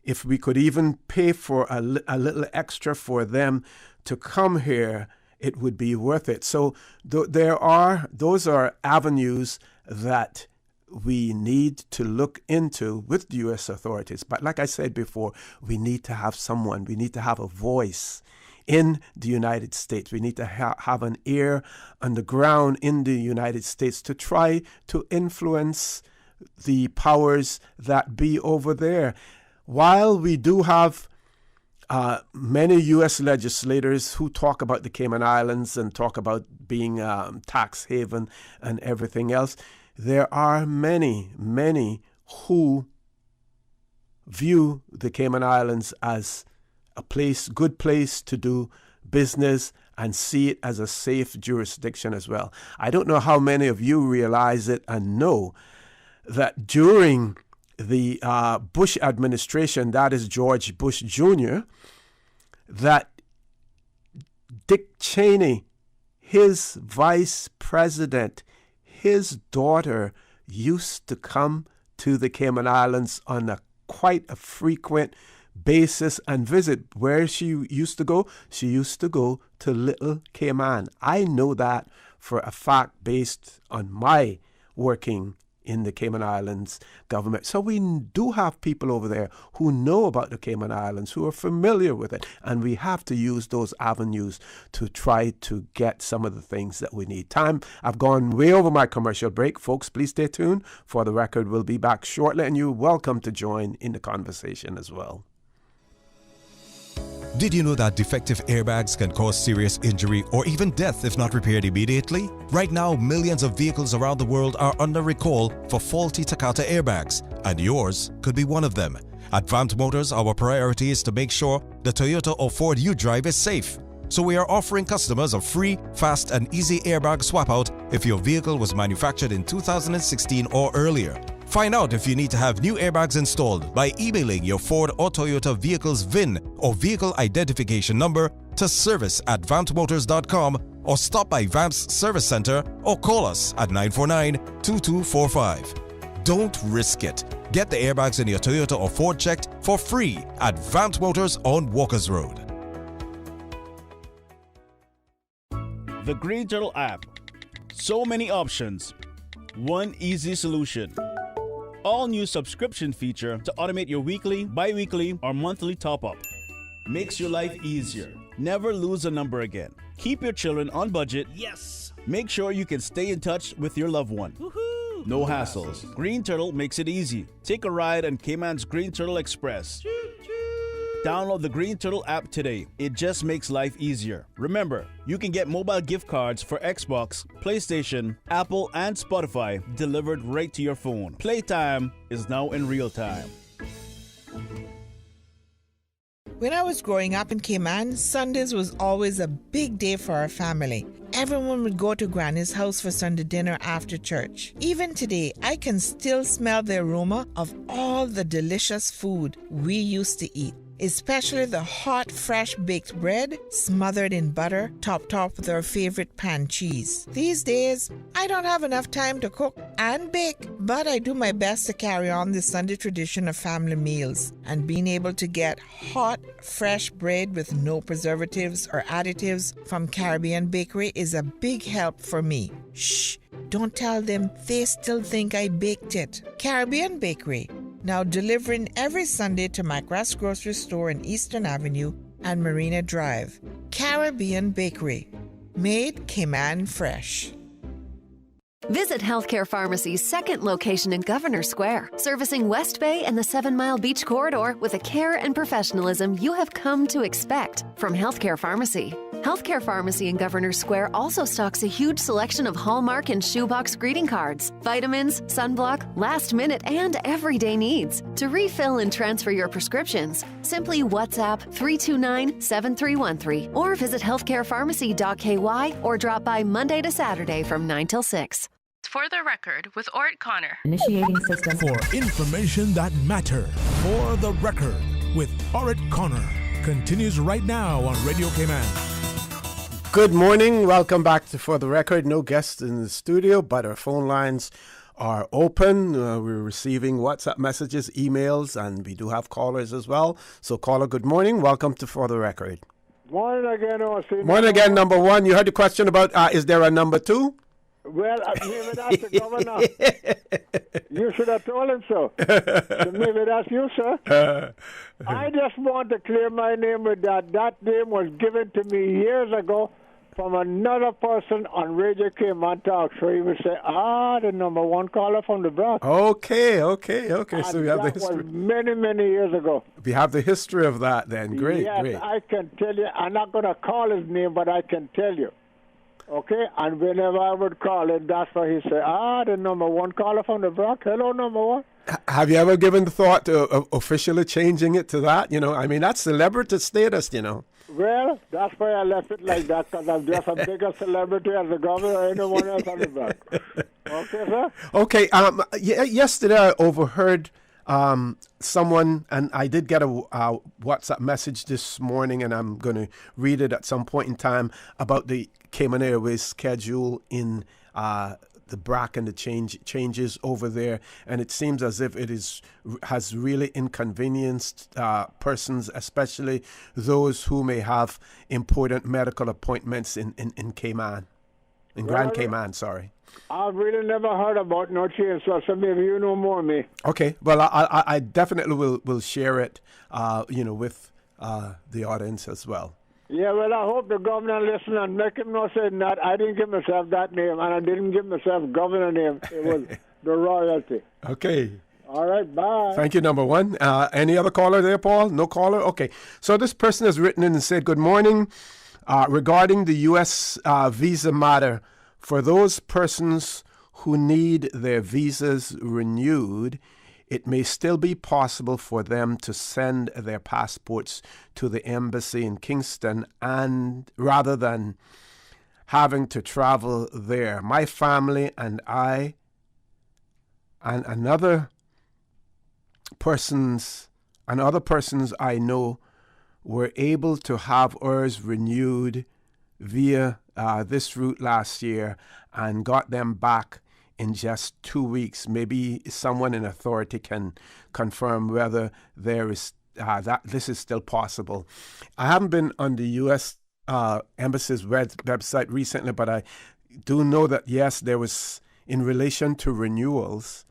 if we could even pay for a little extra for them to come here, it would be worth it. So those are avenues that we need to look into with the U.S. authorities. But like I said before, we need to have someone, we need to have a voice in the United States. We need to have an ear on the ground in the United States to try to influence the powers that be over there. While we do have many U.S. legislators who talk about the Cayman Islands and talk about being tax haven and everything else, there are many, many who view the Cayman Islands as a good place to do business and see it as a safe jurisdiction as well. I don't know how many of you realize it and know that during the Bush administration, that is George Bush Jr., that Dick Cheney, his vice president, his daughter used to come to the Cayman Islands on quite a frequent basis and visit. Where she used to go? She used to go to Little Cayman. I know that for a fact based on my working in the Cayman Islands government. So we do have people over there who know about the Cayman Islands, who are familiar with it, and we have to use those avenues to try to get some of the things that we need. I've gone way over my commercial break. Folks, please stay tuned. For the Record, we'll be back shortly, and you're welcome to join in the conversation as well. Did you know that defective airbags can cause serious injury or even death if not repaired immediately? Right now, millions of vehicles around the world are under recall for faulty Takata airbags, and yours could be one of them. At Vamt Motors, our priority is to make sure the Toyota or Ford you drive is safe. So we are offering customers a free, fast, and easy airbag swap out if your vehicle was manufactured in 2016 or earlier. Find out if you need to have new airbags installed by emailing your Ford or Toyota vehicle's VIN or vehicle identification number to service@vamtmotors.com or stop by Vamp's Service Center or call us at 949-2245. Don't risk it. Get the airbags in your Toyota or Ford checked for free at Vamt Motors on Walkers Road. The Green Turtle app. So many options. One easy solution. All new subscription feature to automate your weekly, bi-weekly, or monthly top-up. Makes your life easier. Never lose a number again. Keep your children on budget. Yes! Make sure you can stay in touch with your loved one. Woohoo! No hassles. Green Turtle makes it easy. Take a ride on Cayman's Green Turtle Express. Download the Green Turtle app today. It just makes life easier. Remember, you can get mobile gift cards for Xbox, PlayStation, Apple, and Spotify delivered right to your phone. Playtime is now in real time. When I was growing up in Cayman, Sundays was always a big day for our family. Everyone would go to Granny's house for Sunday dinner after church. Even today, I can still smell the aroma of all the delicious food we used to eat, especially the hot, fresh baked bread smothered in butter, topped off with our favorite pan cheese. These days, I don't have enough time to cook and bake, but I do my best to carry on the Sunday tradition of family meals, and being able to get hot, fresh bread with no preservatives or additives from Caribbean Bakery is a big help for me. Shh, don't tell them, they still think I baked it. Caribbean Bakery, now delivering every Sunday to McGrath's grocery store in Eastern Avenue and Marina Drive. Caribbean Bakery, made Cayman fresh. Visit Healthcare Pharmacy's second location in Governor Square, servicing West Bay and the 7 Mile Beach Corridor with the care and professionalism you have come to expect from Healthcare Pharmacy. Healthcare Pharmacy in Governor Square also stocks a huge selection of Hallmark and shoebox greeting cards, vitamins, sunblock, last minute, and everyday needs. To refill and transfer your prescriptions, simply WhatsApp 329-7313 or visit healthcarepharmacy.ky or drop by Monday to Saturday from 9 till 6. For the Record with Ort Connor. Initiating system. For information that matter. For the Record with Ort Connor. Continues right now on Radio Cayman. Good morning. Welcome back to For the Record. No guests in the studio, but our phone lines are open. We're receiving WhatsApp messages, emails, and we do have callers as well. So, caller, good morning. Welcome to For the Record. Morning again, Morning again, number one. You heard the question about is there a number two? Well, maybe that's the governor. You should have told him so. So maybe that's you, sir. I just want to clear my name with that. That name was given to me years ago from another person on Radio Cayman Talk. So he would say, the number one caller from the Bronx. Okay. So we have the that history. was many, many years ago. We have the history of that then. Great, yes, great. I can tell you. I'm not going to call his name, but I can tell you. Okay? And whenever I would call it, that's why he said, the number one caller from the Bronx. Hello, number one. Have you ever given the thought to officially changing it to that? I mean, that's celebrity status, Well, that's why I left it like that, because I'm just a bigger celebrity as the governor or anyone else on the Bronx. Okay, sir? Okay. Yesterday I overheard someone, and I did get a WhatsApp message this morning, and I'm going to read it at some point in time, about the Cayman Airways schedule in the BRAC and the changes over there, and it seems as if it has really inconvenienced persons, especially those who may have important medical appointments in Cayman, in Grand Cayman, sorry. I've really never heard about no change, so maybe you know more than me. Okay, well, I definitely will share it, with the audience as well. Yeah, well, I hope the governor listen and make him know saying that I didn't give myself that name, and I didn't give myself governor name. It was the royalty. Okay. All right, bye. Thank you, number one. Any other caller there, Paul? No caller? Okay. So this person has written in and said, good morning. Regarding the U.S. Visa matter, for those persons who need their visas renewed, it may still be possible for them to send their passports to the embassy in Kingston, and rather than having to travel there. My family and I and other persons I know were able to have ours renewed via this route last year and got them back in just 2 weeks. Maybe someone in authority can confirm whether there is that this is still possible. I haven't been on the U.S. Embassy's website recently, but I do know that, yes, there was, in relation to renewals,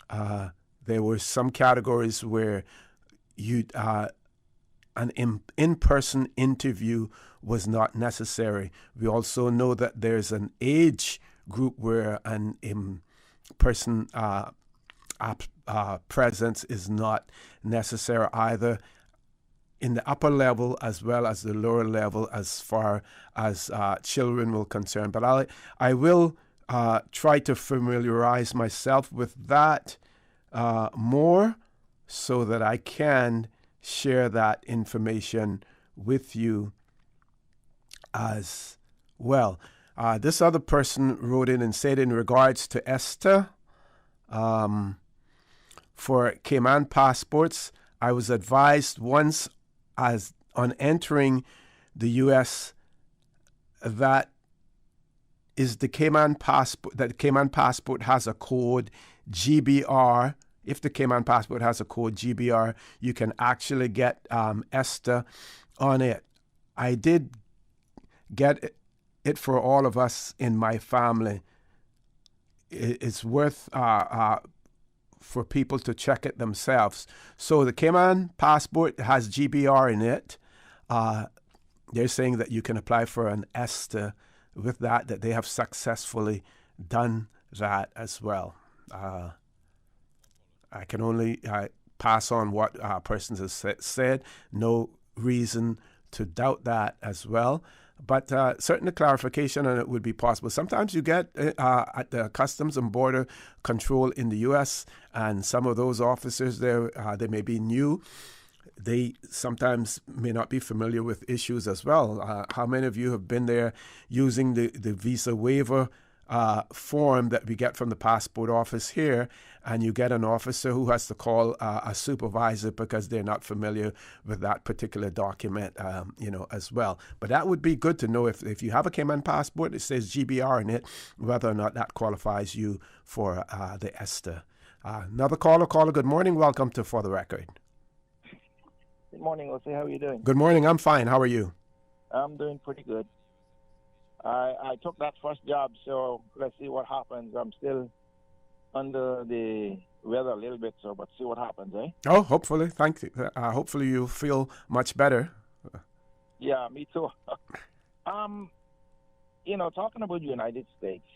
there were some categories where an in-person interview was not necessary. We also know that there's an age group where an in-person presence is not necessary either in the upper level as well as the lower level as far as children will concern. But I will try to familiarize myself with that more so that I can share that information with you as well. This other person wrote in and said, in regards to ESTA, for Cayman passports, I was advised once on entering the U.S. that the Cayman passport has a code GBR. If the Cayman passport has a code GBR, you can actually get ESTA on it. I did get it for all of us in my family. It's worth for people to check it themselves. So the Cayman passport has GBR in it. They're saying that you can apply for an ESTA with that they have successfully done that as well. I can only pass on what persons have said. No reason to doubt that as well. But certainly clarification on it would be possible. Sometimes you get at the Customs and Border Control in the U.S., and some of those officers there, they may be new. They sometimes may not be familiar with issues as well. How many of you have been there using the visa waiver form that we get from the passport office here, and you get an officer who has to call a supervisor because they're not familiar with that particular document, as well. But that would be good to know if you have a Cayman passport, it says GBR in it, whether or not that qualifies you for the ESTA. Another caller, good morning. Welcome to For the Record. Good morning, Jose. How are you doing? Good morning. I'm fine. How are you? I'm doing pretty good. I took that first job, so let's see what happens. I'm still under the weather a little bit, so but see what happens, eh? Oh, hopefully. Thank you. Hopefully you feel much better. Yeah, me too. Talking about United States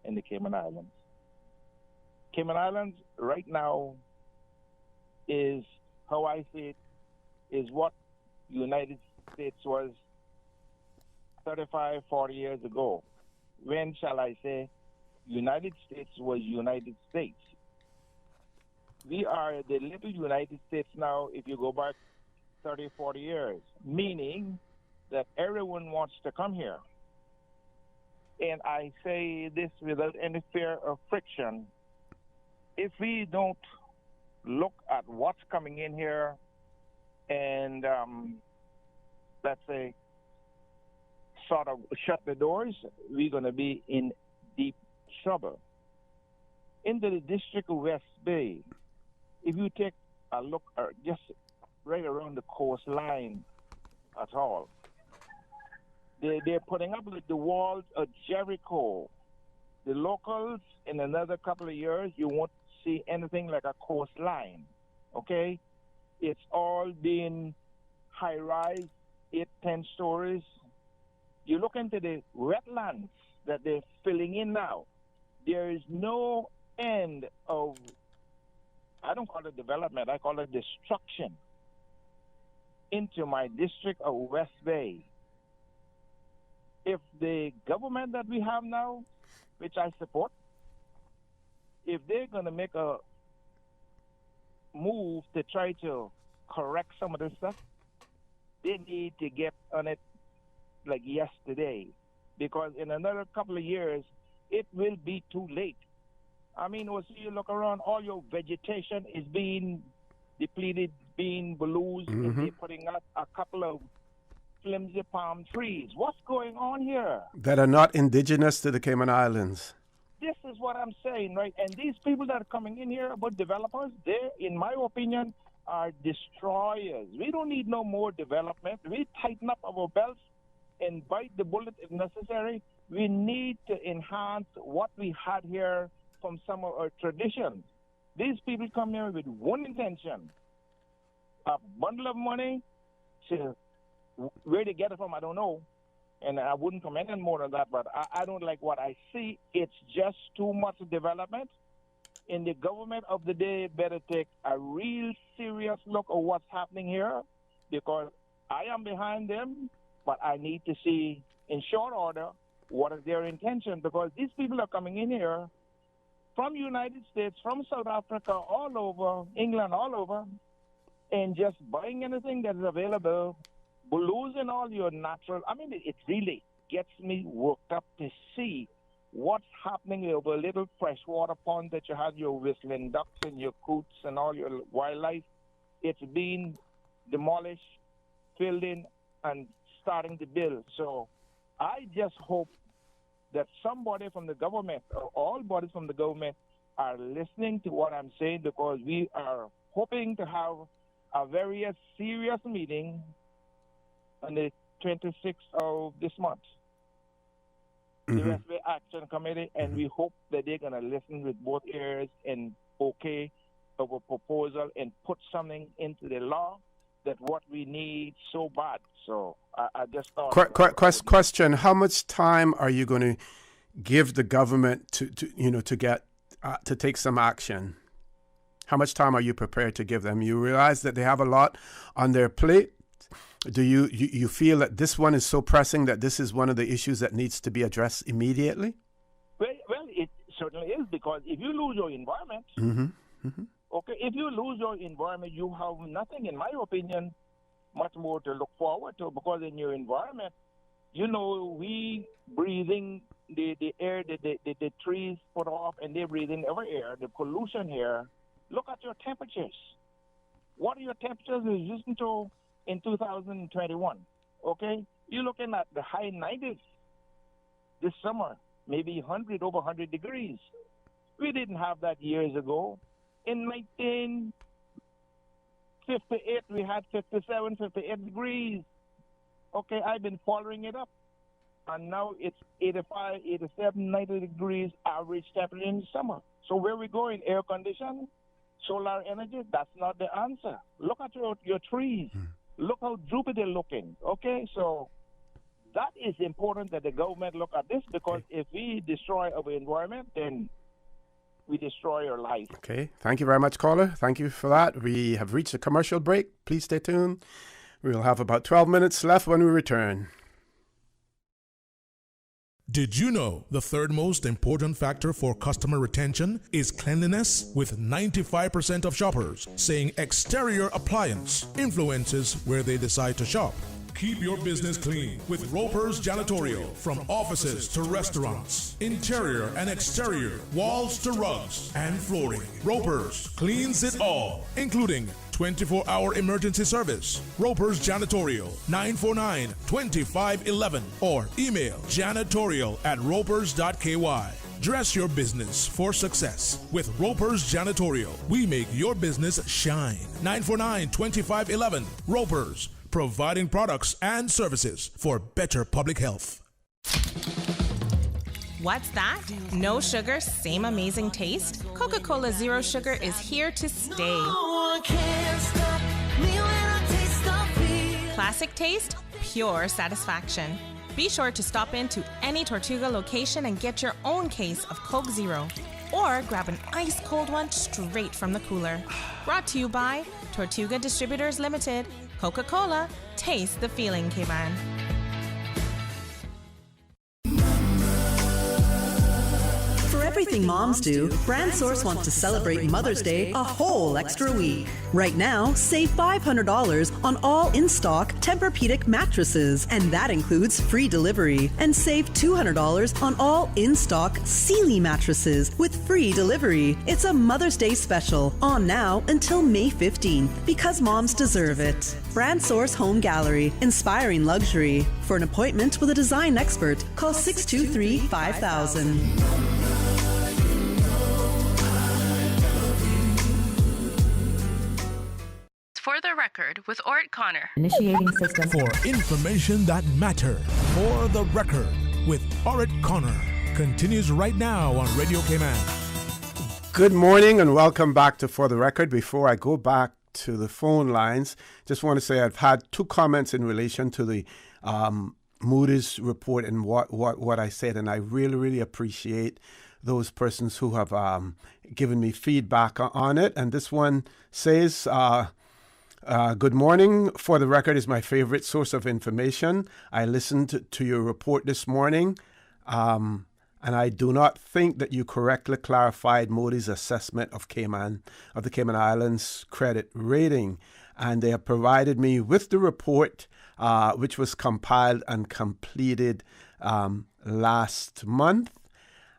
and the Cayman Islands. Cayman Islands right now is, how I see it, is what United States was 35, 40 years ago. When shall I say United States was United States? We are the little United States now if you go back 30, 40 years, meaning that everyone wants to come here. And I say this without any fear of friction. If we don't look at what's coming in here and, let's say, sort of shut the doors, we're going to be in deep trouble. Into the District of West Bay, if you take a look just right around the coastline at all, they're putting up the walls of Jericho. The locals, in another couple of years, you won't see anything like a coastline, okay? It's all being high-rise, 8, 10 stories. You look into the wetlands that they're filling in now. There is no end of, I don't call it development, I call it destruction into my district of West Bay. If the government that we have now, which I support, if they're going to make a move to try to correct some of this stuff, they need to get on it like yesterday, because in another couple of years, it will be too late. I mean, once you look around, all your vegetation is being depleted, being blues, and they're putting up a couple of flimsy palm trees. What's going on here? That are not indigenous to the Cayman Islands. This is what I'm saying, right? And these people that are coming in here about developers, they, in my opinion, are destroyers. We don't need no more development. We tighten up our belts and bite the bullet if necessary. We need to enhance what we had here from some of our traditions. These people come here with one intention, a bundle of money. So where they get it from, I don't know. And I wouldn't comment on more on that, but I don't like what I see. It's just too much development. And the government of the day better take a real serious look at what's happening here, because I am behind them, but I need to see in short order what is their intention, because these people are coming in here from United States, from South Africa, all over, England, all over, and just buying anything that is available, losing all your natural. I mean, it really gets me worked up to see what's happening over a little freshwater pond that you have your whistling ducks and your coots and all your wildlife. It's being demolished, filled in, and starting to build. So I just hope that somebody from the government, or all bodies from the government, are listening to what I'm saying, because we are hoping to have a very serious meeting on the 26th of this month, the West Bay Action Committee, and we hope that they're going to listen with both ears and okay our proposal and put something into the law that what we need so bad. So I just thought... Question, how much time are you going to give the government to take some action? How much time are you prepared to give them? You realize that they have a lot on their plate. Do you feel that this one is so pressing that this is one of the issues that needs to be addressed immediately? Well, it certainly is, because if you lose your environment, okay, if you lose your environment, you have nothing, in my opinion, much more to look forward to, because in your environment, we breathing the air that the trees put off, and they're breathing our air, the pollution here. Look at your temperatures. What are your temperatures resistant to in 2021? Okay? You're looking at the high 90s this summer, maybe over 100 degrees. We didn't have that years ago. In 1958, we had 57, 58 degrees. Okay, I've been following it up. and now it's 85, 87, 90 degrees average temperature in the summer. So where we going? Air conditioning? Solar energy? That's not the answer. Look at your trees. Look how droopy they're looking. Okay, so that is important that the government look at this, because if we destroy our environment, then we destroy our life. Okay, thank you very much, caller. Thank you for that. We have reached a commercial break. Please stay tuned. We'll have about 12 minutes left when we return. Did you know the third most important factor for customer retention is cleanliness? With 95% of shoppers saying exterior appliance influences where they decide to shop. Keep your business clean with Roper's Janitorial. From offices to restaurants, interior and exterior, walls to rugs and flooring. Roper's cleans it all, including 24-hour emergency service. Roper's Janitorial, 949-2511, or email janitorial@ropers.ky. Dress your business for success with Roper's Janitorial. We make your business shine. 949-2511. Roper's, providing products and services for better public health. What's that? No sugar, same amazing taste? Coca-Cola Zero Sugar is here to stay. Classic taste, pure satisfaction. Be sure to stop into any Tortuga location and get your own case of Coke Zero. Or grab an ice cold one straight from the cooler. Brought to you by Tortuga Distributors Limited. Coca-Cola, taste the feeling, K-Man. For everything moms do, BrandSource wants to celebrate Mother's Day a whole extra week. Right now, save $500 on all in-stock Tempur-Pedic mattresses, and that includes free delivery. And save $200 on all in-stock Sealy mattresses with free delivery. It's a Mother's Day special, on now until May 15th, because moms deserve it. BrandSource Home Gallery, inspiring luxury. For an appointment with a design expert, call 623-5000. For the record, with Ort Connor. Initiating system. For information that matter. For the record, with Ort Connor. Continues right now on Radio Cayman. Good morning and welcome back to For the Record. Before I go back to the phone lines, just want to say I've had two comments in relation to the Moody's report and what I said, and I really appreciate those persons who have given me feedback on it. And this one says, good morning. For the Record is my favorite source of information. I listened to your report this morning, and I do not think that you correctly clarified Moody's assessment of the Cayman Islands credit rating. And they have provided me with the report, which was compiled and completed last month.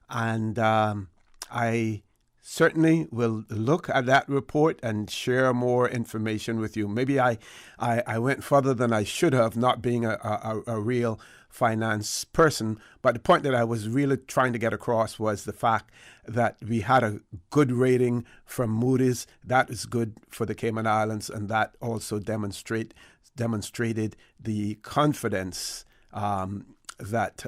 And I certainly will look at that report and share more information with you. Maybe I went further than I should have, not being a real finance person. But the point that I was really trying to get across was the fact that we had a good rating from Moody's. That is good for the Cayman Islands, and that also demonstrated the confidence that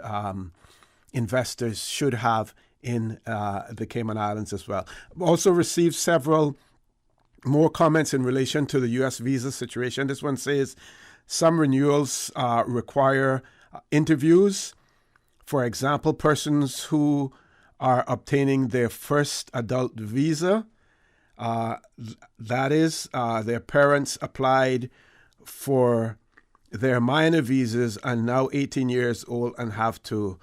investors should have in the Cayman Islands as well. Also received several more comments in relation to the U.S. visa situation. This one says some renewals require interviews. For example, persons who are obtaining their first adult visa, that is, their parents applied for their minor visas and now 18 years old and have to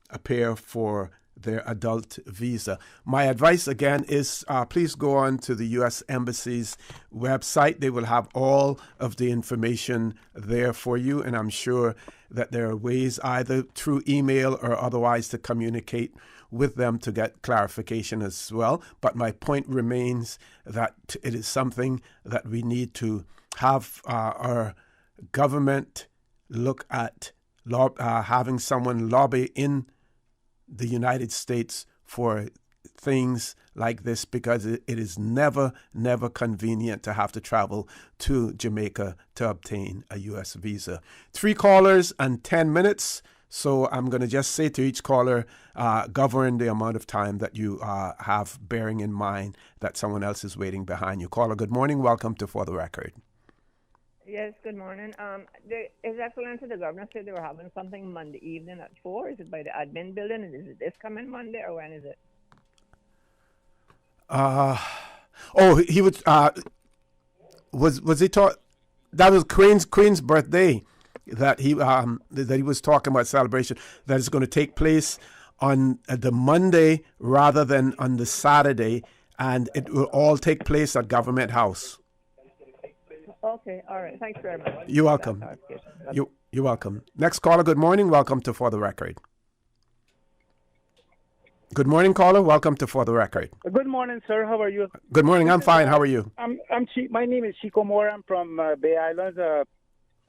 appear for their adult visa. My advice again is please go on to the U.S. Embassy's website. They will have all of the information there for you, and I'm sure that there are ways either through email or otherwise to communicate with them to get clarification as well. But my point remains that it is something that we need to have our government look at, having someone lobby in the United States for things like this, because it is never convenient to have to travel to Jamaica to obtain a U.S. visa. 3 callers and 10 minutes. So I'm going to just say to each caller, govern the amount of time that you have, bearing in mind that someone else is waiting behind you. Caller, good morning. Welcome to For the Record. Yes, good morning. His Excellency the Governor said they were having something Monday evening at 4. Is it by the admin building? Is it this coming Monday or when is it? He was he taught? That was Queen's birthday that he was talking about celebration that is going to take place on the Monday rather than on the Saturday, and it will all take place at Government House. Okay, all right. Thanks very much. You're welcome. You're welcome. Next caller, good morning. Welcome to For the Record. Good morning, caller. Welcome to For the Record. Good morning, sir. How are you? Good morning. I'm fine. How are you? My name is Chico Moore. I'm from Bay Islands,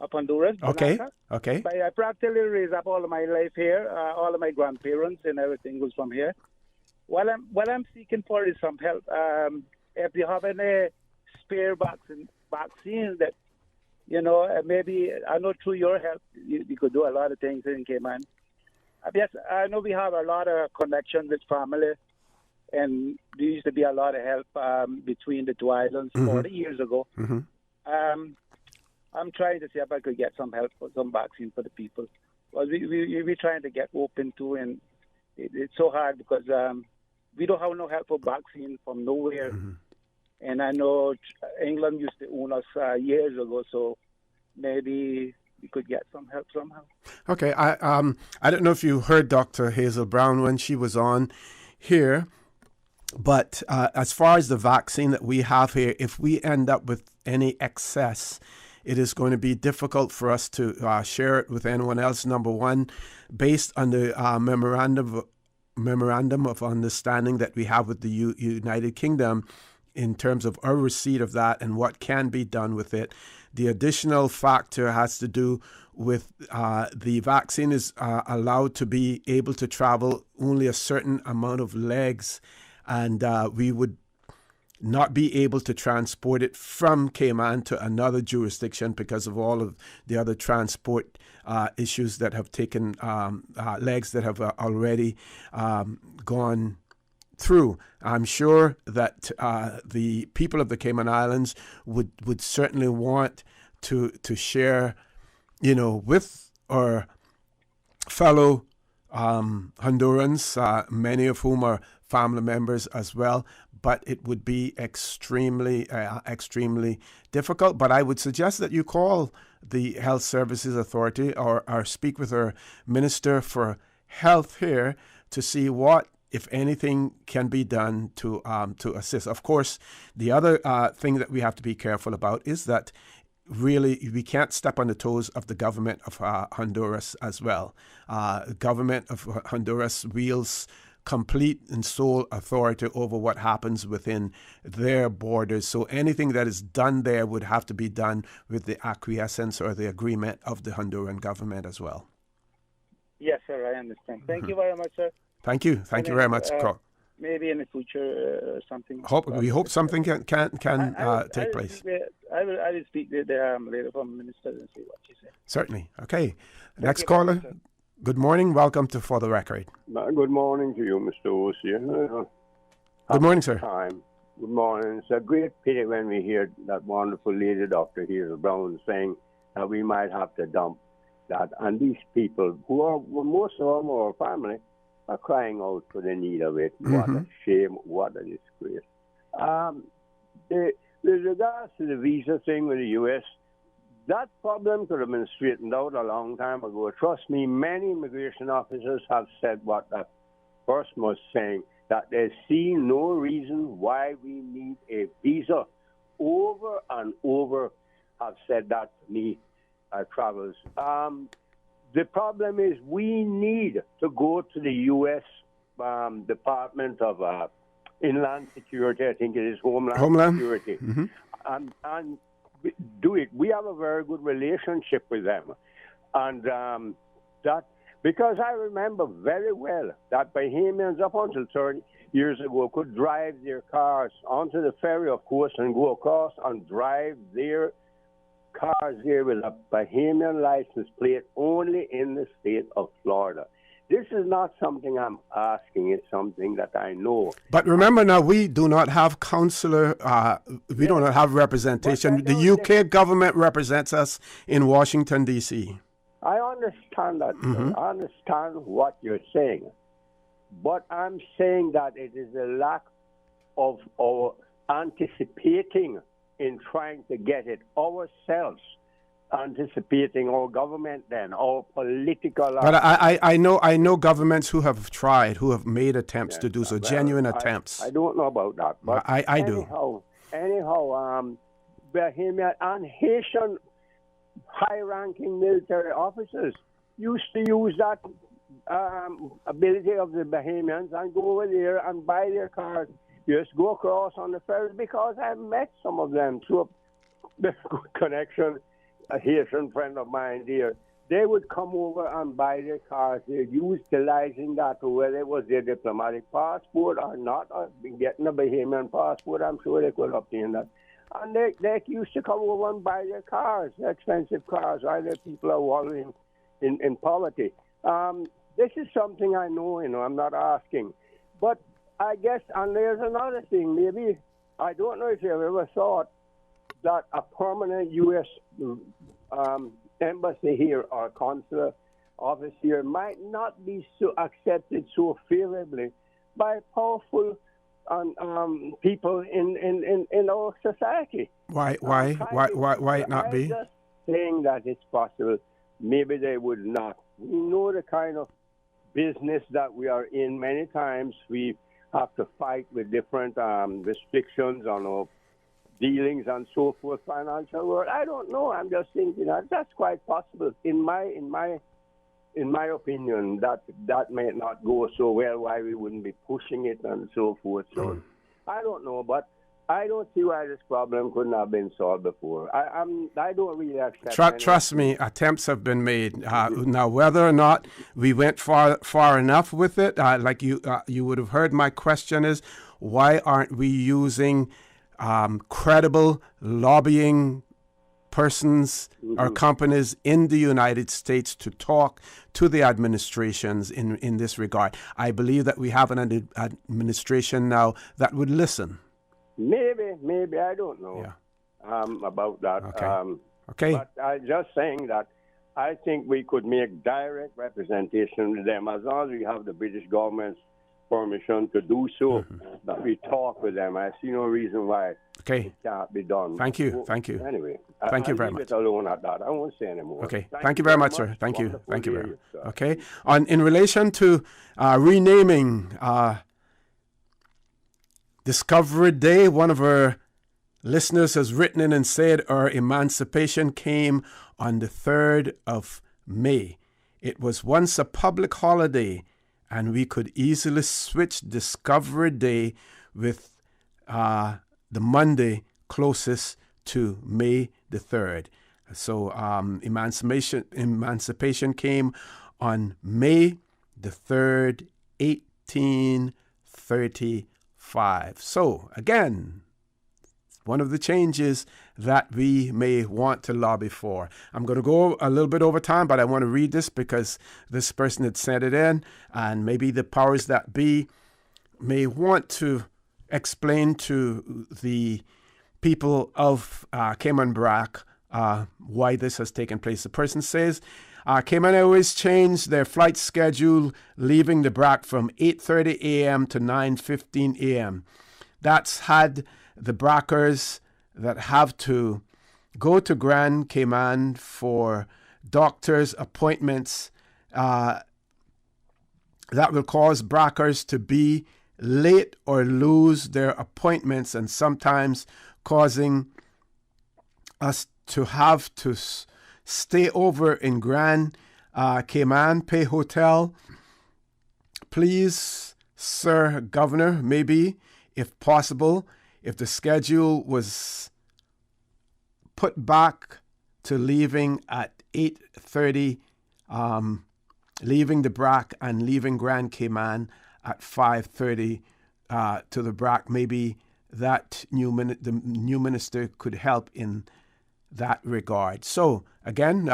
up Honduras. Okay. Bonacca. Okay. But I practically raised up all of my life here. All of my grandparents and everything was from here. What I'm seeking for is some help. If you have any spare vaccines that, maybe I know through your help you could do a lot of things in Cayman. Yes, I know we have a lot of connection with family, and there used to be a lot of help between the two islands 40 years ago. Mm-hmm. I'm trying to see if I could get some help for some vaccine for the people. Well, we're trying to get open too, and it's so hard because we don't have no help for vaccine from nowhere. Mm-hmm. And I know England used to own us years ago, so maybe we could get some help somehow. Okay, I don't know if you heard Dr. Hazel Brown when she was on here, but as far as the vaccine that we have here, if we end up with any excess, it is going to be difficult for us to share it with anyone else. Number one, based on the memorandum of understanding that we have with the United Kingdom in terms of our receipt of that and what can be done with it. The additional factor has to do with the vaccine is allowed to be able to travel only a certain amount of legs, and we would not be able to transport it from Cayman to another jurisdiction because of all of the other transport issues that have taken legs that have already gone through. I'm sure that the people of the Cayman Islands would certainly want to share, with our fellow Hondurans, many of whom are family members as well. But it would be extremely difficult. But I would suggest that you call the Health Services Authority or speak with our Minister for Health here to see what, if anything, can be done to assist. Of course, the other thing that we have to be careful about is that really we can't step on the toes of the government of Honduras as well. The government of Honduras wields complete and sole authority over what happens within their borders. So anything that is done there would have to be done with the acquiescence or the agreement of the Honduran government as well. Yes, sir, I understand. Thank you very much, sir. Thank you. Thank you very much. Maybe in the future something. We hope something can take place. I will speak with the later from Minister and see what she says. Certainly. Okay. Next caller. Good morning. Welcome to For the Record. Good morning to you, Mr. Osier. Good morning, sir. Good morning. It's a great pity when we hear that wonderful lady, Dr. Hazel Brown, saying that we might have to dump that. And these people, who are, most of them are family, are crying out for the need of it. What a shame. What a disgrace. With regards to the visa thing with the U.S., that problem could have been straightened out a long time ago. Trust me, many immigration officers have said what that person was saying, that they see no reason why we need a visa. Over and over have said that to me, travelers. The problem is we need to go to the U.S. Department of Inland Security, I think it is Homeland Security, and do it. We have a very good relationship with them. And that, because I remember very well that Bahamians up until 30 years ago could drive their cars onto the ferry, of course, and go across and drive their cars there with a Bahamian license plate only in the state of Florida. This is not something I'm asking. It's something that I know. But remember now, we do not have consular, we do not have representation. The UK government represents us in Washington, D.C. I understand that. I understand what you're saying. But I'm saying that it is a lack of our anticipating in trying to get it ourselves. Anticipating our government then, our political... But I know governments who have tried, who have made attempts to do so, genuine attempts. I don't know about that. But I do. Anyhow, Bahamian and Haitian high-ranking military officers used to use that ability of the Bahamians and go over there and buy their cars, just go across on the ferry, because I met some of them through a connection. A Haitian friend of mine there, they would come over and buy their cars. They're utilizing that, whether it was their diplomatic passport or not, or getting a Bahamian passport. I'm sure they could obtain that. And they used to come over and buy their cars, expensive cars, while their people are wallowing in poverty. This is something I know, I'm not asking. But I guess, and there's another thing, maybe, I don't know if you've ever thought that a permanent U.S. embassy here or consular office here might not be so accepted so favorably by powerful people in our society. Why it not be? I'm just saying that it's possible. Maybe they would not. We know the kind of business that we are in. Many times we have to fight with different restrictions on our dealings and so forth, financial world. I don't know. I'm just thinking that's quite possible. In my opinion, that may not go so well. Why we wouldn't be pushing it and so forth. So I don't know, but I don't see why this problem couldn't have been solved before. I don't really accept. Trust me, attempts have been made. Now, whether or not we went far enough with it, like you would have heard, my question is, why aren't we using credible lobbying persons or companies in the United States to talk to the administrations in this regard? I believe that we have an administration now that would listen. Maybe I don't know about that. Okay. But I'm just saying that I think we could make direct representation with them as long as we have the British government's permission to do so, that we talk with them. I see no reason why it can't be done. Thank you. Anyway, thank you very leave much. it alone at that. I won't say anymore. Okay. Thank you very much, sir. Thank you very much. Okay. In relation to renaming Discovery Day, one of our listeners has written in and said our emancipation came on the 3rd of May. It was once a public holiday, and we could easily switch Discovery Day with the Monday closest to May the 3rd. So emancipation came on May the 3rd, 1835. So again, one of the changes that we may want to lobby for. I'm going to go a little bit over time, but I want to read this because this person had sent it in, and maybe the powers that be may want to explain to the people of Cayman Brac why this has taken place. The person says, Cayman Airways changed their flight schedule, leaving the Brac from 8:30 a.m. to 9:15 a.m. That's had the Brackers that have to go to Grand Cayman for doctor's appointments, that will cause Brackers to be late or lose their appointments, and sometimes causing us to have to stay over in Grand Cayman Pay Hotel. Please, Sir Governor, maybe, if possible, if the schedule was put back to leaving at 8:30, leaving the Brac and leaving Grand Cayman at 5:30 to the Brac, maybe that the new minister could help in that regard. So again,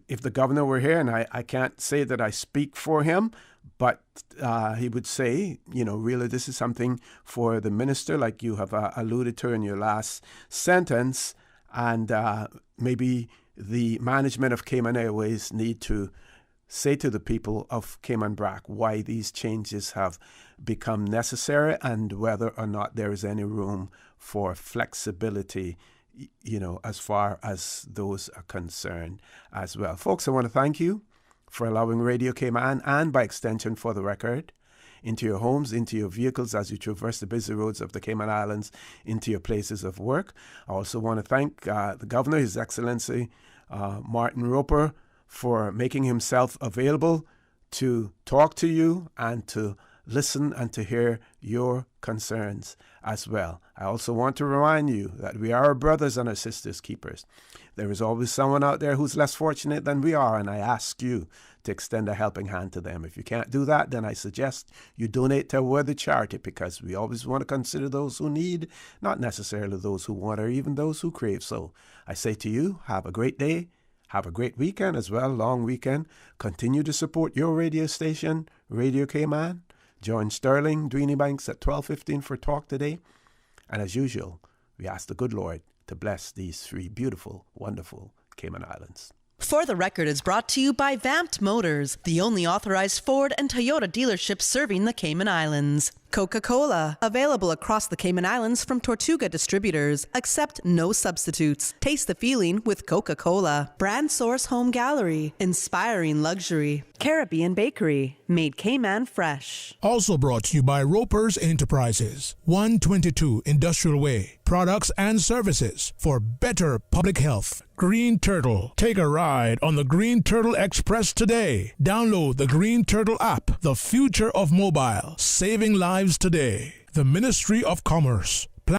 if the governor were here, and I can't say that I speak for him, but he would say, really this is something for the minister, like you have alluded to in your last sentence, and maybe the management of Cayman Airways need to say to the people of Cayman Brac why these changes have become necessary and whether or not there is any room for flexibility, as far as those are concerned as well. Folks, I want to thank you for allowing Radio Cayman, and by extension For the Record, into your homes, into your vehicles as you traverse the busy roads of the Cayman Islands, into your places of work. I also want to thank the Governor, His Excellency Martin Roper, for making himself available to talk to you and to listen and to hear your concerns as well. I also want to remind you that we are our brothers and our sisters' keepers. There is always someone out there who's less fortunate than we are, and I ask you to extend a helping hand to them. If you can't do that, then I suggest you donate to a worthy charity, because we always want to consider those who need, not necessarily those who want or even those who crave. So I say to you, have a great day. Have a great weekend as well, long weekend. Continue to support your radio station, Radio Cayman. Join Sterling Dweeny Banks at 12:15 for Talk Today. And as usual, we ask the good Lord to bless these three beautiful, wonderful Cayman Islands. For the Record is brought to you by Vamped Motors, the only authorized Ford and Toyota dealership serving the Cayman Islands. Coca-Cola, available across the Cayman Islands from Tortuga Distributors. Accept no substitutes. Taste the feeling with Coca-Cola. Brand Source Home Gallery, inspiring luxury. Caribbean Bakery, made Cayman fresh. Also brought to you by Roper's Enterprises, 122 Industrial Way. Products and services for better public health. Green Turtle. Take a ride on the Green Turtle Express today. Download the Green Turtle app, the future of mobile, saving lives today. The Ministry of Commerce,